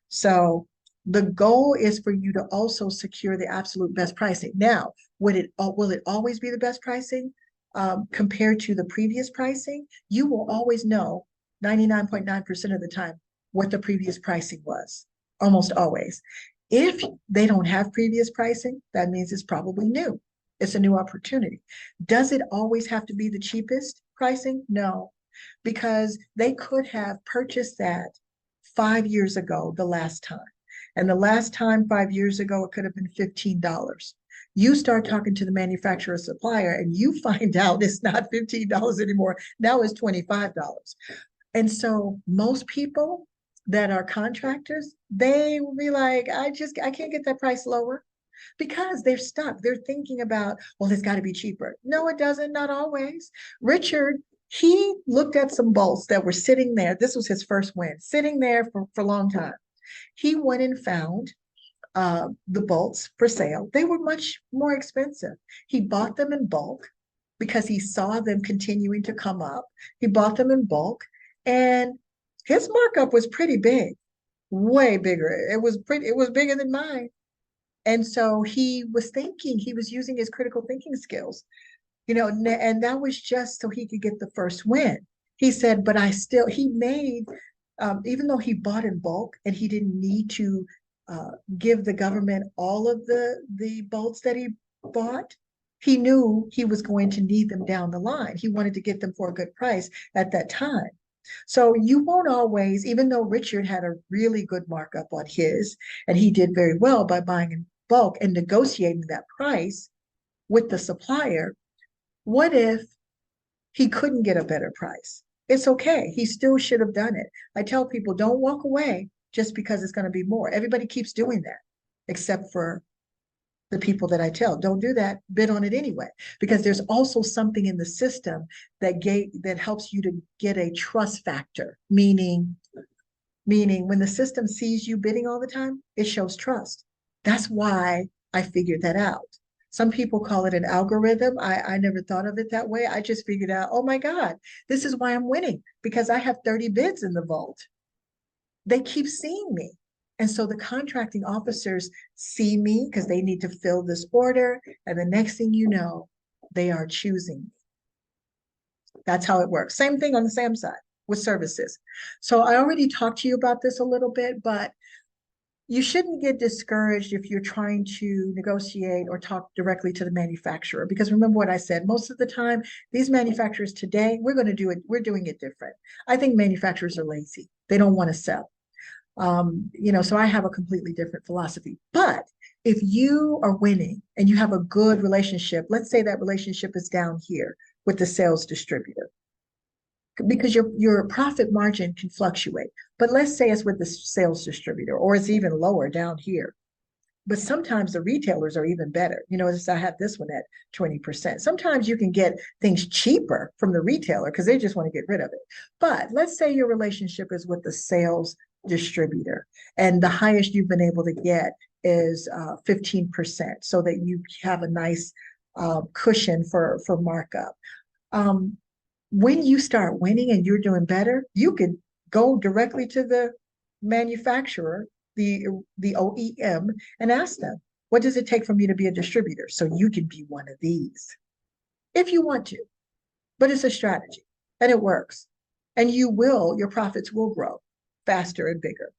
So the goal is for you to also secure the absolute best pricing. Now, will it always be the best pricing compared to the previous pricing? You will always know 99.9% of the time what the previous pricing was, almost always. If they don't have previous pricing, that means it's probably new. It's a new opportunity. Does it always have to be the cheapest pricing? No, because they could have purchased that 5 years ago, the last time. And the last time 5 years ago, it could have been $15. You start talking to the manufacturer supplier and you find out it's not $15 anymore. Now it's $25. And so most people that are contractors, they will be like, I can't get that price lower, because they're stuck. They're thinking about, well, it's got to be cheaper. No, it doesn't, not always. Richard, he looked at some bolts that were sitting there. This was his first win, sitting there for a long time. He went and found the bolts for sale. They were much more expensive. He bought them in bulk because he saw them continuing to come up. He bought them in bulk, and his markup was pretty big, way bigger. It was bigger than mine. And so he was using his critical thinking skills, and that was just so he could get the first win. He said, but he made, even though he bought in bulk and he didn't need to give the government all of the bolts that he bought, he knew he was going to need them down the line. He wanted to get them for a good price at that time. So you won't always, even though Richard had a really good markup on his, and he did very well by buying in bulk and negotiating that price with the supplier, what if he couldn't get a better price? It's okay. He still should have done it. I tell people, don't walk away just because it's going to be more. Everybody keeps doing that, except for the people that I tell, don't do that, bid on it anyway, because there's also something in the system that helps you to get a trust factor, meaning when the system sees you bidding all the time, it shows trust. That's why I figured that out. Some people call it an algorithm. I never thought of it that way. I just figured out, oh my God, this is why I'm winning, because I have 30 bids in the vault. They keep seeing me. And so the contracting officers see me because they need to fill this order. And the next thing you know, they are choosing me. That's how it works. Same thing on the SAM side with services. So I already talked to you about this a little bit, but you shouldn't get discouraged if you're trying to negotiate or talk directly to the manufacturer, because remember what I said, most of the time, these manufacturers today, we're doing it different. I think manufacturers are lazy. They don't want to sell. So I have a completely different philosophy. But if you are winning and you have a good relationship, let's say that relationship is down here with the sales distributor, because your profit margin can fluctuate. But let's say it's with the sales distributor, or it's even lower down here. But sometimes the retailers are even better. I have this one at 20%. Sometimes you can get things cheaper from the retailer because they just want to get rid of it. But let's say your relationship is with the sales distributor. And the highest you've been able to get is 15%, so that you have a nice cushion for markup. When you start winning and you're doing better, you could go directly to the manufacturer, the OEM, and ask them, what does it take for me to be a distributor? So you can be one of these if you want to. But it's a strategy and it works. And your profits will grow faster and bigger.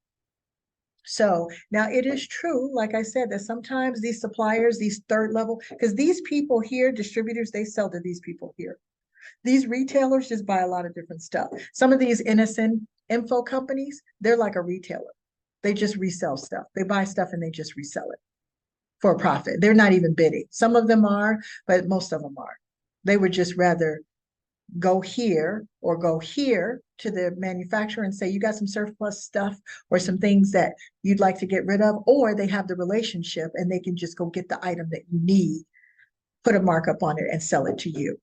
So now it is true, like I said, that sometimes these suppliers, these third level, because these people here, distributors, they sell to these people here. These retailers just buy a lot of different stuff. Some of these innocent info companies, they're like a retailer. They just resell stuff. They buy stuff and they just resell it for a profit. They're not even bidding. Some of them are, but most of them are. They would just rather go here or go here to the manufacturer and say, you got some surplus stuff or some things that you'd like to get rid of, or they have the relationship and they can just go get the item that you need, put a markup on it and sell it to you.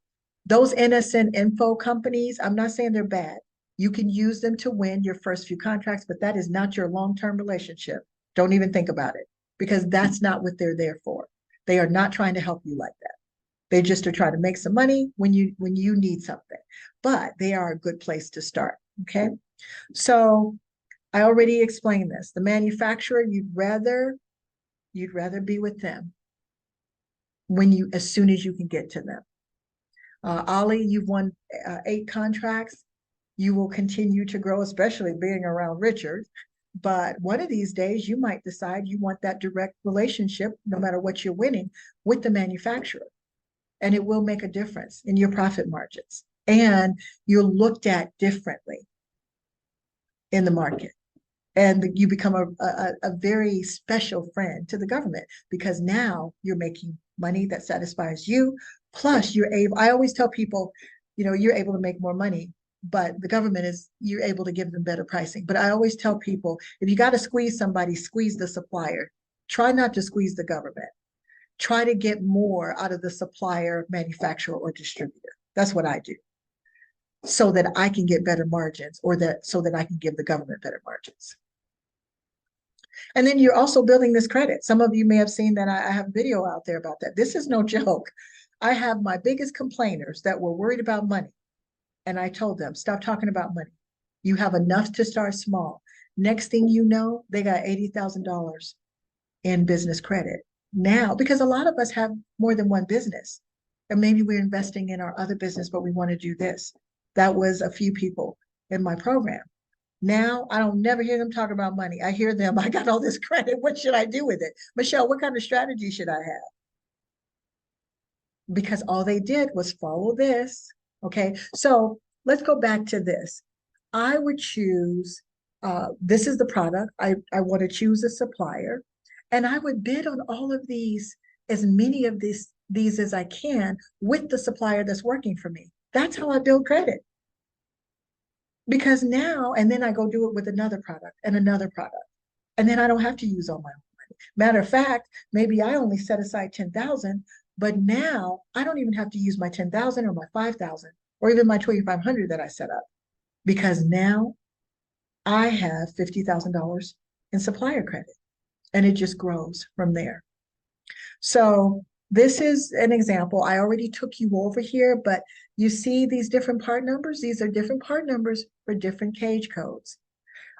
Those innocent info companies, I'm not saying they're bad. You can use them to win your first few contracts, but that is not your long-term relationship. Don't even think about it, because that's not what they're there for. They are not trying to help you like that. They just are trying to make some money when you need something, but they are a good place to start. Okay. So I already explained this. The manufacturer, you'd rather be with them as soon as you can get to them. Ollie, you've won 8 contracts. You will continue to grow, especially being around Richard. But one of these days, you might decide you want that direct relationship, no matter what you're winning, with the manufacturer. And it will make a difference in your profit margins. And you're looked at differently in the market. And you become a very special friend to the government, because now you're making money that satisfies you. Plus, I always tell people, you're able to make more money, but the government you're able to give them better pricing. But I always tell people, if you got to squeeze somebody, squeeze the supplier. Try not to squeeze the government. Try to get more out of the supplier, manufacturer, or distributor. That's what I do, so that I can get better margins, so that I can give the government better margins. And then you're also building this credit. Some of you may have seen that I have a video out there about that. This is no joke. I have my biggest complainers that were worried about money. And I told them, stop talking about money. You have enough to start small. Next thing you know, they got $80,000 in business credit. Now, because a lot of us have more than one business, and maybe we're investing in our other business, but we want to do this. That was a few people in my program. Now, I don't never hear them talk about money. I hear them, I got all this credit. What should I do with it? Michelle, what kind of strategy should I have? Because all they did was follow this. Okay, so let's go back to this. I would choose, this is the product. I want to choose a supplier. And I would bid on all of these, as many of these as I can, with the supplier that's working for me. That's how I build credit. Because now, and then I go do it with another product and another product. And then I don't have to use all my own money. Matter of fact, maybe I only set aside 10,000, but now I don't even have to use my 10,000 or my 5,000 or even my 2,500 that I set up, because now I have $50,000 in supplier credit. And it just grows from there. So this is an example. I already took you over here, but you see these different part numbers? These are different part numbers for different cage codes.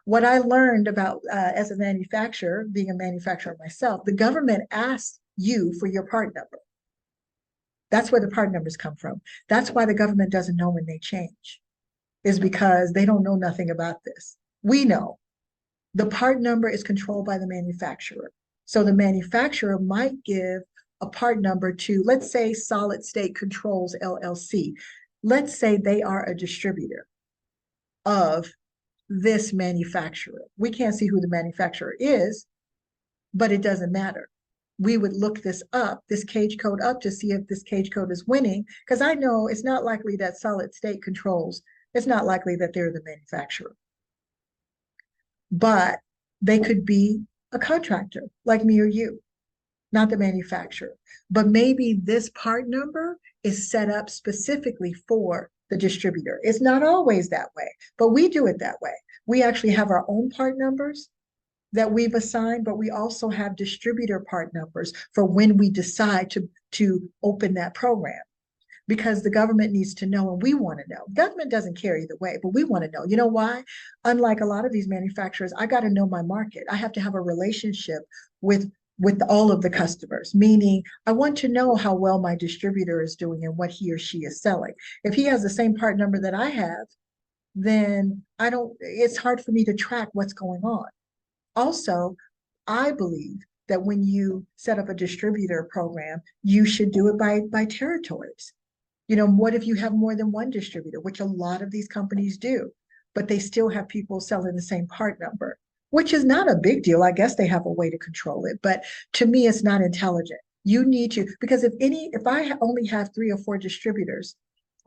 What I learned about as a manufacturer, being a manufacturer myself, the government asks you for your part number. That's where the part numbers come from. That's why the government doesn't know when they change, is because they don't know nothing about this. We know. The part number is controlled by the manufacturer. So the manufacturer might give a part number to, let's say, Solid State Controls LLC. Let's say they are a distributor of this manufacturer. We can't see who the manufacturer is, but it doesn't matter. We would look this cage code up, to see if this cage code is winning, because I know it's not likely that Solid State Controls, it's not likely that they're the manufacturer. But they could be a contractor like me or you, not the manufacturer. But maybe this part number is set up specifically for the distributor. It's not always that way, but we do it that way. We actually have our own part numbers that we've assigned, but we also have distributor part numbers for when we decide to open that program, because the government needs to know and we want to know. Government doesn't care either way, but we want to know. You know why? Unlike a lot of these manufacturers, I got to know my market. I have to have a relationship with all of the customers, meaning I want to know how well my distributor is doing and what he or she is selling. If he has the same part number that I have, then it's hard for me to track what's going on. Also, I believe that when you set up a distributor program, you should do it by territories. What if you have more than one distributor, which a lot of these companies do, but they still have people selling the same part number, which is not a big deal. I guess they have a way to control it, but to me, it's not intelligent. You need to, because if I only have 3 or 4 distributors,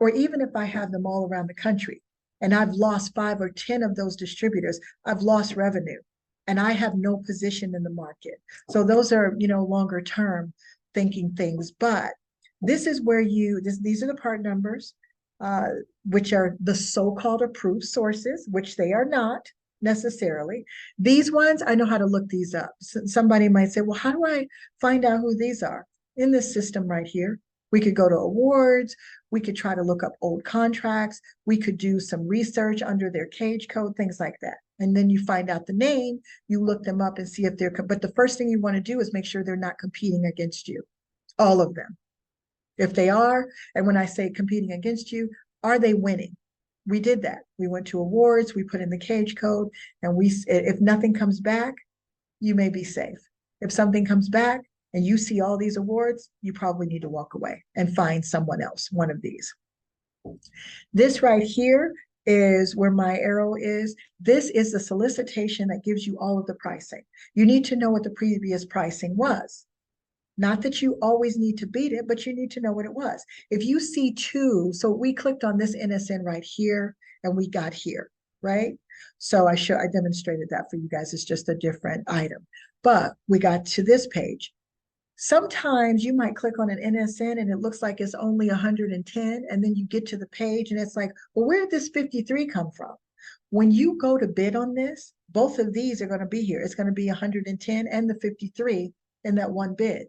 or even if I have them all around the country, and I've lost 5 or 10 of those distributors, I've lost revenue, and I have no position in the market. So those are, longer term thinking things, but this is where these are the part numbers, which are the so-called approved sources, which they are not necessarily. These ones, I know how to look these up. Somebody might say, well, how do I find out who these are? In this system right here, we could go to awards. We could try to look up old contracts. We could do some research under their cage code, things like that. And then you find out the name, you look them up and see if but the first thing you want to do is make sure they're not competing against you, all of them. If they are, and when I say competing against you, are they winning? We did that. We went to awards, we put in the cage code, and if nothing comes back, you may be safe. If something comes back and you see all these awards, you probably need to walk away and find someone else, one of these. This right here is where my arrow is. This is the solicitation that gives you all of the pricing. You need to know what the previous pricing was. Not that you always need to beat it, but you need to know what it was. If you see 2, so we clicked on this NSN right here and we got here, right? So I demonstrated that for you guys. It's just a different item, but we got to this page. Sometimes you might click on an NSN and it looks like it's only 110, and then you get to the page and it's like, well, where did this 53 come from? When you go to bid on this, both of these are going to be here. It's going to be 110 and the 53 in that one bid.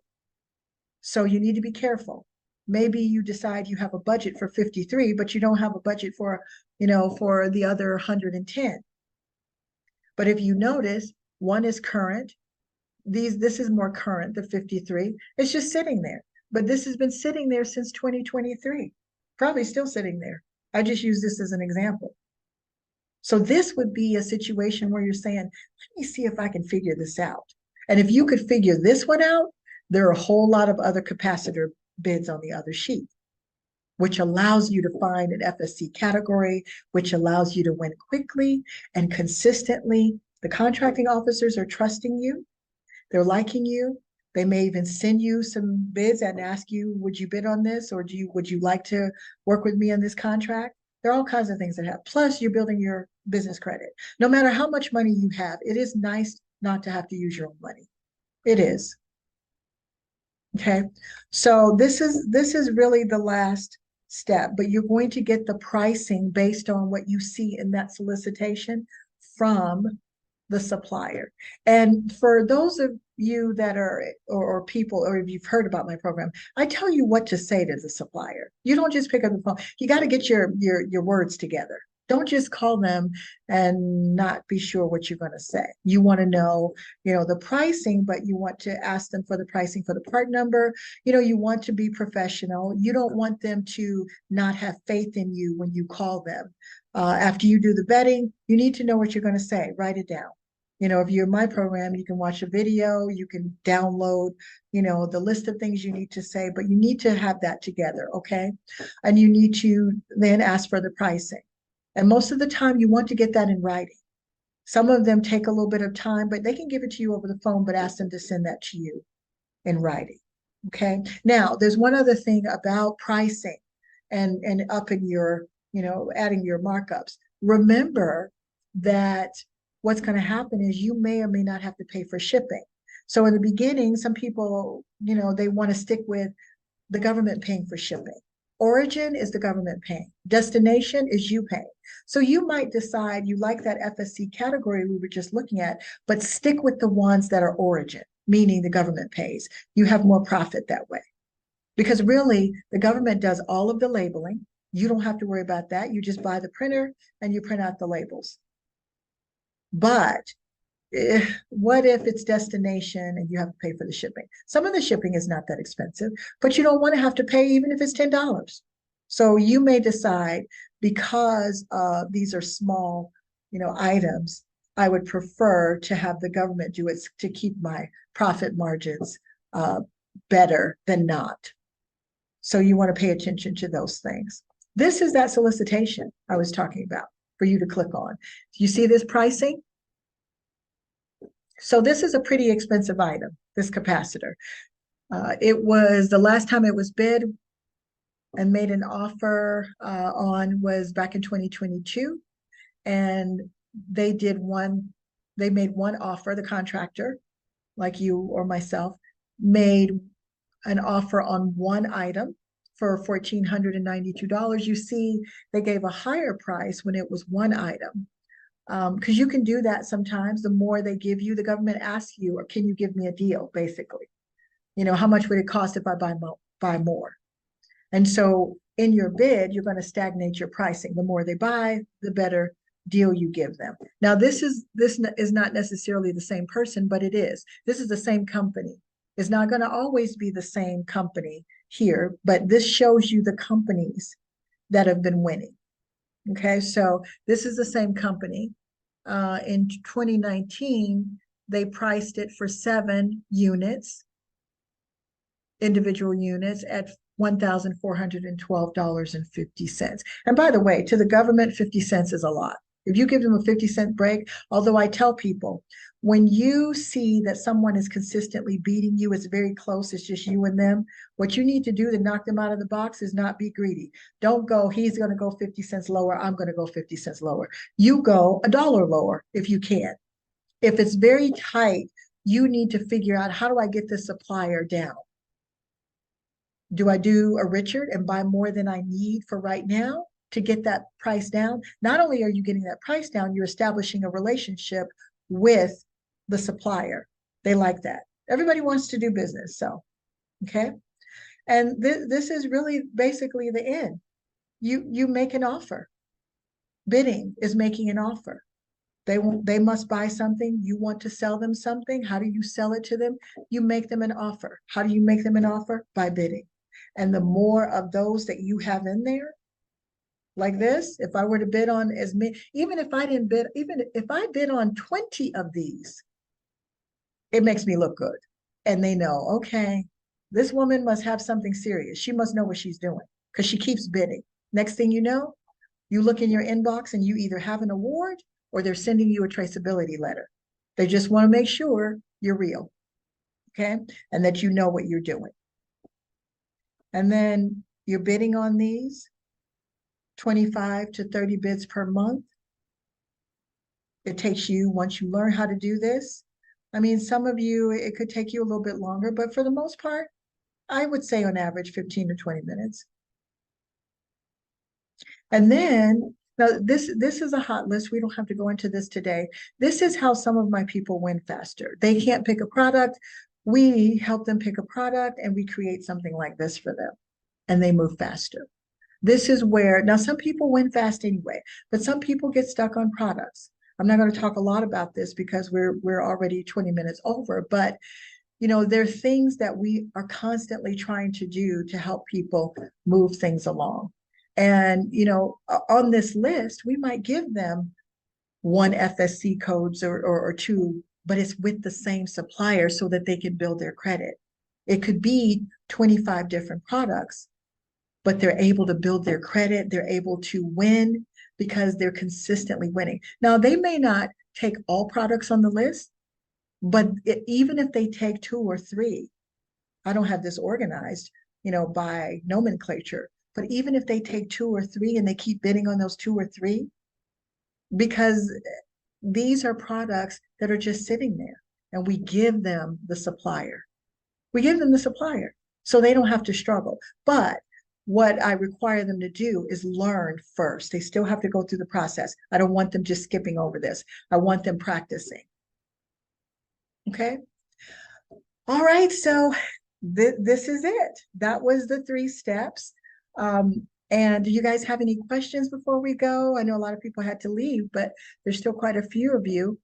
So you need to be careful. Maybe you decide you have a budget for 53, but you don't have a budget for the other 110. But if you notice, one is current. This is more current, the 53. It's just sitting there. But this has been sitting there since 2023. Probably still sitting there. I just use this as an example. So this would be a situation where you're saying, let me see if I can figure this out. And if you could figure this one out, there are a whole lot of other capacitor bids on the other sheet, which allows you to find an FSC category, which allows you to win quickly and consistently. The contracting officers are trusting you. They're liking you. They may even send you some bids and ask you, would you bid on this? Or would you like to work with me on this contract? There are all kinds of things that happen. Plus, you're building your business credit. No matter how much money you have, it is nice not to have to use your own money. It is. Okay, so this is really the last step, but you're going to get the pricing based on what you see in that solicitation from the supplier. And for those of you that are or people, or if you've heard about my program, I tell you what to say to the supplier. You don't just pick up the phone. You got to get your words together. Don't just call them and not be sure what you're going to say. You want to know, the pricing, but you want to ask them for the pricing for the part number. You want to be professional. You don't want them to not have faith in you when you call them. After you do the vetting, you need to know what you're going to say. Write it down. If you're in my program, you can watch a video, you can download, the list of things you need to say, but you need to have that together, okay? And you need to then ask for the pricing. And most of the time you want to get that in writing. Some of them take a little bit of time, but they can give it to you over the phone, but ask them to send that to you in writing. Okay. Now there's one other thing about pricing and upping your, adding your markups. Remember that what's going to happen is you may or may not have to pay for shipping. So in the beginning, some people, they want to stick with the government paying for shipping. Origin is the government paying. Destination is you paying. So you might decide you like that FSC category we were just looking at, but stick with the ones that are origin, meaning the government pays. You have more profit that way. Because really, the government does all of the labeling. You don't have to worry about that. You just buy the printer and you print out the labels. But what if it's destination and you have to pay for the shipping? Some of the shipping is not that expensive, but you don't want to have to pay even if it's $10. So you may decide, because these are small, items, I would prefer to have the government do it to keep my profit margins better than not. So you want to pay attention to those things. This is that solicitation I was talking about for you to click on. You see this pricing? So this is a pretty expensive item, this capacitor. It was, the last time it was bid and made an offer on was back in 2022. And they made one offer, the contractor, like you or myself, made an offer on one item for $1,492. You see, they gave a higher price when it was one item. Because you can do that sometimes. The more they give you, the government asks you, or can you give me a deal, basically? How much would it cost if I buy more? And so in your bid, you're going to stagnate your pricing. The more they buy, the better deal you give them. Now, this is not necessarily the same person, but it is. This is the same company. It's not going to always be the same company here, but this shows you the companies that have been winning. Okay, so this is the same company. In 2019, they priced it for 7 units, individual units, at $1,412.50. And by the way, to the government, 50 cents is a lot. If you give them a 50-cent break, although I tell people, when you see that someone is consistently beating you, it's very close, it's just you and them, what you need to do to knock them out of the box is not be greedy. Don't go, he's going to go 50 cents lower, I'm going to go 50 cents lower. You go $1 lower if you can. If it's very tight, you need to figure out, how do I get the supplier down? Do I do a Richard and buy more than I need for right now to get that price down? Not only are you getting that price down, you're establishing a relationship with the supplier. They like that. Everybody wants to do business. So, okay. And this is really basically the end. You make an offer. Bidding is making an offer. They must buy something. You want to sell them something. How do you sell it to them? You make them an offer. How do you make them an offer? By bidding. And the more of those that you have in there, like this, if I were to bid on as many, even if I didn't bid, even if I bid on 20 of these, it makes me look good. And they know, okay, this woman must have something serious. She must know what she's doing, because she keeps bidding. Next thing you know, you look in your inbox and you either have an award or they're sending you a traceability letter. They just want to make sure you're real, okay? And that you know what you're doing. And then you're bidding on these 25 to 30 bids per month. It takes you, once you learn how to do this, I mean, some of you, it could take you a little bit longer, but for the most part, I would say on average 15 to 20 minutes. And then, now this is a hot list. We don't have to go into this today. This is how some of my people win faster. They can't pick a product. We help them pick a product and we create something like this for them, and they move faster. This is where, now some people win fast anyway, but some people get stuck on products. I'm not going to talk a lot about this because we're already 20 minutes over, but there are things that we are constantly trying to do to help people move things along. And, on this list, we might give them 1 FSC codes or 2, but it's with the same supplier so that they can build their credit. It could be 25 different products, but they're able to build their credit. They're able to win because they're consistently winning. Now, they may not take all products on the list, but even if they take 2 or 3, I don't have this organized, by nomenclature, but even if they take 2 or 3 and they keep bidding on those 2 or 3, because these are products that are just sitting there, and we give them the supplier. We give them the supplier so they don't have to struggle. But what I require them to do is learn first. They still have to go through the process. I don't want them just skipping over this. I want them practicing. Okay. All right. So this is it. That was the 3 steps. And do you guys have any questions before we go? I know a lot of people had to leave, but there's still quite a few of you.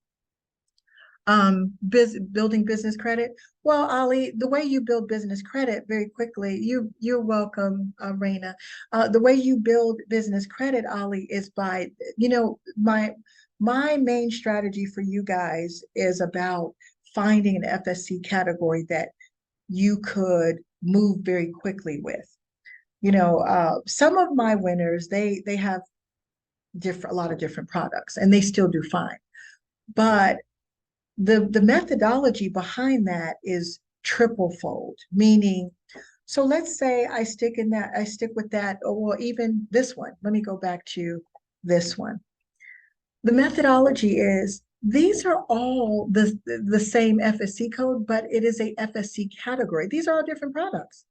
Building business credit. Well, Ali, the way you build business credit very quickly, you're welcome, Raina. The way you build business credit, Ali, is by, my main strategy for you guys is about finding an FSC category that you could move very quickly with. Some of my winners, they have a lot of different products and they still do fine. But the methodology behind that is triple fold, meaning, so let's say I stick with that, or even this one. Let me go back to this one. The methodology is these are all the same FSC code, but it is a FSC category. These are all different products.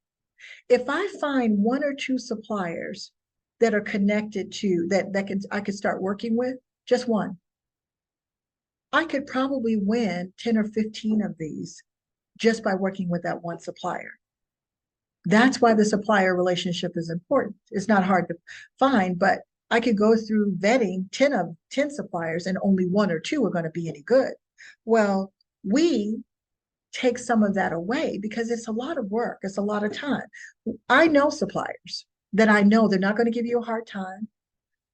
If I find 1 or 2 suppliers that are connected to I could start working with, just one, I could probably win 10 or 15 of these just by working with that one supplier. That's why the supplier relationship is important. It's not hard to find, but I could go through vetting 10 suppliers and only 1 or 2 are going to be any good. Well, we take some of that away because it's a lot of work. It's a lot of time. I know suppliers that I know they're not going to give you a hard time.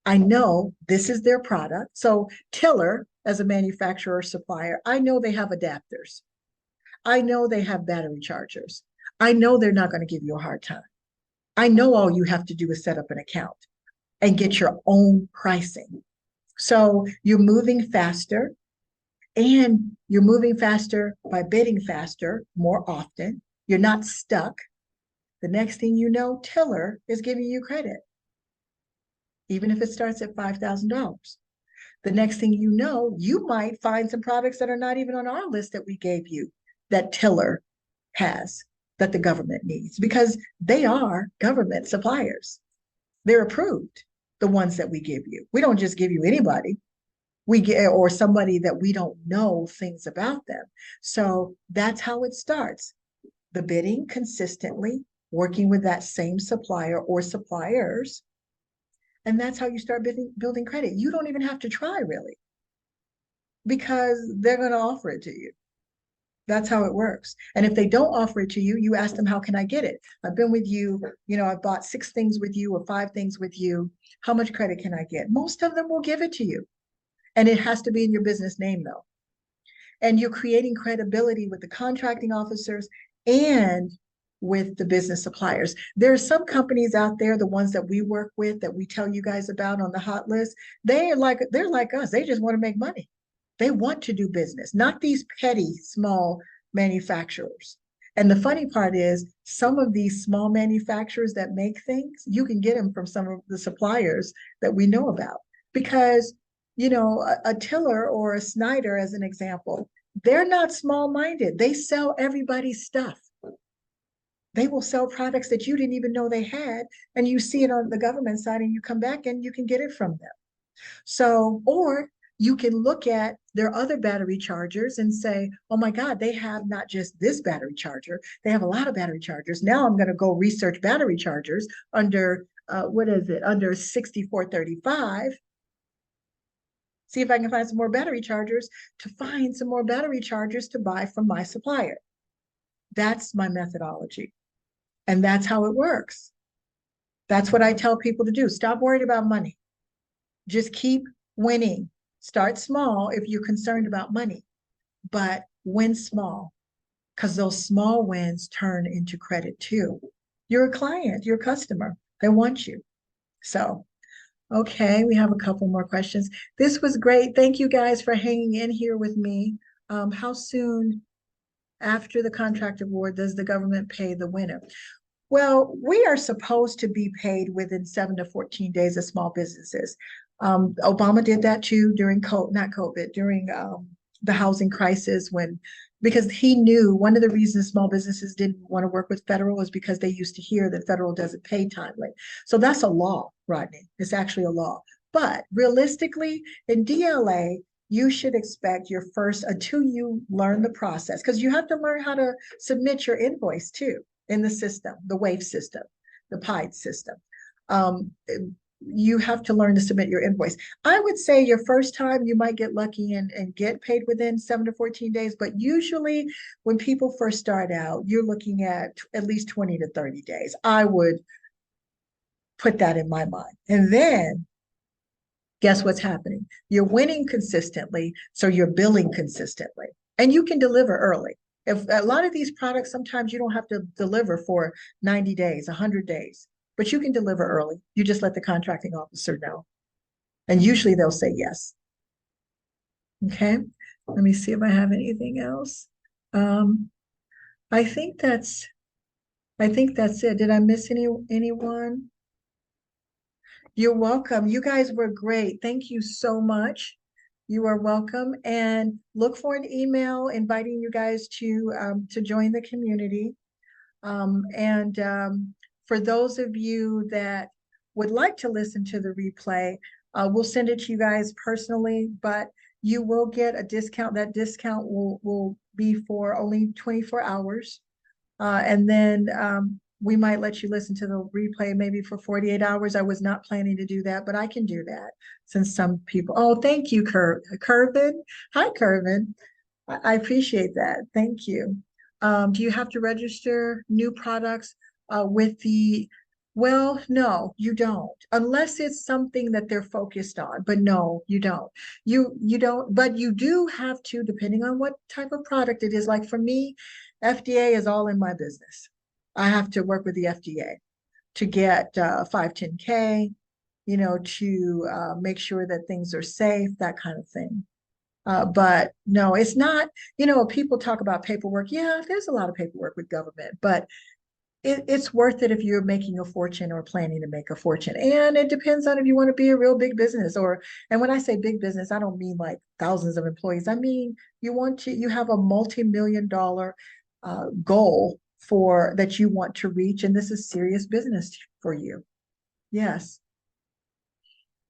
I know this is their product. So Tiller, as a manufacturer or supplier, I know they have adapters. I know they have battery chargers. I know they're not going to give you a hard time. I know all you have to do is set up an account and get your own pricing. So you're moving faster, and you're moving faster by bidding faster more often. You're not stuck. The next thing you know, Tiller is giving you credit, even if it starts at $5,000. The next thing you know, you might find some products that are not even on our list that we gave you that Tiller has, that the government needs, because they are government suppliers. They're approved, the ones that we give you. We don't just give you anybody. We get, or somebody that we don't know things about them. So that's how it starts. The bidding consistently, working with that same supplier or suppliers. And that's how you start building credit. You don't even have to try, really, because they're going to offer it to you. That's how it works. And if they don't offer it to you, you ask them, how can I get it? I've been with you, I've bought 6 things with you or 5 things with you. How much credit can I get? Most of them will give it to you. And it has to be in your business name, though. And you're creating credibility with the contracting officers and with the business suppliers. There are some companies out there, the ones that we work with, that we tell you guys about on the hot list, they're like us. They just want to make money. They want to do business, not these petty small manufacturers. And the funny part is, some of these small manufacturers that make things, you can get them from some of the suppliers that we know about. Because, a Tiller or a Snyder, as an example, they're not small-minded. They sell everybody's stuff. They will sell products that you didn't even know they had, and you see it on the government side, and you come back and you can get it from them. So, or you can look at their other battery chargers and say, oh my God, they have not just this battery charger, they have a lot of battery chargers. Now I'm going to go research battery chargers under, under 6435. See if I can find some more battery chargers to buy from my supplier. That's my methodology. And that's how it works. That's what I tell people to do. Stop worrying about money. Just keep winning. Start small if you're concerned about money, but win small, because those small wins turn into credit too. You're a client, you're a customer. They want you. So, okay, we have a couple more questions. This was great. Thank you guys for hanging in here with me. How soon after the contract award does the government pay the winner? Well, we are supposed to be paid within 7 to 14 days of small businesses. Obama did that too during during the housing crisis, when because he knew one of the reasons small businesses didn't want to work with federal was because they used to hear that federal doesn't pay timely. So that's a law, Rodney. It's actually a law. But realistically, in DLA, you should expect your first, until you learn the process, because you have to learn how to submit your invoice too in the system, the WAVE system, the PIDE system. Um, you have to learn to submit your invoice. I would say your first time you might get lucky and get paid within 7 to 14 days, but usually when people first start out, you're looking at least 20 to 30 days. I would put that in my mind. And then guess what's happening? You're winning consistently, so you're billing consistently, and you can deliver early. If a lot of these products, sometimes you don't have to deliver for 90 days, 100 days, but you can deliver early. You just let the contracting officer know, and usually they'll say yes. Okay, let me see if I have anything else. Um, I think that's I think that's it. Did I miss anyone? You're welcome. You guys were great. Thank you so much. You are welcome, and look for an email inviting you guys to join the community. And for those of you that would like to listen to the replay, we'll send it to you guys personally, but you will get a discount. That discount will be for only 24 hours. And then we might let you listen to the replay maybe for 48 hours. I was not planning to do that, but I can do that since some people. Oh, thank you, Curvin. Hi, Curvin. I appreciate that. Thank you. Do you have to register new products with the, well, no, you don't, unless it's something that they're focused on, but no, you don't. You don't, but you do have to, depending on what type of product it is. Like for me, FDA is all in my business. I have to work with the FDA to get 510K, to make sure that things are safe, that kind of thing. But no, it's not, people talk about paperwork. Yeah, there's a lot of paperwork with government, but it's worth it if you're making a fortune or planning to make a fortune. And it depends on if you want to be a real big business and when I say big business, I don't mean like thousands of employees. I mean, you have a multi-million dollar goal that you want to reach. And this is serious business for you. Yes.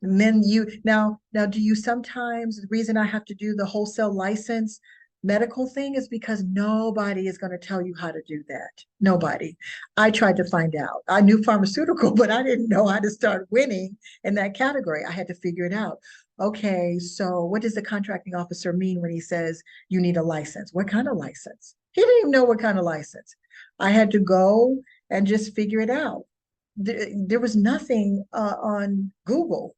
And then now do you sometimes, the reason I have to do the wholesale license medical thing is because nobody is going to tell you how to do that. Nobody. I tried to find out. I knew pharmaceutical, but I didn't know how to start winning in that category. I had to figure it out. Okay, so what does the contracting officer mean when he says you need a license? What kind of license? He didn't even know what kind of license. I had to go and just figure it out. There was nothing on Google.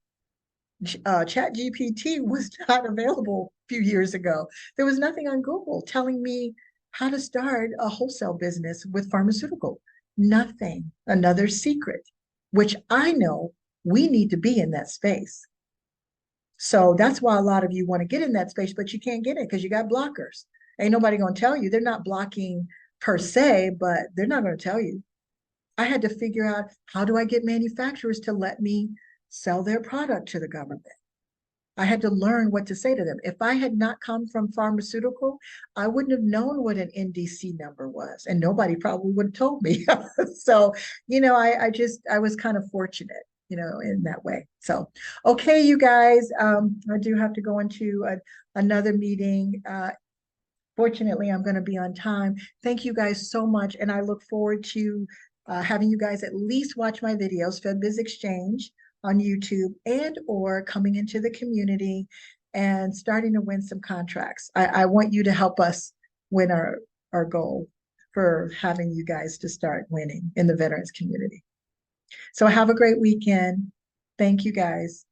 Chat GPT was not available a few years ago. There was nothing on Google telling me how to start a wholesale business with pharmaceutical. Nothing. Another secret, which I know we need to be in that space. So that's why a lot of you want to get in that space, but you can't get it because you got blockers. Ain't nobody going to tell you. They're not blocking per se, but they're not going to tell you. I had to figure out, how do I get manufacturers to let me sell their product to the government? I had to learn what to say to them. If I had not come from pharmaceutical, I wouldn't have known what an NDC number was, and nobody probably would have told me. So, I was kind of fortunate, in that way. So, okay, you guys, I do have to go into another meeting. Fortunately, I'm going to be on time. Thank you guys so much, and I look forward to having you guys at least watch my videos, FedBiz Exchange on YouTube, and or coming into the community and starting to win some contracts. I want you to help us win our goal for having you guys to start winning in the veterans community. So have a great weekend. Thank you guys.